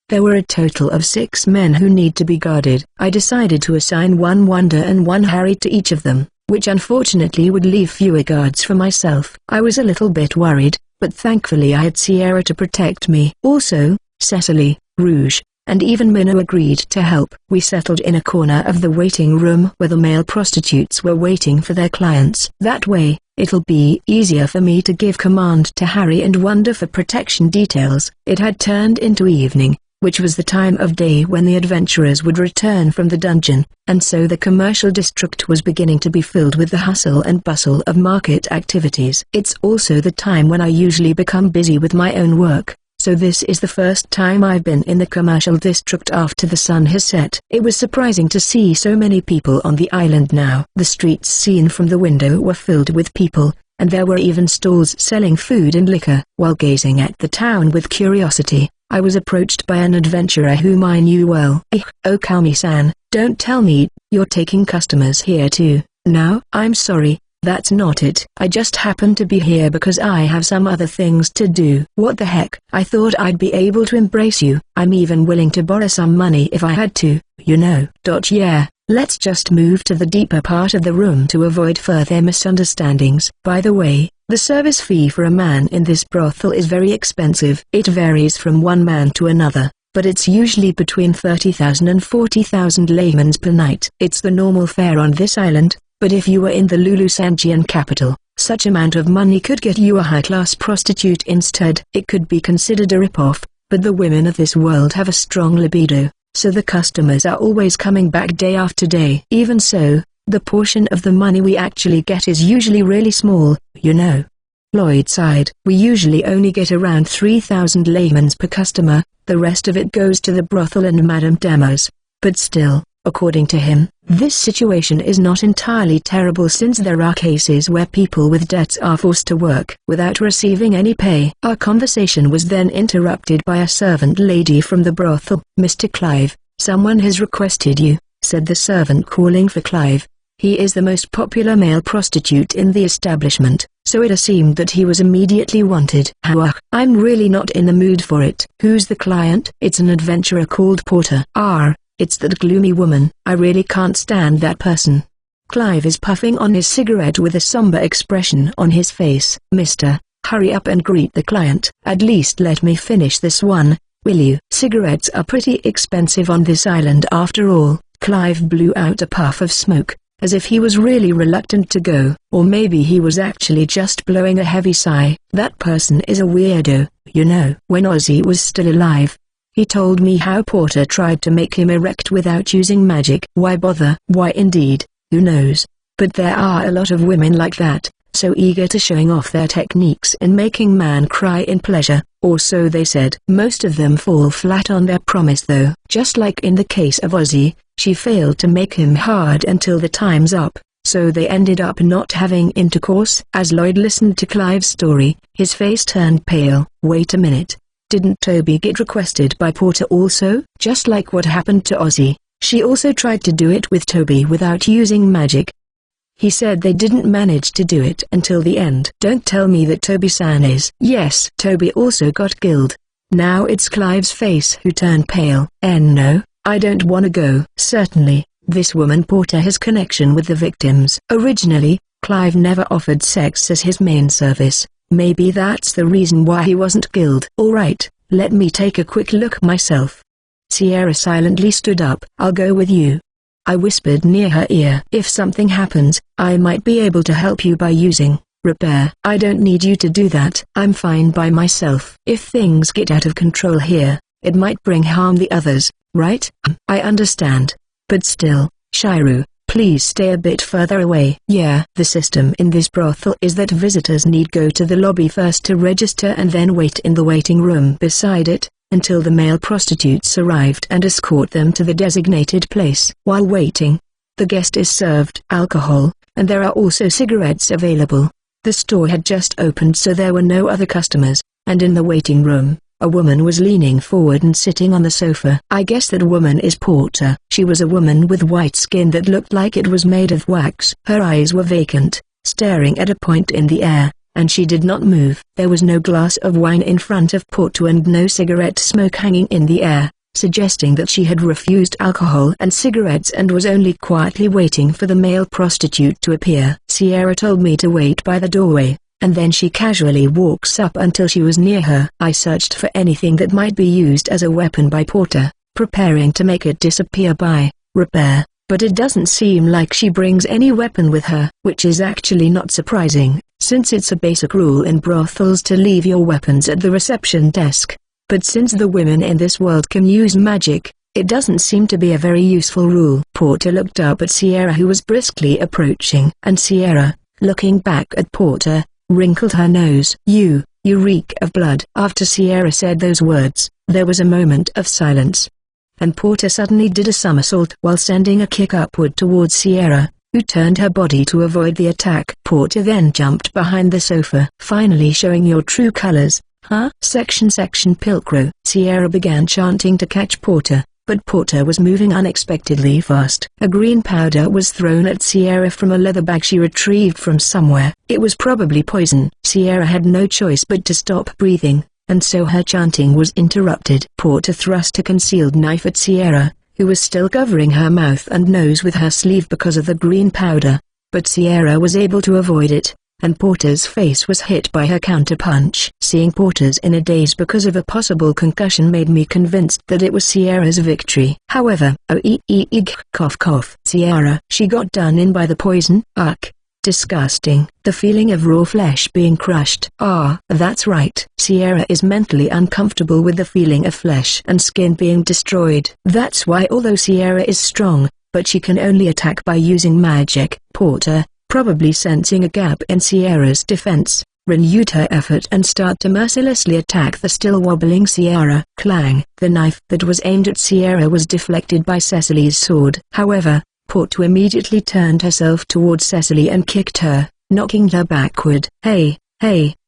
There were a total of 6 men who need to be guarded. I decided to assign 1 Wonder and 1 Harry to each of them, which unfortunately would leave fewer guards for myself. I was a little bit worried, but thankfully I had Sierra to protect me. Also, Cecily, Rouge, and even Minnow agreed to help. We settled in a corner of the waiting room where the male prostitutes were waiting for their clients. That way, it'll be easier for me to give command to Harry and Wonder for protection details. It had turned into evening, which was the time of day when the adventurers would return from the dungeon, and so the commercial district was beginning to be filled with the hustle and bustle of market activities. It's also the time when I usually become busy with my own work, so this is the first time I've been in the commercial district after the sun has set. It was surprising to see so many people on the island now. The streets seen from the window were filled with people, and there were even stalls selling food and liquor. While gazing at the town with curiosity, I was approached by an adventurer whom I knew well. "Oh Kami-san, don't tell me, you're taking customers here too." "No, I'm sorry, that's not it. I just happen to be here because I have some other things to do." "What the heck? I thought I'd be able to embrace you. I'm even willing to borrow some money if I had to, you know." Yeah, let's just move to the deeper part of the room to avoid further misunderstandings. By the way, the service fee for a man in this brothel is very expensive. It varies from one man to another, but it's usually between 30,000 and 40,000 lemons per night. It's the normal fare on this island, but if you were in the Lulusangian capital, such amount of money could get you a high-class prostitute instead. It could be considered a rip-off, but the women of this world have a strong libido, so the customers are always coming back day after day. Even so, the portion of the money we actually get is usually really small, you know. Lloyd sighed. "We usually only get around 3,000 lemons per customer, the rest of it goes to the brothel and Madame Damas. But still, according to him, this situation is not entirely terrible since there are cases where people with debts are forced to work without receiving any pay." Our conversation was then interrupted by a servant lady from the brothel. "Mr. Clive, someone has requested you," said the servant, calling for Clive. He is the most popular male prostitute in the establishment, so it seemed that he was immediately wanted. "I'm really not in the mood for it." "Who's the client?" "It's an adventurer called Porter." It's that gloomy woman. I really can't stand that person." Clive is puffing on his cigarette with a somber expression on his face. "Mister, hurry up and greet the client." "At least let me finish this one, will you?" "Cigarettes are pretty expensive on this island after all." Clive blew out a puff of smoke, as if he was really reluctant to go, or maybe he was actually just blowing a heavy sigh. "That person is a weirdo, you know." "When Ozzy was still alive, he told me how Porter tried to make him erect without using magic." "Why bother?" "Why indeed, who knows? But there are a lot of women like that, so eager to showing off their techniques in making man cry in pleasure, or so they said. Most of them fall flat on their promise though. Just like in the case of Ozzy, she failed to make him hard until the time's up, So they ended up not having intercourse. As Lloyd listened to Clive's story, his face turned pale. Wait a minute. Didn't Toby get requested by Porter also? Just like what happened to Ozzy, she also tried to do it with Toby without using magic. He said they didn't manage to do it until the end. Don't tell me that Toby-san is. Yes, Toby also got killed. Now it's Clive's face who turned pale. No, I don't wanna go. Certainly, this woman Porter has connection with the victims. Originally, Clive never offered sex as his main service. Maybe that's the reason why he wasn't killed. Alright, let me take a quick look myself. Sierra silently stood up. I'll go with you. I whispered near her ear. If something happens, I might be able to help you by using repair. I don't need you to do that. I'm fine by myself. If things get out of control here, it might bring harm the others, right? I understand. But still, Shiru, please stay a bit further away. Yeah. The system in this brothel is that visitors need go to the lobby first to register and then wait in the waiting room beside it, until the male prostitutes arrived and escort them to the designated place. While waiting, the guest is served alcohol, and there are also cigarettes available. The store had just opened so there were no other customers, and in the waiting room, a woman was leaning forward and sitting on the sofa. I guess that woman is Porter. She was a woman with white skin that looked like it was made of wax. Her eyes were vacant, staring at a point in the air, and she did not move. There was no glass of wine in front of Porter and no cigarette smoke hanging in the air, suggesting that she had refused alcohol and cigarettes and was only quietly waiting for the male prostitute to appear. Sierra told me to wait by the doorway, and then she casually walks up until she was near her. I searched for anything that might be used as a weapon by Porter, preparing to make it disappear by repair, but it doesn't seem like she brings any weapon with her, which is actually not surprising, since it's a basic rule in brothels to leave your weapons at the reception desk. But since the women in this world can use magic, it doesn't seem to be a very useful rule. Porter looked up at Sierra, who was briskly approaching, and Sierra, looking back at Porter, wrinkled her nose. You reek of blood. After Sierra said those words, there was a moment of silence. And Porter suddenly did a somersault while sending a kick upward towards Sierra, who turned her body to avoid the attack. Porter then jumped behind the sofa. Finally showing your true colors, huh? Section Pilcrow. Sierra began chanting to catch Porter, but Porter was moving unexpectedly fast. A green powder was thrown at Sierra from a leather bag she retrieved from somewhere. It was probably poison. Sierra had no choice but to stop breathing, and so her chanting was interrupted. Porter thrust a concealed knife at Sierra, who was still covering her mouth and nose with her sleeve because of the green powder, but Sierra was able to avoid it, and Porter's face was hit by her counterpunch. Seeing Porter's in a daze because of a possible concussion made me convinced that it was Sierra's victory. However, cough cough. Sierra. She got done in by the poison. Ugh. Disgusting. The feeling of raw flesh being crushed. Ah, that's right. Sierra is mentally uncomfortable with the feeling of flesh and skin being destroyed. That's why although Sierra is strong, but she can only attack by using magic. Porter, probably sensing a gap in Sierra's defense, renewed her effort and started to mercilessly attack the still wobbling Sierra. Clang! The knife that was aimed at Sierra was deflected by Cecily's sword. However, Porter immediately turned herself towards Cecily and kicked her, knocking her backward. Hey,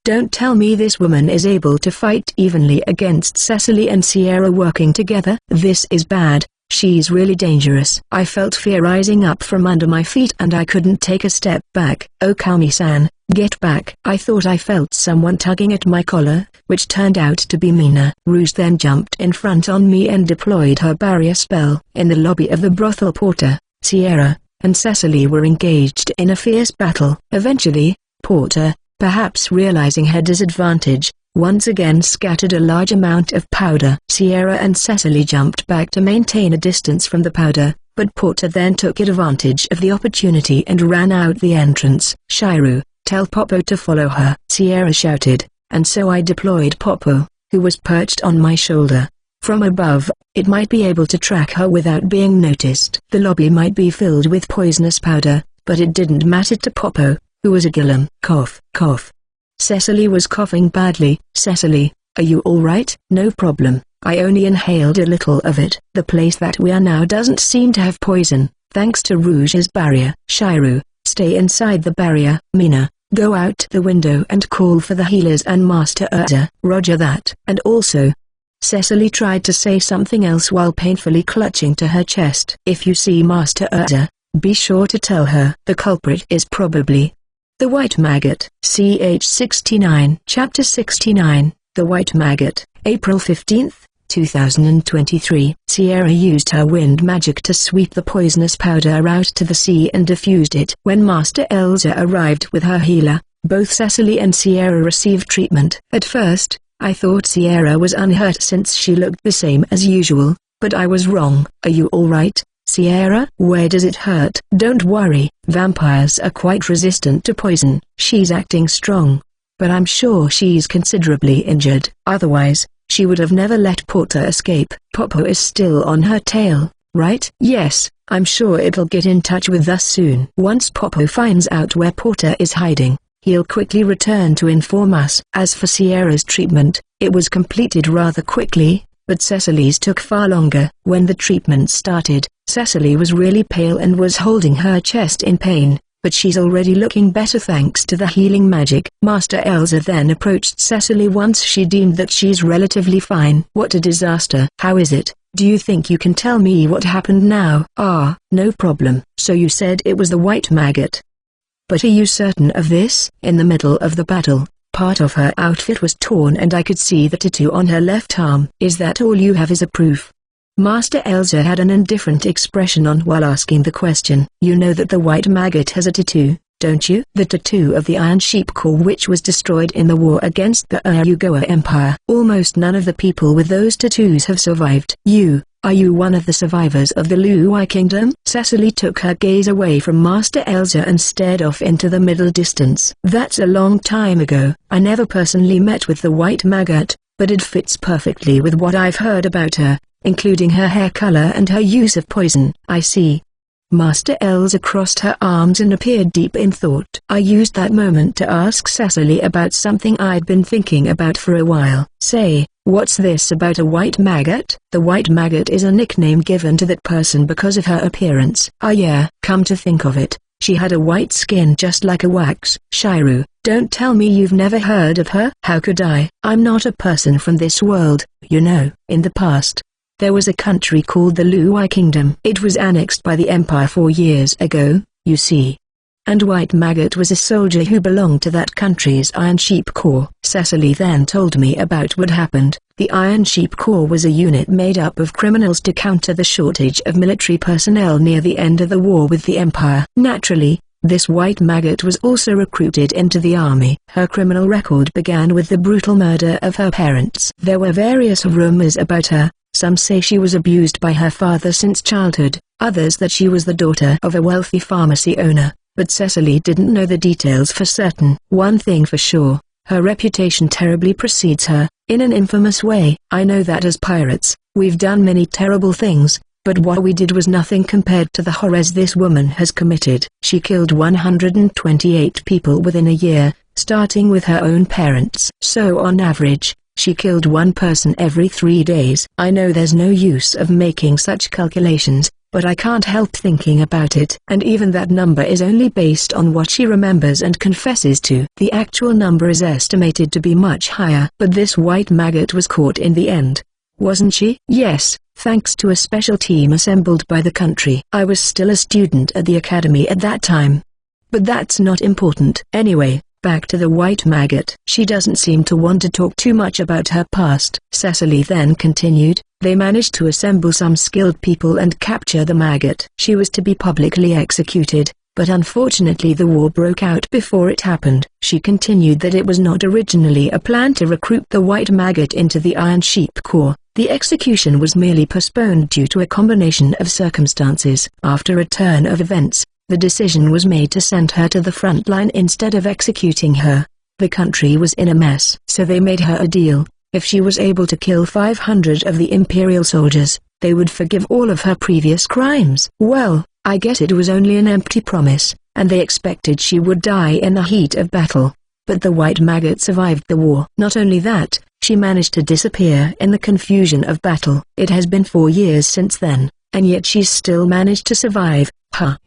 don't tell me this woman is able to fight evenly against Cecily and Sierra working together. This is bad. She's really dangerous. I felt fear rising up from under my feet and I couldn't take a step back. Oh Kami-san, get back. I thought I felt someone tugging at my collar, which turned out to be Mina. Rouge then jumped in front on me and deployed her barrier spell. In the lobby of the brothel, Porter, Sierra, and Cecily were engaged in a fierce battle. Eventually, Porter, perhaps realizing her disadvantage, once again scattered a large amount of powder. Sierra and Cecily jumped back to maintain a distance from the powder, but Porter then took advantage of the opportunity and ran out the entrance. Shiru, tell Popo to follow her. Sierra shouted, and so I deployed Popo, who was perched on my shoulder. From above, it might be able to track her without being noticed. The lobby might be filled with poisonous powder, but it didn't matter to Popo, who was a Gillam. Cough, cough. Cecily was coughing badly. Cecily, are you alright? No problem, I only inhaled a little of it. The place that we are now doesn't seem to have poison, thanks to Rouge's barrier. Shiru, Stay inside the barrier. Mina, go out the window and call for the healers and Master Urza. Roger that. And also, Cecily tried to say something else while painfully clutching to her chest. If you see Master Urza, be sure to tell her. The culprit is probably the White Maggot. CH 69. Chapter 69. The White Maggot. April 15, 2023. Sierra used her wind magic to sweep the poisonous powder out to the sea and diffused it. When Master Elsa arrived with her healer, both Cecily and Sierra received treatment. At first, I thought Sierra was unhurt since she looked the same as usual, but I was wrong. Are you alright, Sierra? Where does it hurt? Don't worry, vampires are quite resistant to poison. She's acting strong, but I'm sure she's considerably injured. Otherwise, she would have never let Porter escape. Popo is still on her tail, right? Yes, I'm sure it'll get in touch with us soon. Once Popo finds out where Porter is hiding, he'll quickly return to inform us. As for Sierra's treatment, it was completed rather quickly, but Cecily's took far longer. When the treatment started, Cecily was really pale and was holding her chest in pain, but she's already looking better thanks to the healing magic. Master Elsa then approached Cecily once she deemed that she's relatively fine. What a disaster. How is it? Do you think you can tell me what happened now? Ah, no problem. So you said it was the White Maggot. But are you certain of this? In the middle of the battle, part of her outfit was torn and I could see the tattoo on her left arm. Is that all you have as a proof? Master Elsa had an indifferent expression on while asking the question. You know that the White Maggot has a tattoo, don't you? The tattoo of the Iron Sheep Core which was destroyed in the war against the Uruguay Empire. Almost none of the people with those tattoos have survived. Are you one of the survivors of the Luai Kingdom? Cecily took her gaze away from Master Elsa and stared off into the middle distance. That's a long time ago. I never personally met with the White Maggot, but it fits perfectly with what I've heard about her, including her hair color and her use of poison. I see. Master Elsa crossed her arms and appeared deep in thought. I used that moment to ask Cecily about something I'd been thinking about for a while. Say, what's this about a White Maggot? The White Maggot is a nickname given to that person because of her appearance. Ah yeah, come to think of it, she had a white skin just like a wax. Shiru, don't tell me you've never heard of her. How could I? I'm not a person from this world, you know. In the past, there was a country called the Luai Kingdom. It was annexed by the Empire 4 years ago, you see. And White Maggot was a soldier who belonged to that country's Iron Sheep Corps. Cecily then told me about what happened. The Iron Sheep Corps was a unit made up of criminals to counter the shortage of military personnel near the end of the war with the Empire. Naturally, this White Maggot was also recruited into the army. Her criminal record began with the brutal murder of her parents. There were various rumors about her. Some say she was abused by her father since childhood, others that she was the daughter of a wealthy pharmacy owner, but Cecily didn't know the details for certain. One thing for sure, her reputation terribly precedes her, in an infamous way. I know that as pirates, we've done many terrible things, but what we did was nothing compared to the horrors this woman has committed. She killed 128 people within a year, starting with her own parents. So on average, she killed one person every 3 days. I know there's no use of making such calculations, but I can't help thinking about it. And even that number is only based on what she remembers and confesses to. The actual number is estimated to be much higher. But this White Maggot was caught in the end, wasn't she? Yes, thanks to a special team assembled by the country. I was still a student at the academy at that time. But that's not important. Anyway, back to the White Maggot. She doesn't seem to want to talk too much about her past. Cecily then continued, they managed to assemble some skilled people and capture the maggot. She was to be publicly executed, but unfortunately the war broke out before it happened. She continued that it was not originally a plan to recruit the White Maggot into the Iron Sheep Corps. The execution was merely postponed due to a combination of circumstances. After a turn of events, the decision was made to send her to the front line instead of executing her. The country was in a mess. So they made her a deal. If she was able to kill 500 of the Imperial soldiers, they would forgive all of her previous crimes. Well, I guess it was only an empty promise, and they expected she would die in the heat of battle. But the White Maggot survived the war. Not only that, she managed to disappear in the confusion of battle. It has been 4 years since then, and yet she's still managed to survive.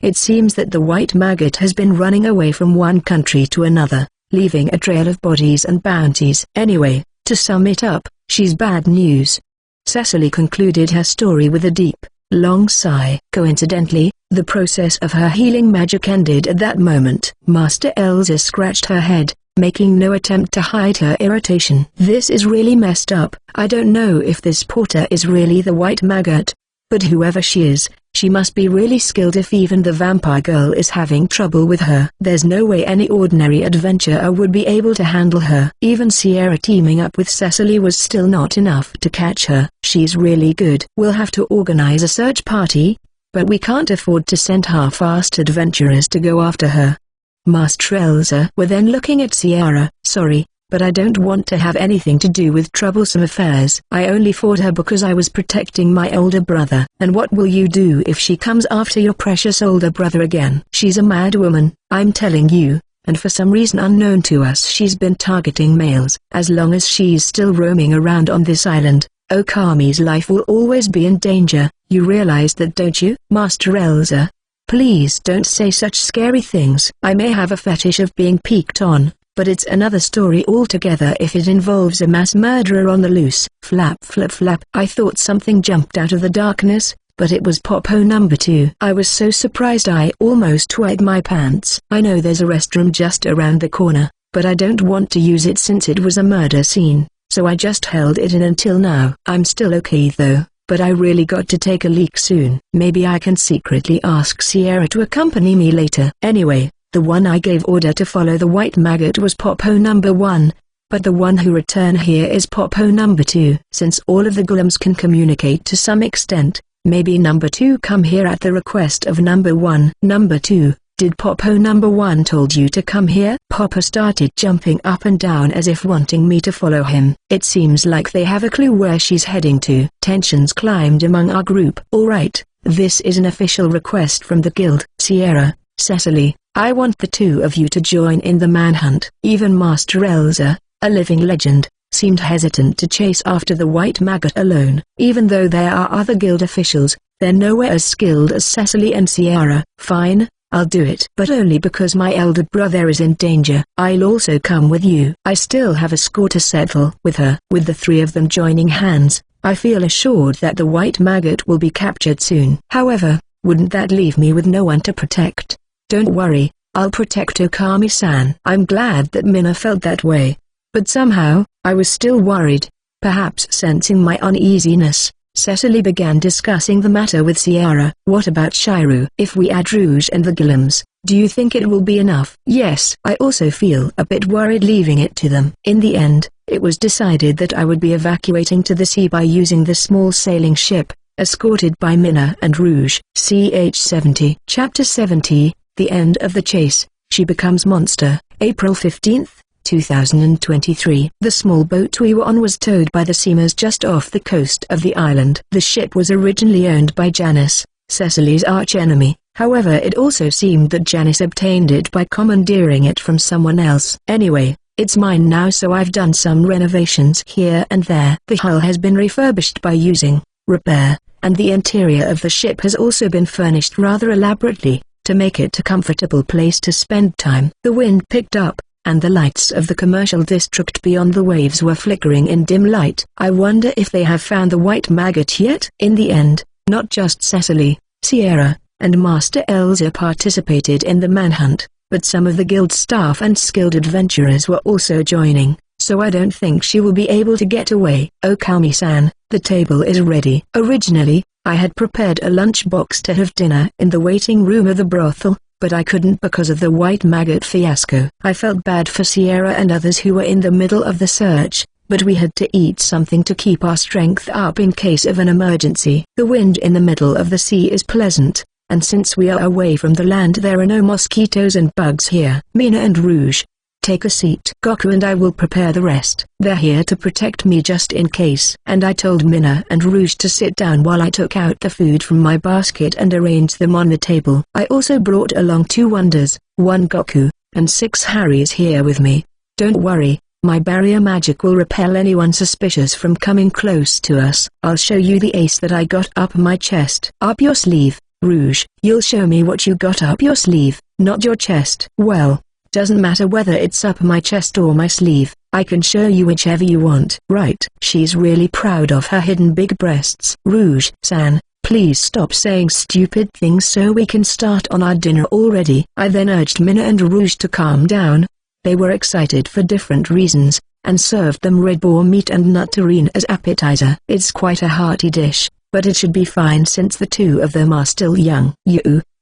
It seems that the white maggot has been running away from one country to another, leaving a trail of bodies and bounties. Anyway, to sum it up, she's bad news. Cecily concluded her story with a deep, long sigh. Coincidentally, the process of her healing magic ended at that moment. Master Elsa scratched her head, making no attempt to hide her irritation. This is really messed up. I don't know if this porter is really the white maggot, but whoever she is, she must be really skilled if even the vampire girl is having trouble with her. There's no way any ordinary adventurer would be able to handle her. Even Sierra teaming up with Cecily was still not enough to catch her. She's really good. We'll have to organize a search party, but we can't afford to send half-assed adventurers to go after her. Master Elsa were then looking at Sierra. Sorry, but I don't want to have anything to do with troublesome affairs. I only fought her because I was protecting my older brother. And what will you do if she comes after your precious older brother again? She's a mad woman, I'm telling you, and for some reason unknown to us she's been targeting males. As long as she's still roaming around on this island, Okami's life will always be in danger. You realize that, don't you? Master Elsa, please don't say such scary things. I may have a fetish of being peeked on, but it's another story altogether if it involves a mass murderer on the loose. Flap flap flap. I thought something jumped out of the darkness, but it was Popo number 2. I was so surprised I almost wet my pants. I know there's a restroom just around the corner, but I don't want to use it since it was a murder scene, so I just held it in until now. I'm still okay though, but I really got to take a leak soon. Maybe I can secretly ask Sierra to accompany me later. Anyway, the one I gave order to follow the white maggot was Popo number 1, but the one who returned here is Popo number 2. Since all of the golems can communicate to some extent, maybe number 2 come here at the request of number 1. Number 2, did Popo number 1 told you to come here? Popo started jumping up and down as if wanting me to follow him. It seems like they have a clue where she's heading to. Tensions climbed among our group. Alright, this is an official request from the guild. Sierra, Cecily, I want the two of you to join in the manhunt. Even Master Elsa, a living legend, seemed hesitant to chase after the white maggot alone. Even though there are other guild officials, they're nowhere as skilled as Cecily and Sierra. Fine, I'll do it. But only because my elder brother is in danger. I'll also come with you. I still have a score to settle with her. With the three of them joining hands, I feel assured that the white maggot will be captured soon. However, wouldn't that leave me with no one to protect? Don't worry, I'll protect Okami-san. I'm glad that Mina felt that way. But somehow, I was still worried. Perhaps sensing my uneasiness, Cecily began discussing the matter with Sierra. What about Shiru? If we add Rouge and the golems, do you think it will be enough? Yes. I also feel a bit worried leaving it to them. In the end, it was decided that I would be evacuating to the sea by using the small sailing ship, escorted by Mina and Rouge. Ch 70. Chapter 70. The End of the Chase. She Becomes Monster. April 15, 2023. The small boat we were on was towed by the seamers just off the coast of the island. The ship was originally owned by Janice, Cecily's archenemy. However, it also seemed that Janice obtained it by commandeering it from someone else. Anyway, it's mine now, so I've done some renovations here and there. The hull has been refurbished by using repair, and the interior of the ship has also been furnished rather elaborately, to make it a comfortable place to spend time. The wind picked up, and the lights of the commercial district beyond the waves were flickering in dim light. I wonder if they have found the white maggot yet? In the end, not just Cecily, Sierra, and Master Elsa participated in the manhunt, but some of the guild staff and skilled adventurers were also joining, so I don't think she will be able to get away. Okami-san, the table is ready. Originally, I had prepared a lunchbox to have dinner in the waiting room of the brothel, but I couldn't because of the white maggot fiasco. I felt bad for Sierra and others who were in the middle of the search, but we had to eat something to keep our strength up in case of an emergency. The wind in the middle of the sea is pleasant, and since we are away from the land there are no mosquitoes and bugs here. Mina and Rouge, take a seat. Goku and I will prepare the rest. They're here to protect me just in case. And I told Mina and Rouge to sit down while I took out the food from my basket and arranged them on the table. I also brought along 2 wonders, 1 Goku, and 6 Harrys here with me. Don't worry, my barrier magic will repel anyone suspicious from coming close to us. I'll show you the ace that I got up my chest. Up your sleeve, Rouge, you'll show me what you got up your sleeve, not your chest. Well, doesn't matter whether it's up my chest or my sleeve, I can show you whichever you want. Right. She's really proud of her hidden big breasts. Rouge-san, please stop saying stupid things so we can start on our dinner already. I then urged Minna and Rouge to calm down. They were excited for different reasons, and served them red boar meat and nut terrine as appetizer. It's quite a hearty dish, but it should be fine since the two of them are still young.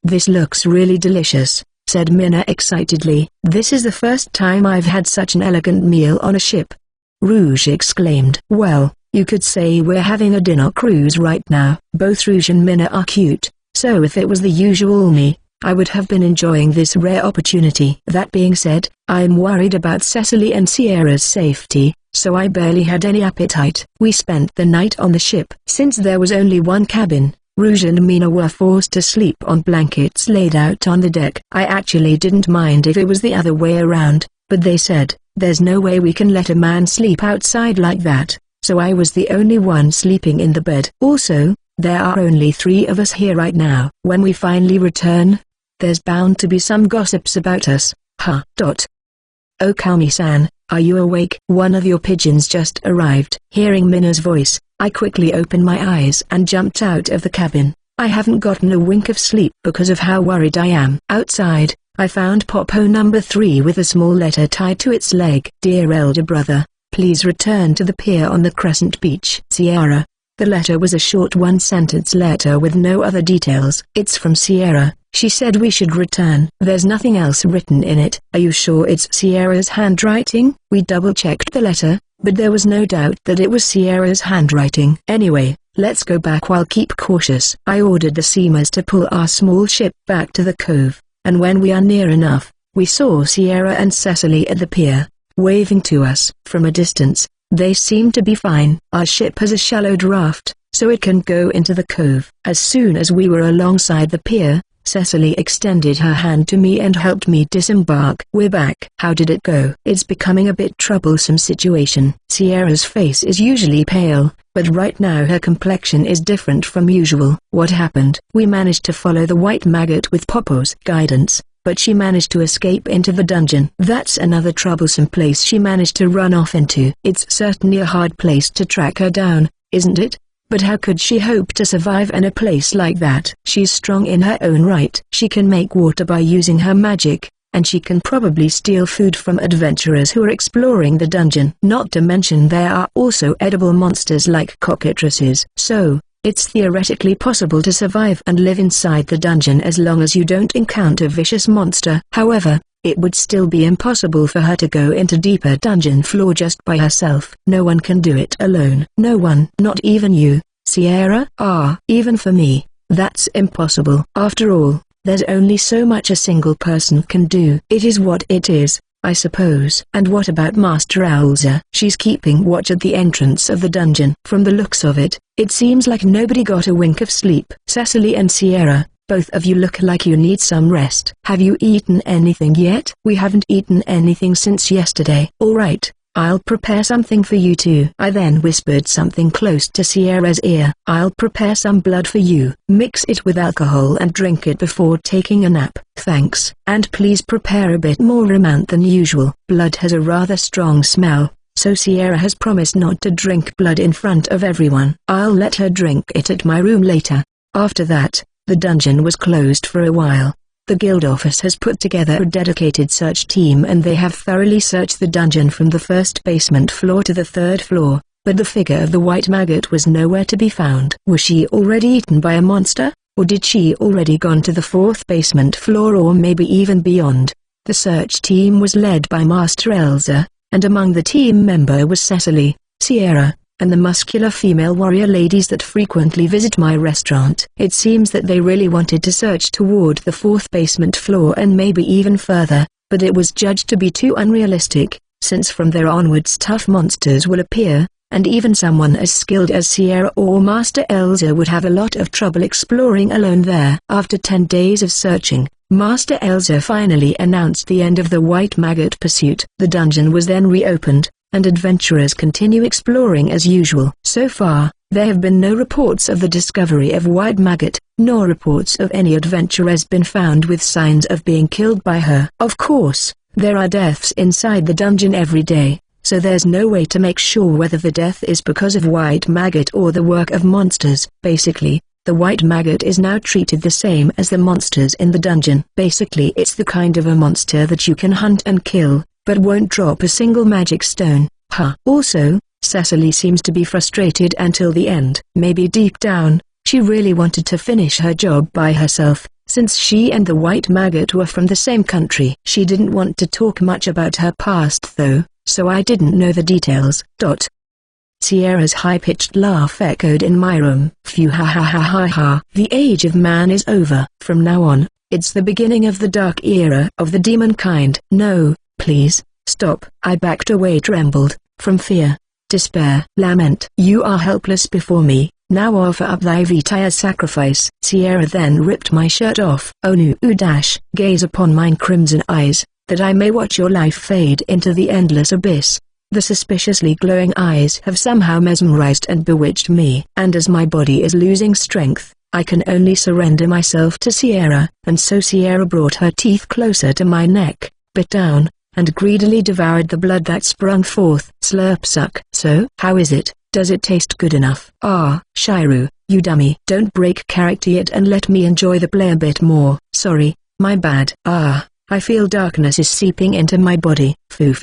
This looks really delicious, said Minna excitedly. This is the first time I've had such an elegant meal on a ship. Rouge exclaimed. Well, you could say we're having a dinner cruise right now. Both Rouge and Minna are cute, so if it was the usual me, I would have been enjoying this rare opportunity. That being said, I'm worried about Cecily and Sierra's safety, so I barely had any appetite. We spent the night on the ship. Since there was only one cabin, Rouge and Minna were forced to sleep on blankets laid out on the deck. I actually didn't mind if it was the other way around, but they said, there's no way we can let a man sleep outside like that, so I was the only one sleeping in the bed. Also, there are only 3 of us here right now. When we finally return, there's bound to be some gossips about us. Oh Kami-san, are you awake? One of your pigeons just arrived. Hearing Minna's voice, I quickly opened my eyes and jumped out of the cabin. I haven't gotten a wink of sleep because of how worried I am. Outside, I found Popo number 3 with a small letter tied to its leg. Dear elder brother, please return to the pier on the Crescent Beach. Sierra. The letter was a short one-sentence letter with no other details. It's from Sierra. She said we should return. There's nothing else written in it. Are you sure it's Sierra's handwriting? We double-checked the letter, but there was no doubt that it was Sierra's handwriting. Anyway, let's go back while keep cautious. I ordered the seamers to pull our small ship back to the cove, and when we are near enough, we saw Sierra and Cecily at the pier, waving to us. From a distance, they seem to be fine. Our ship has a shallow draft, so it can go into the cove. As soon as we were alongside the pier, Cecily extended her hand to me and helped me disembark. We're back. How did it go? It's becoming a bit troublesome situation. Sierra's face is usually pale, but right now her complexion is different from usual. What happened? We managed to follow the white maggot with Popo's guidance, but she managed to escape into the dungeon. That's another troublesome place she managed to run off into. It's certainly a hard place to track her down, isn't it? But how could she hope to survive in a place like that? She's strong in her own right. She can make water by using her magic, and she can probably steal food from adventurers who are exploring the dungeon. Not to mention there are also edible monsters like cockatrices. So, it's theoretically possible to survive and live inside the dungeon as long as you don't encounter a vicious monster. However, it would still be impossible for her to go into deeper dungeon floor just by herself. No one can do it alone. No one. Not even you, Sierra? Even for me, that's impossible. After all, there's only so much a single person can do. It is what it is, I suppose. And what about Master Elsa? She's keeping watch at the entrance of the dungeon. From the looks of it, it seems like nobody got a wink of sleep. Cecily and Sierra, both of you look like you need some rest. Have you eaten anything yet? We haven't eaten anything since yesterday. All right, I'll prepare something for you too. I then whispered something close to Sierra's ear. I'll prepare some blood for you. Mix it with alcohol and drink it before taking a nap. Thanks. And please prepare a bit more amount than usual. Blood has a rather strong smell, so Sierra has promised not to drink blood in front of everyone. I'll let her drink it at my room later. After that, the dungeon was closed for a while. The guild office has put together a dedicated search team and they have thoroughly searched the dungeon from the first basement floor to the 3rd floor, but the figure of the white maggot was nowhere to be found. Was she already eaten by a monster, or did she already gone to the 4th basement floor or maybe even beyond? The search team was led by Master Elsa, and among the team member was Cecily, Sierra, and the muscular female warrior ladies that frequently visit my restaurant. It seems that they really wanted to search toward the 4th basement floor and maybe even further, but it was judged to be too unrealistic, since from there onwards tough monsters will appear, and even someone as skilled as Sierra or Master Elsa would have a lot of trouble exploring alone there. After 10 days of searching, Master Elsa finally announced the end of the white maggot pursuit. The dungeon was then reopened, and adventurers continue exploring as usual. So far, there have been no reports of the discovery of white maggot, nor reports of any adventurers been found with signs of being killed by her. Of course, there are deaths inside the dungeon every day, so there's no way to make sure whether the death is because of white maggot or the work of monsters. Basically, the white maggot is now treated the same as the monsters in the dungeon. Basically, it's the kind of a monster that you can hunt and kill, but won't drop a single magic stone. Also, Cecily seems to be frustrated until the end. Maybe deep down, she really wanted to finish her job by herself, since she and the white maggot were from the same country. She didn't want to talk much about her past though, so I didn't know the details. Sierra's high-pitched laugh echoed in my room. Phew, ha ha ha ha ha. The age of man is over. From now on, it's the beginning of the dark era of the demon kind. No, please, stop. I backed away, trembled, from fear, despair, lament. You are helpless before me, now offer up thy vitae as sacrifice. Sierra then ripped my shirt off. Oh no, gaze upon mine crimson eyes, that I may watch your life fade into the endless abyss. The suspiciously glowing eyes have somehow mesmerized and bewitched me. And as my body is losing strength, I can only surrender myself to Sierra. And so Sierra brought her teeth closer to my neck, bit down, and greedily devoured the blood that sprung forth. Slurp suck. So, how is it? Does it taste good enough? Ah, Shiru, you dummy. Don't break character yet and let me enjoy the play a bit more. Sorry, my bad. Ah, I feel darkness is seeping into my body. Foo.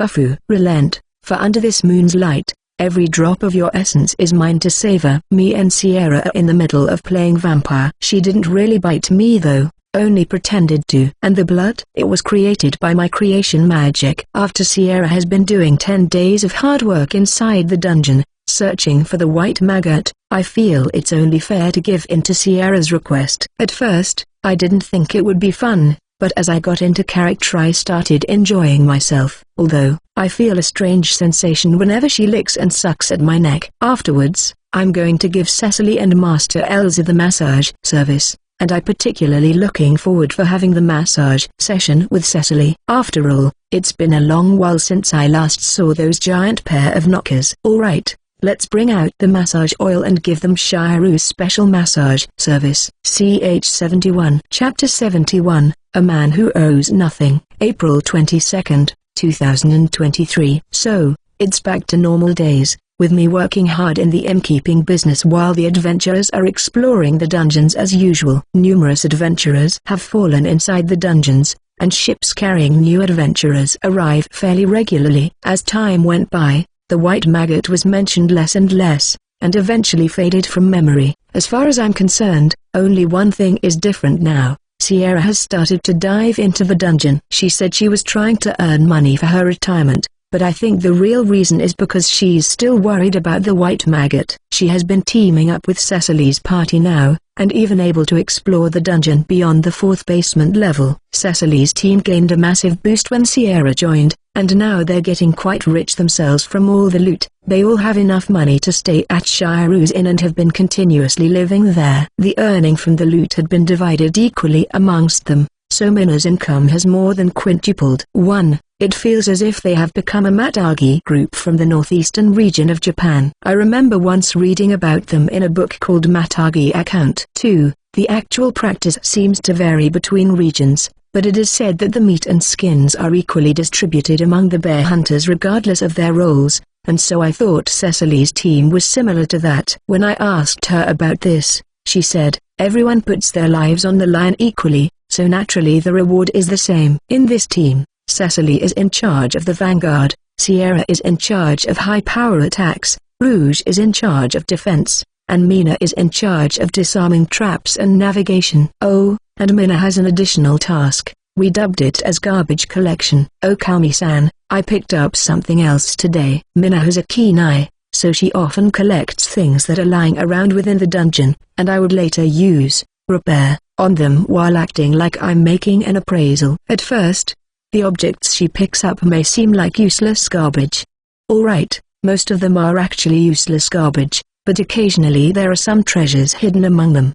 Relent. For under this moon's light, every drop of your essence is mine to savor. Me and Sierra are in the middle of playing vampire. She didn't really bite me though, only pretended to. And the blood? It was created by my creation magic. After Sierra has been doing 10 days of hard work inside the dungeon, searching for the white maggot, I feel it's only fair to give in to Sierra's request. At first, I didn't think it would be fun, but as I got into character I started enjoying myself. Although, I feel a strange sensation whenever she licks and sucks at my neck. Afterwards, I'm going to give Cecily and Master Elsa the massage service, and I'm particularly looking forward for having the massage session with Cecily. After all, it's been a long while since I last saw those giant pair of knockers. Alright, let's bring out the massage oil and give them Shiru's special massage service. CH71. Chapter 71, A Man Who Owes Nothing. April 22nd, 2023. So, it's back to normal days, with me working hard in the innkeeping business while the adventurers are exploring the dungeons as usual. Numerous adventurers have fallen inside the dungeons, and ships carrying new adventurers arrive fairly regularly. As time went by, the white maggot was mentioned less and less, and eventually faded from memory. As far as I'm concerned, only one thing is different now. Sierra has started to dive into the dungeon. She said she was trying to earn money for her retirement, but I think the real reason is because she's still worried about the white maggot. She has been teaming up with Cecily's party now, and even able to explore the dungeon beyond the 4th basement level. Cecily's team gained a massive boost when Sierra joined, and now they're getting quite rich themselves from all the loot. They all have enough money to stay at Shiru's Inn and have been continuously living there. The earning from the loot had been divided equally amongst them, so Mina's income has more than quintupled. 1. It feels as if they have become a Matagi group from the northeastern region of Japan. I remember once reading about them in a book called Matagi Account. 2. The actual practice seems to vary between regions, but it is said that the meat and skins are equally distributed among the bear hunters regardless of their roles, and so I thought Cecily's team was similar to that. When I asked her about this, she said, everyone puts their lives on the line equally, so naturally the reward is the same. In this team, Cecily is in charge of the vanguard, Sierra is in charge of high-power attacks, Rouge is in charge of defense, and Mina is in charge of disarming traps and navigation. Oh, and Mina has an additional task. We dubbed it as garbage collection. Oh Kami-san, I picked up something else today. Mina has a keen eye, so she often collects things that are lying around within the dungeon, and I would later use, repair, on them while acting like I'm making an appraisal. At first, the objects she picks up may seem like useless garbage. Alright, most of them are actually useless garbage, but occasionally there are some treasures hidden among them.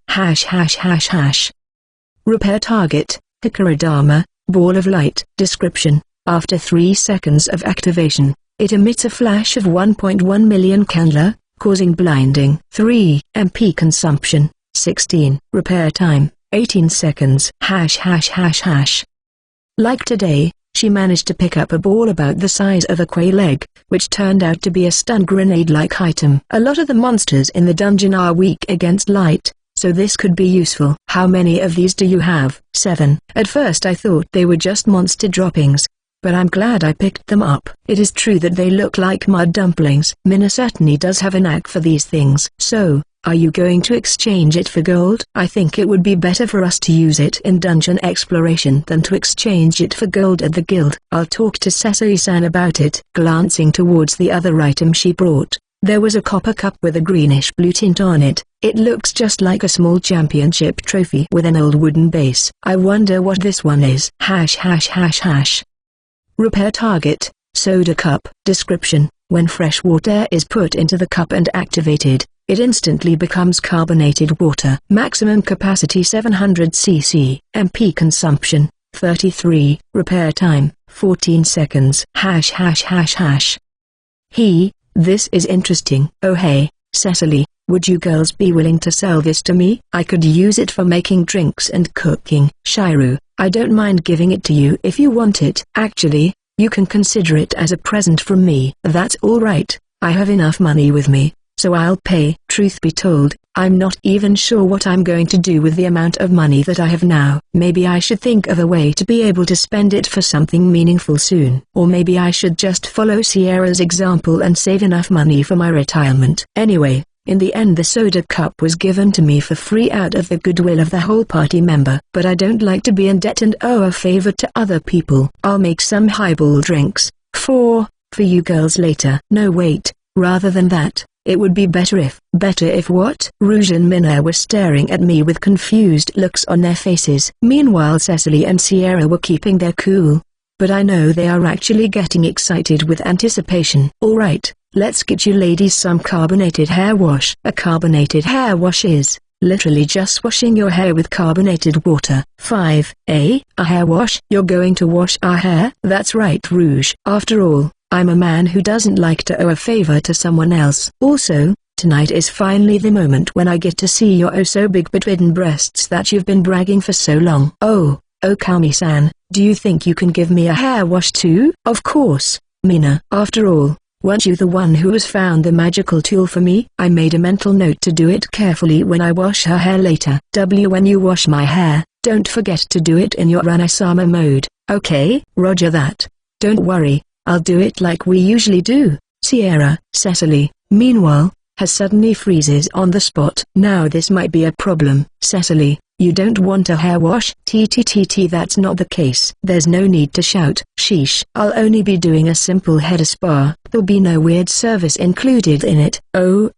Repair target, Hikarodama, ball of light. Description: after 3 seconds of activation, it emits a flash of 1.1 million candela, causing blinding. 3. MP consumption, 16. Repair time, 18 seconds. Like today, she managed to pick up a ball about the size of a quail egg, which turned out to be a stun grenade-like item. A lot of the monsters in the dungeon are weak against light, so this could be useful. How many of these do you have? 7. At first I thought they were just monster droppings, but I'm glad I picked them up. It is true that they look like mud dumplings. Minna certainly does have a knack for these things. So, are you going to exchange it for gold? I think it would be better for us to use it in dungeon exploration than to exchange it for gold at the guild. I'll talk to Cecily-san about it. Glancing towards the other item she brought, there was a copper cup with a greenish-blue tint on it. It looks just like a small championship trophy with an old wooden base. I wonder what this one is. Repair target, soda cup. Description: when fresh water is put into the cup and activated, it instantly becomes carbonated water. Maximum capacity 700 cc. MP consumption, 33. Repair time, 14 seconds. This is interesting. Oh hey, Cecily, would you girls be willing to sell this to me? I could use it for making drinks and cooking. Shiru, I don't mind giving it to you if you want it. Actually, you can consider it as a present from me. That's alright, I have enough money with me, so I'll pay. Truth be told, I'm not even sure what I'm going to do with the amount of money that I have now. Maybe I should think of a way to be able to spend it for something meaningful soon. Or maybe I should just follow Sierra's example and save enough money for my retirement. Anyway, in the end the soda cup was given to me for free out of the goodwill of the whole party member. But I don't like to be in debt and owe a favor to other people. I'll make some highball drinks, for you girls later. No wait, rather than that, it would be better if what? Rouge and Minna were staring at me with confused looks on their faces. Meanwhile Cecily and Sierra were keeping their cool. But I know they are actually getting excited with anticipation. Alright, let's get you ladies some carbonated hair wash. A carbonated hair wash is literally just washing your hair with carbonated water. 5. A hair wash? You're going to wash our hair? That's right, Rouge. After all, I'm a man who doesn't like to owe a favor to someone else. Also, tonight is finally the moment when I get to see your oh-so-big but hidden breasts that you've been bragging for so long. Oh Kami-san, do you think you can give me a hair wash too? Of course, Minna. After all, weren't you the one who has found the magical tool for me? I made a mental note to do it carefully when I wash her hair later. When you wash my hair, don't forget to do it in your Ranasama mode. Okay? Roger that. Don't worry, I'll do it like we usually do. Sierra. Cecily, meanwhile, has suddenly freezes on the spot. Now this might be a problem. Cecily, you don't want a hair wash? That's not the case. There's no need to shout. Sheesh. I'll only be doing a simple head spa. There'll be no weird service included in it. Oh,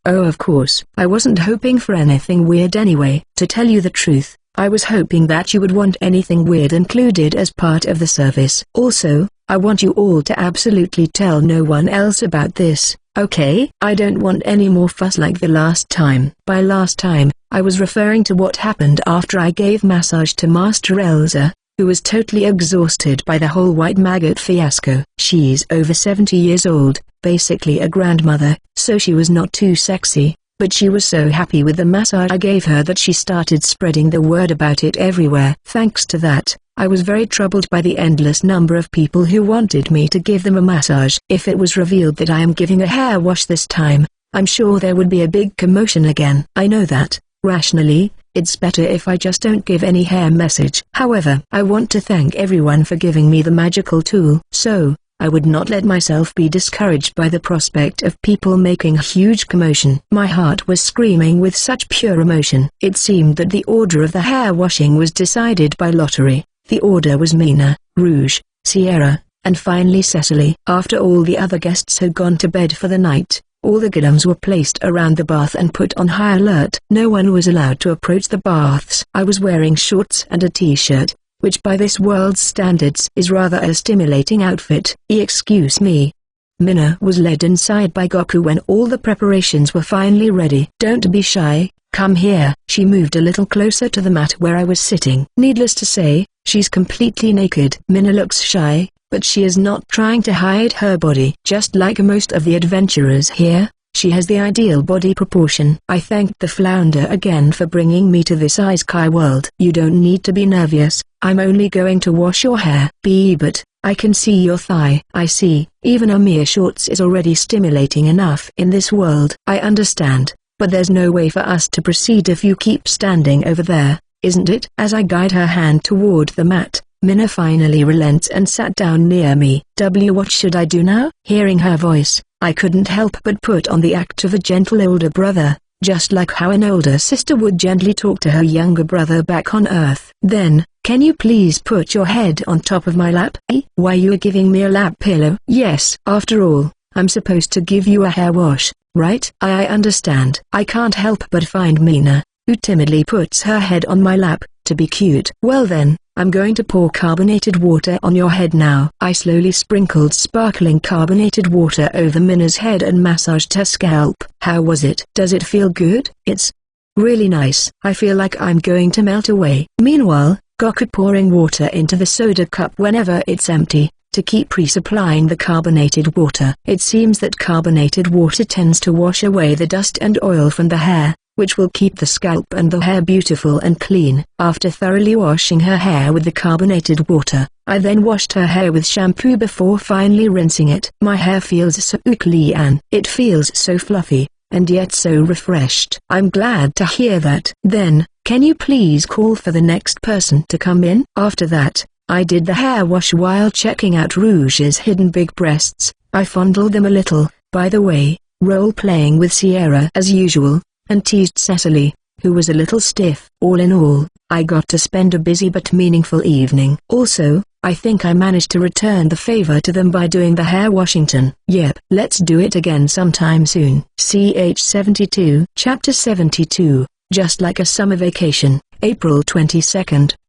of course. I wasn't hoping for anything weird anyway. To tell you the truth, I was hoping that you would want anything weird included as part of the service. Also, I want you all to absolutely tell no one else about this, okay? I don't want any more fuss like the last time. By last time, I was referring to what happened after I gave massage to Master Elsa, who was totally exhausted by the whole white maggot fiasco. She's over 70 years old, basically a grandmother, so she was not too sexy. But she was so happy with the massage I gave her that she started spreading the word about it everywhere. Thanks to that, I was very troubled by the endless number of people who wanted me to give them a massage. If it was revealed that I am giving a hair wash this time, I'm sure there would be a big commotion again. I know that, rationally, it's better if I just don't give any hair message. However, I want to thank everyone for giving me the magical tool. So, I would not let myself be discouraged by the prospect of people making a huge commotion. My heart was screaming with such pure emotion. It seemed that the order of the hair washing was decided by lottery. The order was Minna, Rouge, Sierra, and finally Cecily. After all the other guests had gone to bed for the night, all the golems were placed around the bath and put on high alert. No one was allowed to approach the baths. I was wearing shorts and a t-shirt, which by this world's standards is rather a stimulating outfit. Excuse me. Minna was led inside by Goku when all the preparations were finally ready. Don't be shy, come here. She moved a little closer to the mat where I was sitting. Needless to say, she's completely naked. Minna looks shy, but she is not trying to hide her body. Just like most of the adventurers here, She has the ideal body proportion. I thanked the flounder again for bringing me to this isekai world. You don't need to be nervous, I'm only going to wash your hair. But I can see your thigh. I see, even a mere shorts is already stimulating enough in this world. I understand, but there's no way for us to proceed if you keep standing over there, isn't it? As I guide her hand toward the mat, Minna finally relents and sat down near me. What should I do now? Hearing her voice, I couldn't help but put on the act of a gentle older brother, just like how an older sister would gently talk to her younger brother back on Earth. Then, can you please put your head on top of my lap? Why you are giving me a lap pillow? Yes. After all, I'm supposed to give you a hair wash, right? I understand. I can't help but find Mina, who timidly puts her head on my lap, to be cute. Well then, I'm going to pour carbonated water on your head now. I slowly sprinkled sparkling carbonated water over Minna's head and massaged her scalp. How was it? Does it feel good? It's really nice. I feel like I'm going to melt away. Meanwhile, Goku pouring water into the soda cup whenever it's empty, to keep resupplying the carbonated water. It seems that carbonated water tends to wash away the dust and oil from the hair, which will keep the scalp and the hair beautiful and clean. After thoroughly washing her hair with the carbonated water, I then washed her hair with shampoo before finally rinsing it. My hair feels so clean. It feels so fluffy, and yet so refreshed. I'm glad to hear that. Then, can you please call for the next person to come in? After that, I did the hair wash while checking out Rouge's hidden big breasts. I fondled them a little, by the way, role-playing with Sierra as usual, and teased Cecily, who was a little stiff. All in all, I got to spend a busy but meaningful evening. Also, I think I managed to return the favor to them by doing the hair washington. Yep, let's do it again sometime soon. CH72 Chapter 72, Just Like a Summer Vacation, April 22,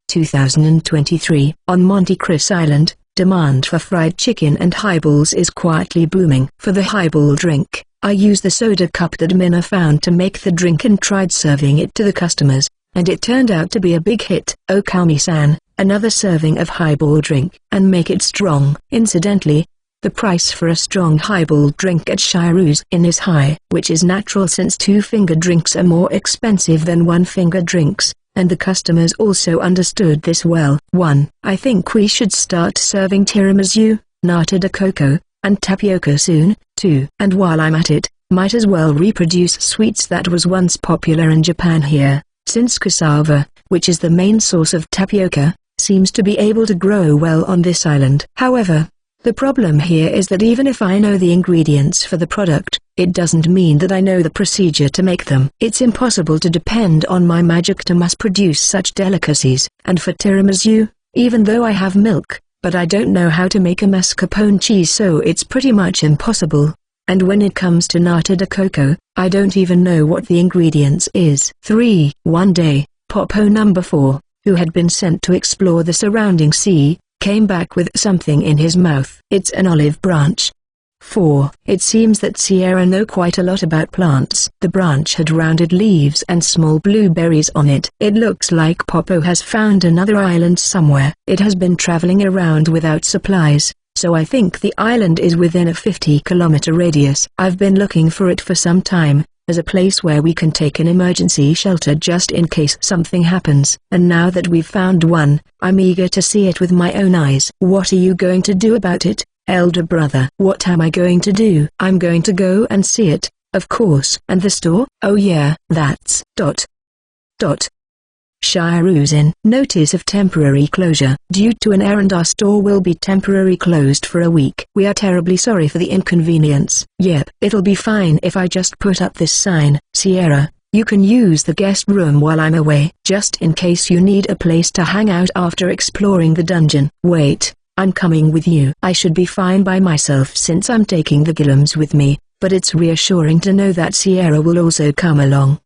2023. On Monte Cristo Island, demand for fried chicken and highballs is quietly booming. For the highball drink, I used the soda cup that Minna found to make the drink and tried serving it to the customers, and it turned out to be a big hit. Okami-san, another serving of highball drink, and make it strong. Incidentally, the price for a strong highball drink at Shiru's Inn is high, which is natural since two-finger drinks are more expensive than one-finger drinks, and the customers also understood this well. 1. I think we should start serving tiramisu, nata de coco, and tapioca soon. 2. And while I'm at it, might as well reproduce sweets that was once popular in Japan here, since cassava, which is the main source of tapioca, seems to be able to grow well on this island. However, the problem here is that even if I know the ingredients for the product, it doesn't mean that I know the procedure to make them. It's impossible to depend on my magic to mass produce such delicacies. And for tiramisu, even though I have milk, but I don't know how to make a mascarpone cheese, so it's pretty much impossible. And when it comes to nata de coco, I don't even know what the ingredients is. 3. One day, Popo number 4, who had been sent to explore the surrounding sea, came back with something in his mouth. It's an olive branch. 4. It seems that Sierra know quite a lot about plants. The branch had rounded leaves and small blueberries on it. It looks like Popo has found another island somewhere. It has been traveling around without supplies, so I think the island is within a 50-kilometer radius. I've been looking for it for some time, as a place where we can take an emergency shelter just in case something happens. And now that we've found one, I'm eager to see it with my own eyes. What are you going to do about it, elder brother? What am I going to do? I'm going to go and see it, of course. And the store? Oh yeah, that's ... Shiru's Inn. Notice of temporary closure. Due to an errand, our store will be temporarily closed for a week. We are terribly sorry for the inconvenience. Yep, it'll be fine if I just put up this sign. Sierra, you can use the guest room while I'm away, just in case you need a place to hang out after exploring the dungeon. Wait, I'm coming with you. I should be fine by myself since I'm taking the Gillums with me, but it's reassuring to know that Sierra will also come along.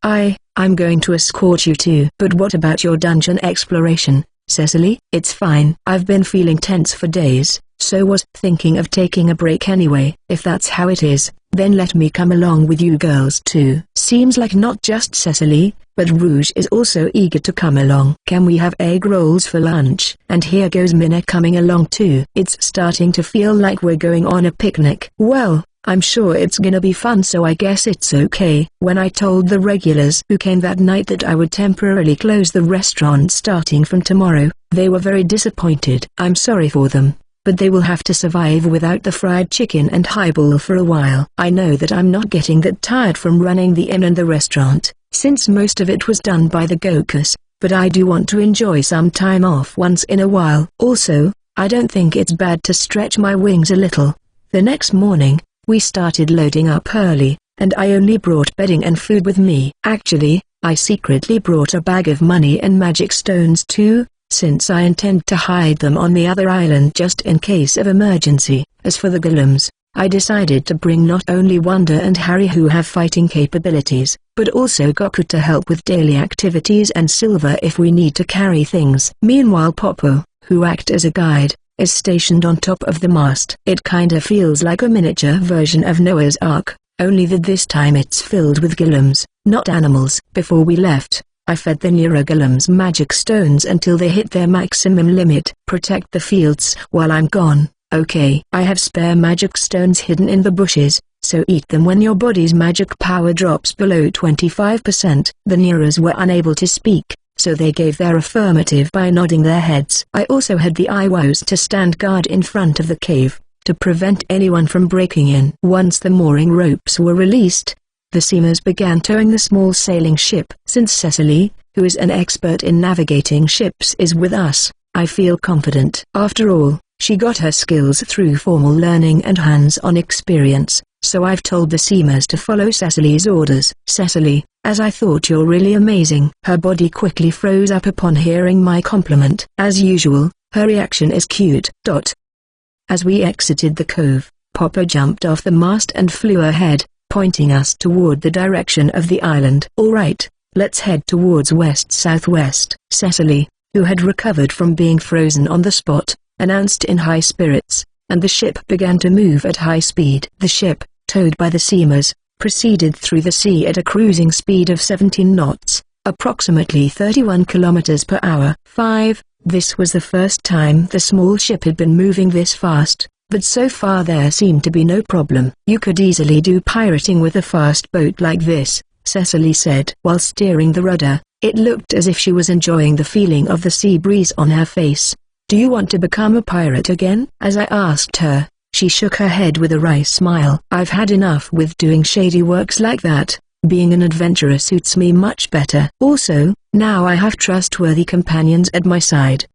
I'm going to escort you too. But what about your dungeon exploration, Cecily? It's fine. I've been feeling tense for days, so was thinking of taking a break anyway. If that's how it is, then let me come along with you girls too. Seems like not just Cecily, but Rouge is also eager to come along. Can we have egg rolls for lunch? And here goes Minna coming along too. It's starting to feel like we're going on a picnic. Well, I'm sure it's gonna be fun, so I guess it's okay. When I told the regulars who came that night that I would temporarily close the restaurant starting from tomorrow, they were very disappointed. I'm sorry for them, but they will have to survive without the fried chicken and highball for a while. I know that I'm not getting that tired from running the inn and the restaurant, since most of it was done by the Gokus, but I do want to enjoy some time off once in a while. Also, I don't think it's bad to stretch my wings a little. The next morning, we started loading up early, and I only brought bedding and food with me. Actually, I secretly brought a bag of money and magic stones too, since I intend to hide them on the other island just in case of emergency. As for the golems, I decided to bring not only Wanda and Harry who have fighting capabilities, but also Goku to help with daily activities and Silver if we need to carry things. Meanwhile Popo, who act as a guide, is stationed on top of the mast. It kinda feels like a miniature version of Noah's Ark, only that this time it's filled with golems, not animals. Before we left, I fed the Neurogolems magic stones until they hit their maximum limit. Protect the fields while I'm gone, okay? I have spare magic stones hidden in the bushes, so eat them when your body's magic power drops below 25%. The Neuros were unable to speak, so they gave their affirmative by nodding their heads. I also had the Iwos to stand guard in front of the cave, to prevent anyone from breaking in. Once the mooring ropes were released, the seamers began towing the small sailing ship. Since Cecily, who is an expert in navigating ships, is with us, I feel confident. After all, she got her skills through formal learning and hands-on experience, so I've told the seamers to follow Cecily's orders. Cecily, as I thought you're really amazing. Her body quickly froze up upon hearing my compliment. As usual, her reaction is cute. As we exited the cove, Popo jumped off the mast and flew ahead, pointing us toward the direction of the island. Alright, let's head towards west-southwest. Cecily, who had recovered from being frozen on the spot, announced in high spirits, and the ship began to move at high speed. The ship, towed by the seamers, proceeded through the sea at a cruising speed of 17 knots, approximately 31 kilometers per hour. This was the first time the small ship had been moving this fast, but so far there seemed to be no problem. You could easily do pirating with a fast boat like this, Cecily said. While steering the rudder, it looked as if she was enjoying the feeling of the sea breeze on her face. Do you want to become a pirate again? As I asked her, she shook her head with a wry smile. I've had enough with doing shady works like that. Being an adventurer suits me much better. Also, now I have trustworthy companions at my side.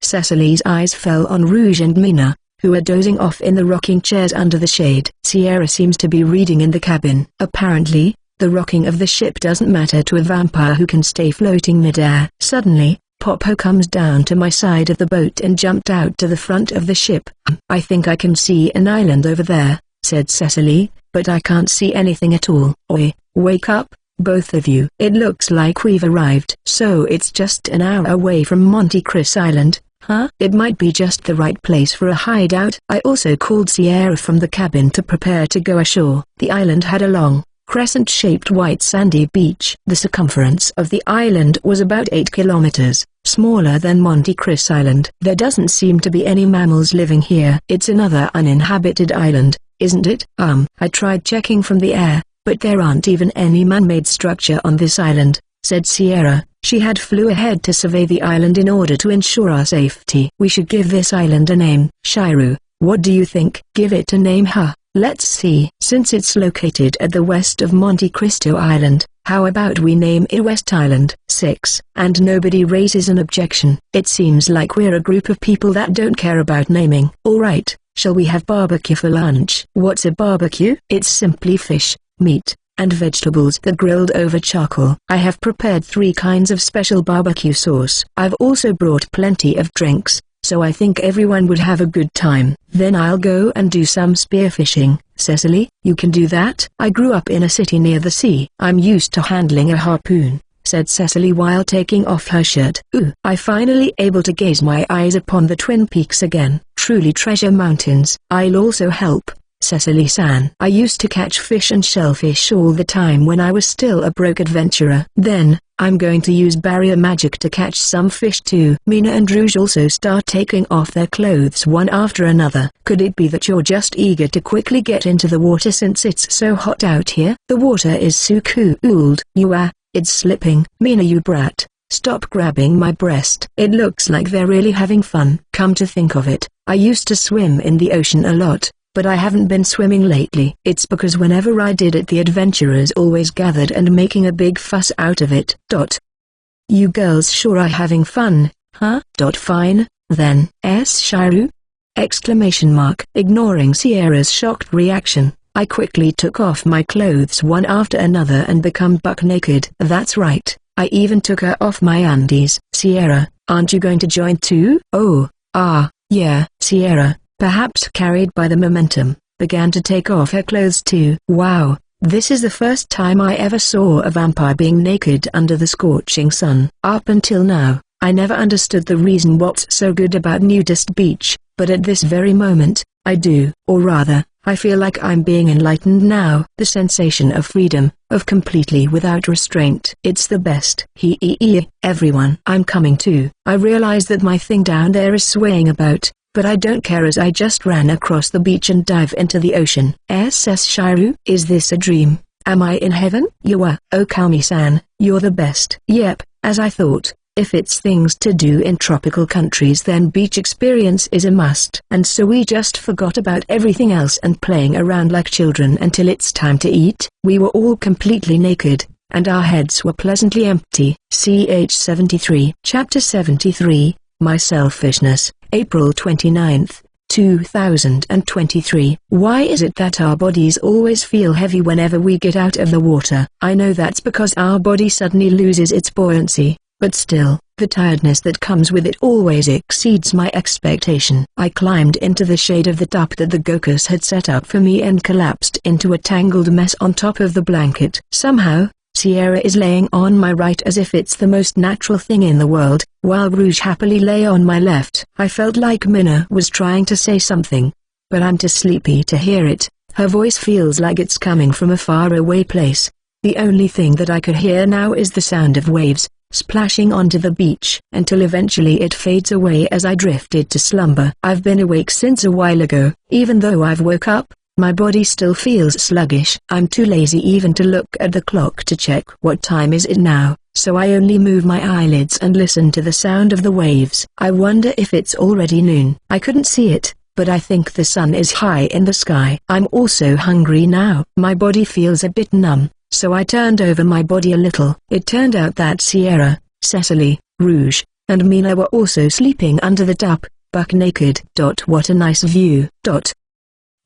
Cecily's eyes fell on Rouge and Mina, who are dozing off in the rocking chairs under the shade. Sierra seems to be reading in the cabin. Apparently, the rocking of the ship doesn't matter to a vampire who can stay floating mid-air. Suddenly, Popo comes down to my side of the boat and jumped out to the front of the ship. I think I can see an island over there, said Cecily, but I can't see anything at all. Oi, wake up, both of you. It looks like we've arrived. So it's just an hour away from Monte Cristo Island. Huh? It might be just the right place for a hideout. I also called Sierra from the cabin to prepare to go ashore. The island had a long, crescent-shaped white sandy beach. The circumference of the island was about 8 kilometers, smaller than Monte Cristo Island. There doesn't seem to be any mammals living here. It's another uninhabited island, isn't it? I tried checking from the air, but there aren't even any man-made structure on this island, said Sierra. She had flew ahead to survey the island in order to ensure our safety. We should give this island a name. Shiru, what do you think? Give it a name, huh? Let's see. Since it's located at the west of Monte Cristo Island, how about we name it West Island? 6. And nobody raises an objection. It seems like we're a group of people that don't care about naming. Alright, shall we have barbecue for lunch? What's a barbecue? It's simply fish, meat, and vegetables that grilled over charcoal. I have prepared 3 kinds of special barbecue sauce. I've also brought plenty of drinks, so I think everyone would have a good time. Then I'll go and do some spearfishing. Cecily, you can do that? I grew up in a city near the sea. I'm used to handling a harpoon, said Cecily while taking off her shirt. Ooh, I finally able to gaze my eyes upon the Twin Peaks again. Truly treasure mountains. I'll also help, Cecily-san. I used to catch fish and shellfish all the time when I was still a broke adventurer. Then, I'm going to use barrier magic to catch some fish too. Mina and Rouge also start taking off their clothes one after another. Could it be that you're just eager to quickly get into the water since it's so hot out here? The water is so cold. It's slipping. Mina, you brat. Stop grabbing my breast. It looks like they're really having fun. Come to think of it, I used to swim in the ocean a lot, but I haven't been swimming lately. It's because whenever I did it the adventurers always gathered and making a big fuss out of it. You girls sure are having fun, huh? Fine, then. Shiru? Exclamation mark. Ignoring Sierra's shocked reaction, I quickly took off my clothes one after another and become buck naked. That's right, I even took her off my undies. Sierra, aren't you going to join too? Oh, yeah. Sierra, perhaps carried by the momentum, began to take off her clothes too. Wow, this is the first time I ever saw a vampire being naked under the scorching sun. Up until now, I never understood the reason what's so good about nudist beach, but at this very moment, I do. Or rather, I feel like I'm being enlightened now. The sensation of freedom, of completely without restraint. It's the best. Everyone. I'm coming too. I realize that my thing down there is swaying about, but I don't care as I just ran across the beach and dive into the ocean. Shiru? Is this a dream? Am I in heaven? Okami-san, you're the best. Yep, as I thought. If it's things to do in tropical countries then beach experience is a must. And so we just forgot about everything else and playing around like children until it's time to eat. We were all completely naked, and our heads were pleasantly empty. Ch 73. Chapter 73, My Selfishness, April 29th. 2023. Why is it that our bodies always feel heavy whenever we get out of the water? I know that's because our body suddenly loses its buoyancy. But still, the tiredness that comes with it always exceeds my expectation. I climbed into the shade of the tub that the Gokus had set up for me and collapsed into a tangled mess on top of the blanket. Somehow, Sierra is laying on my right as if it's the most natural thing in the world, while Rouge happily lay on my left. I felt like Mina was trying to say something, but I'm too sleepy to hear it. Her voice feels like it's coming from a faraway place. The only thing that I could hear now is the sound of waves splashing onto the beach, until eventually it fades away as I drifted to slumber. I've been awake since a while ago. Even though I've woke up, my body still feels sluggish. I'm too lazy even to look at the clock to check what time is it now, so I only move my eyelids and listen to the sound of the waves. I wonder if it's already noon. I couldn't see it, but I think the sun is high in the sky. I'm also hungry now. My body feels a bit numb, so I turned over my body a little. It turned out that Sierra, Cecily, Rouge, and Mina were also sleeping under the tub, buck naked. What a nice view.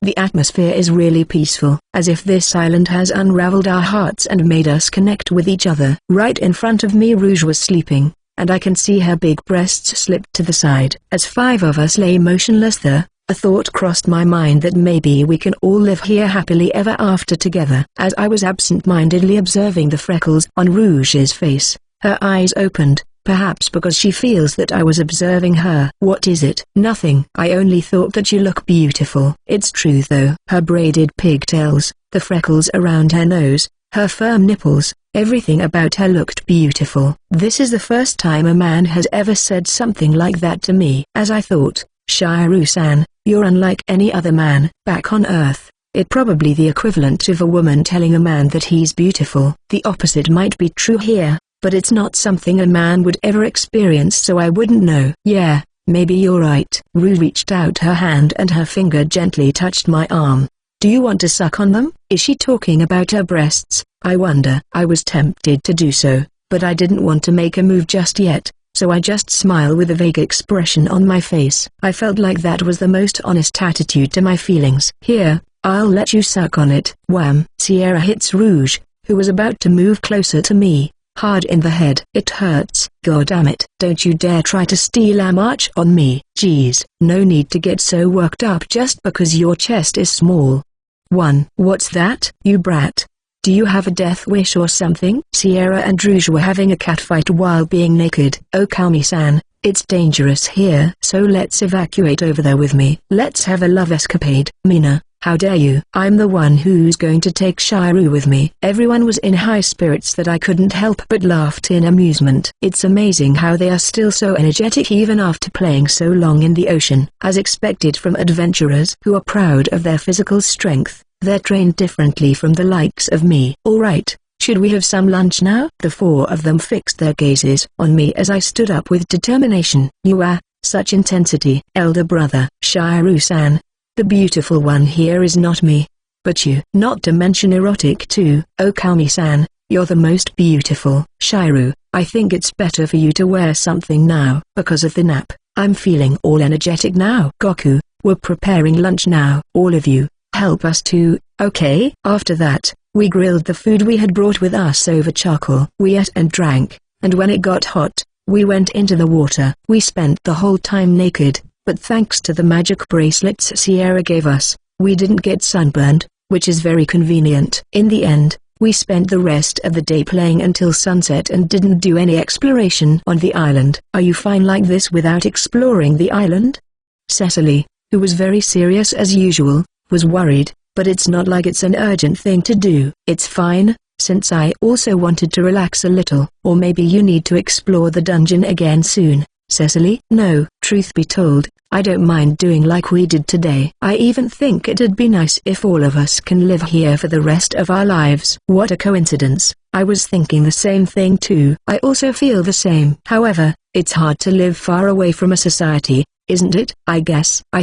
The atmosphere is really peaceful, as if this island has unraveled our hearts and made us connect with each other. Right in front of me Rouge was sleeping, and I can see her big breasts slip to the side. As five of us lay motionless there, a thought crossed my mind that maybe we can all live here happily ever after together. As I was absent-mindedly observing the freckles on Rouge's face, her eyes opened, perhaps because she feels that I was observing her. What is it? Nothing. I only thought that you look beautiful. It's true though. Her braided pigtails, the freckles around her nose, her firm nipples, everything about her looked beautiful. This is the first time a man has ever said something like that to me. As I thought, Shiru-san, you're unlike any other man. Back on Earth, it's probably the equivalent of a woman telling a man that he's beautiful. The opposite might be true here, but it's not something a man would ever experience, so I wouldn't know. Yeah, maybe you're right. Rue reached out her hand and her finger gently touched my arm. Do you want to suck on them? Is she talking about her breasts? I wonder. I was tempted to do so, but I didn't want to make a move just yet, so I just smiled with a vague expression on my face. I felt like that was the most honest attitude to my feelings. Here, I'll let you suck on it. Wham! Sierra hits Rouge, who was about to move closer to me, hard in the head. It hurts. Goddamn, don't you dare try to steal a march on me. Geez, no need to get so worked up just because your chest is small. What's that? You brat. Do you have a death wish or something? Sierra and Rouge were having a catfight while being naked. Okami-san, it's dangerous here, so let's evacuate over there with me. Let's have a love escapade. Mina, How dare you? I'm the one who's going to take Shiru with me. Everyone was in high spirits that I couldn't help but laughed in amusement. It's amazing how they are still so energetic even after playing so long in the ocean. As expected from adventurers who are proud of their physical strength, they're trained differently from the likes of me. Alright, should we have some lunch now? The four of them fixed their gazes on me as I stood up with determination. You are, such intensity. Elder brother, Shiru-san. The beautiful one here is not me, but you. Not to mention erotic too. Okami-san, you're the most beautiful. Shiru, I think it's better for you to wear something now. Because of the nap, I'm feeling all energetic now. Goku, we're preparing lunch now. All of you, help us too, okay? After that, we grilled the food we had brought with us over charcoal. We ate and drank, and when it got hot, we went into the water. We spent the whole time naked, but thanks to the magic bracelets Sierra gave us, we didn't get sunburned, which is very convenient. In the end, we spent the rest of the day playing until sunset and didn't do any exploration on the island. Are you fine like this without exploring the island? Cecily, who was very serious as usual, was worried, but it's not like it's an urgent thing to do. It's fine, since I also wanted to relax a little. Or maybe you need to explore the dungeon again soon, Cecily? No, truth be told, I don't mind doing like we did today. I even think it'd be nice if all of us can live here for the rest of our lives. What a coincidence. I was thinking the same thing too. I also feel the same. However, it's hard to live far away from a society, isn't it? I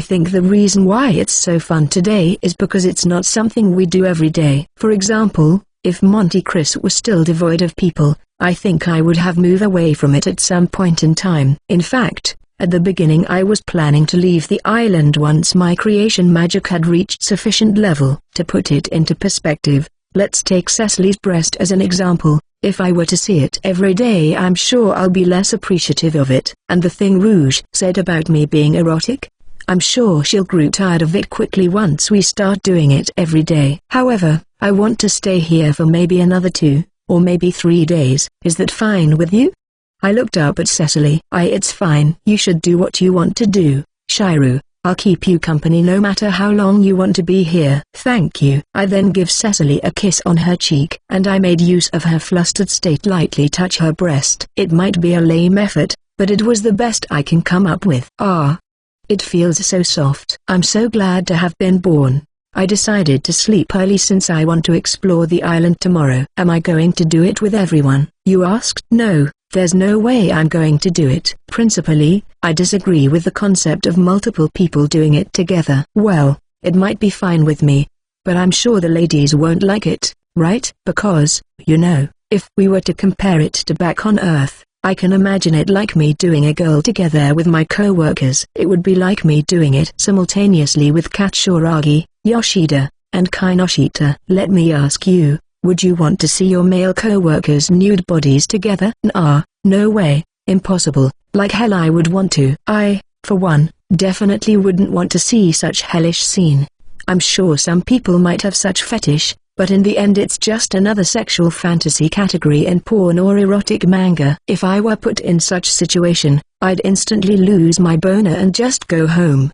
think the reason why it's so fun today is because it's not something we do every day. For example, if Monte Cristo was still devoid of people, I think I would have moved away from it at some point in time. In fact, at the beginning I was planning to leave the island once my creation magic had reached sufficient level. To put it into perspective, let's take Cecily's breast as an example. If I were to see it every day, I'm sure I'll be less appreciative of it. And the thing Rouge said about me being erotic? I'm sure she'll grow tired of it quickly once we start doing it every day. However, I want to stay here for maybe another 2, or maybe 3 days. Is that fine with you? I looked up at Cecily. It's fine. You should do what you want to do, Shiru. I'll keep you company no matter how long you want to be here. Thank you. I then give Cecily a kiss on her cheek, and I made use of her flustered state lightly touch her breast. It might be a lame effort, but it was the best I can come up with. It feels so soft. I'm so glad to have been born. I decided to sleep early since I want to explore the island tomorrow. Am I going to do it with everyone? You asked? No, there's no way I'm going to do it. Principally, I disagree with the concept of multiple people doing it together. Well, it might be fine with me, but I'm sure the ladies won't like it, right? Because, you know, if we were to compare it to back on Earth, I can imagine it like me doing a girl together with my co-workers. It would be like me doing it simultaneously with Katsuragi, Yoshida, and Kinoshita. Let me ask you, would you want to see your male co-workers' nude bodies together? No way, impossible. Like hell I would want to. I, for one, definitely wouldn't want to see such hellish scene. I'm sure some people might have such fetish, but in the end it's just another sexual fantasy category in porn or erotic manga. If I were put in such situation, I'd instantly lose my boner and just go home.